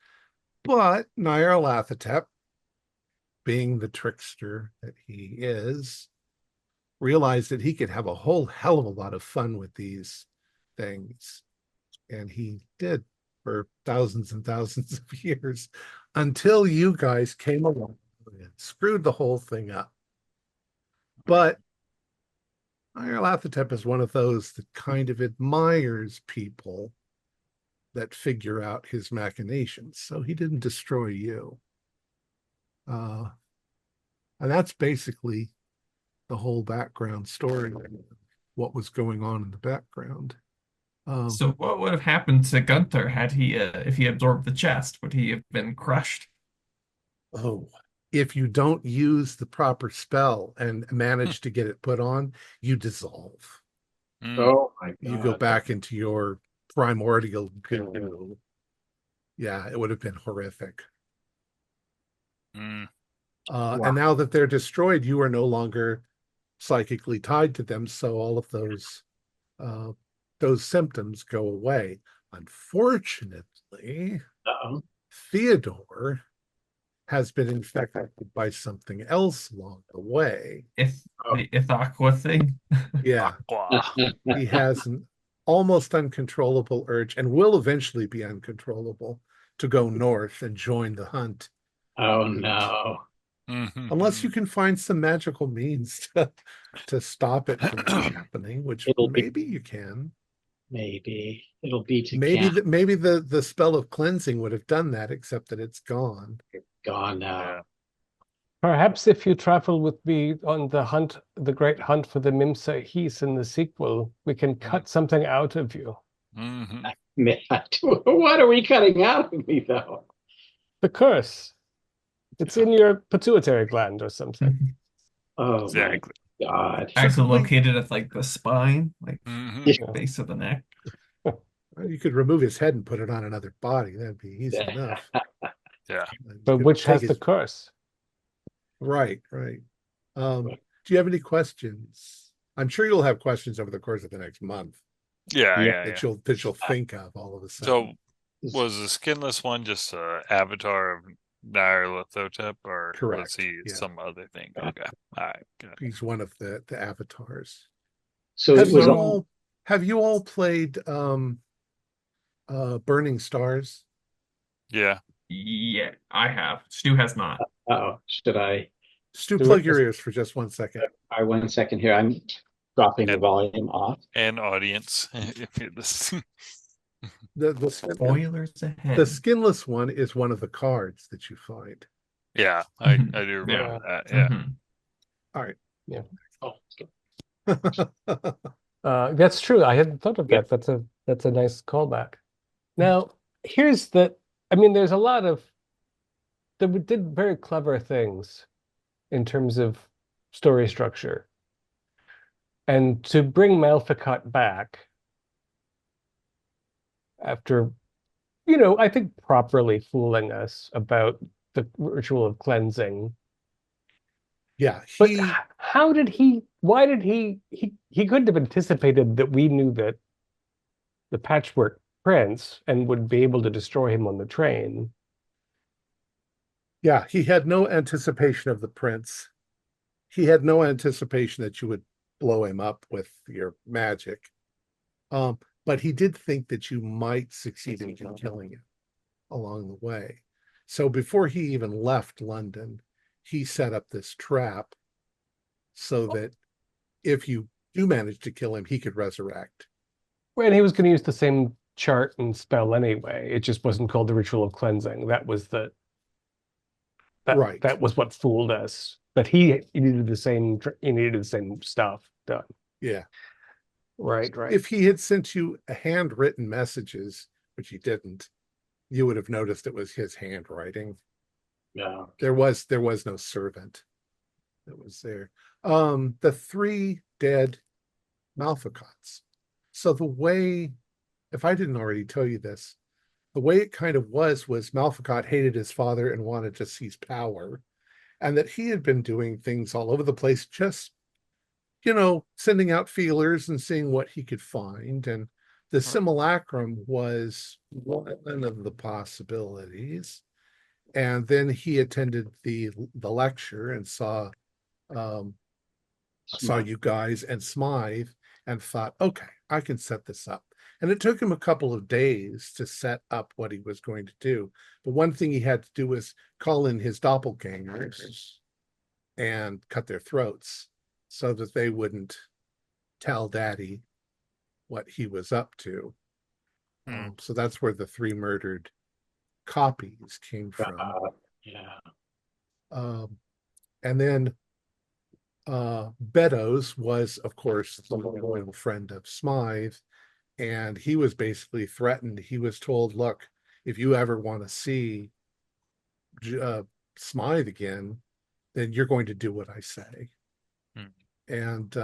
But Nyarlathotep, being the trickster that he is, realized that he could have a whole hell of a lot of fun with these things, and he did for thousands and thousands of years until you guys came along and screwed the whole thing up. But Nyarlathotep is one of those that kind of admires people that figure out his machinations, so he didn't destroy you. And that's basically the whole background story, what was going on in the background. So what would have happened to Gunther had he, if he absorbed the chest? Would he have been crushed? Oh, if you don't use the proper spell and manage to get it put on, you dissolve. Oh my God. You go back into your primordial goo. Yeah, it would have been horrific. Wow. And now that they're destroyed, you are no longer psychically tied to them, so all of those symptoms go away. Unfortunately, Uh-oh. Theodore has been infected by something else along the way. The Ithaqua thing? Yeah, Aqua. he has an almost uncontrollable urge, and will eventually be uncontrollable, to go north and join the hunt. Oh no. Unless you can find some magical means to stop it from happening, which maybe you can. Maybe it'll be to Maybe camp. maybe the spell of cleansing would have done that, except that it's gone. Gone now. Yeah. Perhaps if you travel with me on the hunt, the great hunt for the Memsahis in the sequel, we can cut something out of you. What are we cutting out of me, though? The curse. It's in your pituitary gland or something. Oh Exactly. my God. Actually located at like the spine, like Mhm. base of the neck. You could remove his head and put it on another body. That'd be easy enough. Yeah. You But could which take has the curse? Right. Do you have any questions? I'm sure you'll have questions over the course of the next month Yeah. that you'll think of all of a So sudden. was the skinless one just an avatar of Nyarlathotep, or was Correct, he yeah. some other thing? Okay. All right. Good. He's one of the avatars. So Have it was you all. all have you all played Burning Stars? Yeah. Yeah, I have. Stu has not. Oh, should I? Stu, Do plug it. your ears for just 1 second. All right, 1 second here. I'm dropping the And- volume off. And audience, if you're listening. The Spoilers ahead. the skinless one is one of the cards that you find. Yeah, I Mhm. do remember Yeah. that. Yeah. Mhm. All right. Oh, That's true. I hadn't thought of that. That's a nice callback. Now, here's the. I mean, there's a lot of. They did very clever things in terms of story structure, and to bring Malfacot back after, I think properly fooling us about the ritual of cleansing. Yeah, But how did why did he couldn't have anticipated that we knew that the Patchwork Prince and would be able to destroy him on the train. Yeah, he had no anticipation of the prince. He had no anticipation that you would blow him up with your magic. But he did think that you might succeed in killing him along the way. So before he even left London, he set up this trap so that if you do manage to kill him, he could resurrect. And he was going to use the same chart and spell anyway. It just wasn't called the Ritual of Cleansing. That was Right. that was what fooled us. But he needed the same stuff done. Yeah. Right. If he had sent you handwritten messages, which he didn't, you would have noticed it was his handwriting. Yeah. There was no servant that was there. The 3 dead Malficots. So the way, if I didn't already tell you this, the way it kind of was Malficot hated his father and wanted to seize power, and that he had been doing things all over the place, just, sending out feelers and seeing what he could find. And the simulacrum was one of the possibilities. And then he attended the lecture and saw you guys and Smythe and thought, okay, I can set this up. And it took him a couple of days to set up what he was going to do. But one thing he had to do was call in his doppelgangers and cut their throats so that they wouldn't tell Daddy what he was up to. So that's where the 3 murdered copies came from. And then Beddoes was, of course, the loyal friend of Smythe, and he was basically threatened. He was told, look, if you ever want to see Smythe again, then you're going to do what I say. And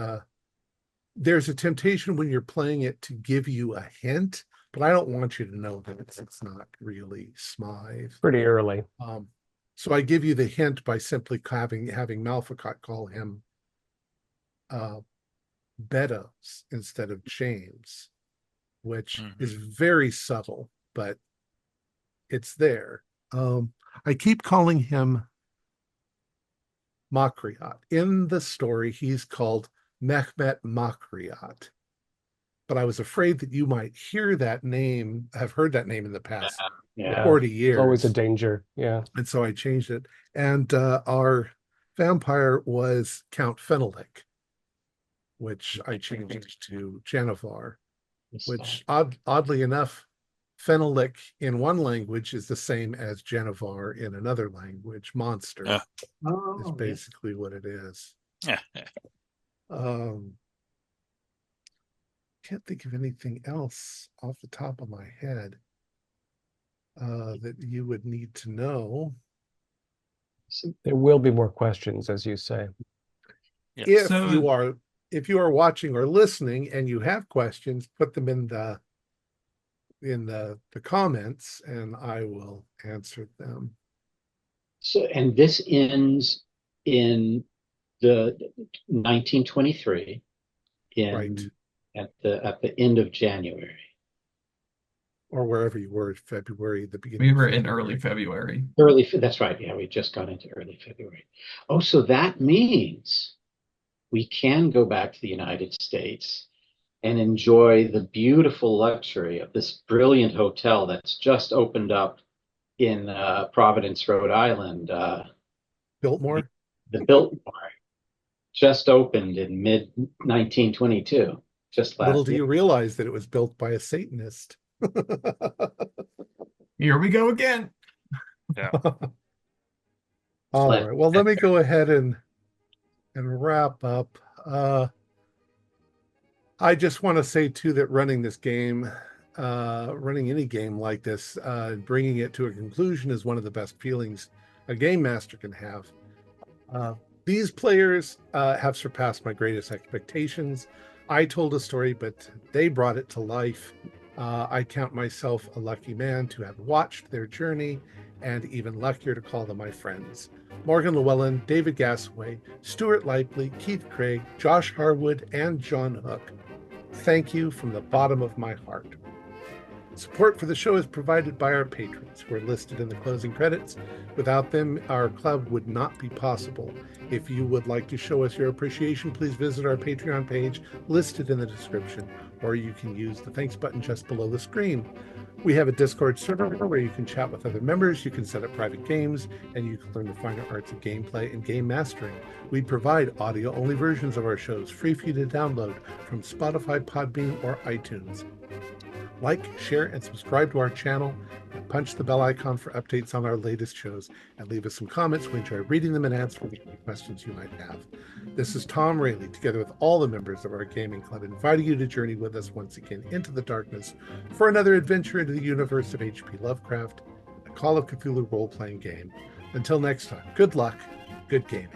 there's a temptation when you're playing it to give you a hint, but I don't want you to know that it's not really Smythe. Pretty early. So I give you the hint by simply having Malficot call him Beddoes instead of James, which is very subtle, but it's there. I keep calling him Makriot. In the story, he's called Mehmet Makriot. But I was afraid that you might have heard that name in the past 40 years. It's always a danger. Yeah. And so I changed it. And our vampire was Count Fenelic, which I changed to Janivar, which oddly enough, Fenelic in one language is the same as Janivar in another language. Monster is basically what it is. Can't think of anything else off the top of my head that you would need to know. There will be more questions, as you say. If you are watching or listening and you have questions, put them in the comments and I will answer them. So, and this ends in the 1923 at the end of January, or wherever you were, February, the beginning. We were in early February. That's right. Yeah, we just got into early February. Oh, so that means we can go back to the United States and enjoy the beautiful luxury of this brilliant hotel that's just opened up in Providence, Rhode Island. Biltmore? The Biltmore just opened in mid-1922. Just last Little do year. you realize that it was built by a Satanist. Here we go again. Yeah. All right. Well, let me go ahead and wrap up. I just want to say too that running this game, running any game like this, bringing it to a conclusion is one of the best feelings a game master can have. These players have surpassed my greatest expectations. I told a story, but they brought it to life. I count myself a lucky man to have watched their journey, and even luckier to call them my friends. Morgan Llewellyn, David Gasaway, Stuart Lively, Keith Craig, Josh Harwood, and John Hook. Thank you from the bottom of my heart. Support for the show is provided by our patrons, who are listed in the closing credits. Without them, our club would not be possible. If you would like to show us your appreciation, please visit our Patreon page listed in the description, or you can use the thanks button just below the screen. We have a Discord server where you can chat with other members, you can set up private games, and you can learn the finer arts of gameplay and game mastering. We provide audio-only versions of our shows free for you to download from Spotify, Podbean, or iTunes. Like, share, and subscribe to our channel, and punch the bell icon for updates on our latest shows, and leave us some comments. We enjoy reading them and answering any questions you might have. This is Tom Rayleigh, together with all the members of our gaming club, inviting you to journey with us once again into the darkness for another adventure into the universe of H.P. Lovecraft, a Call of Cthulhu role-playing game. Until next time, good luck, good gaming.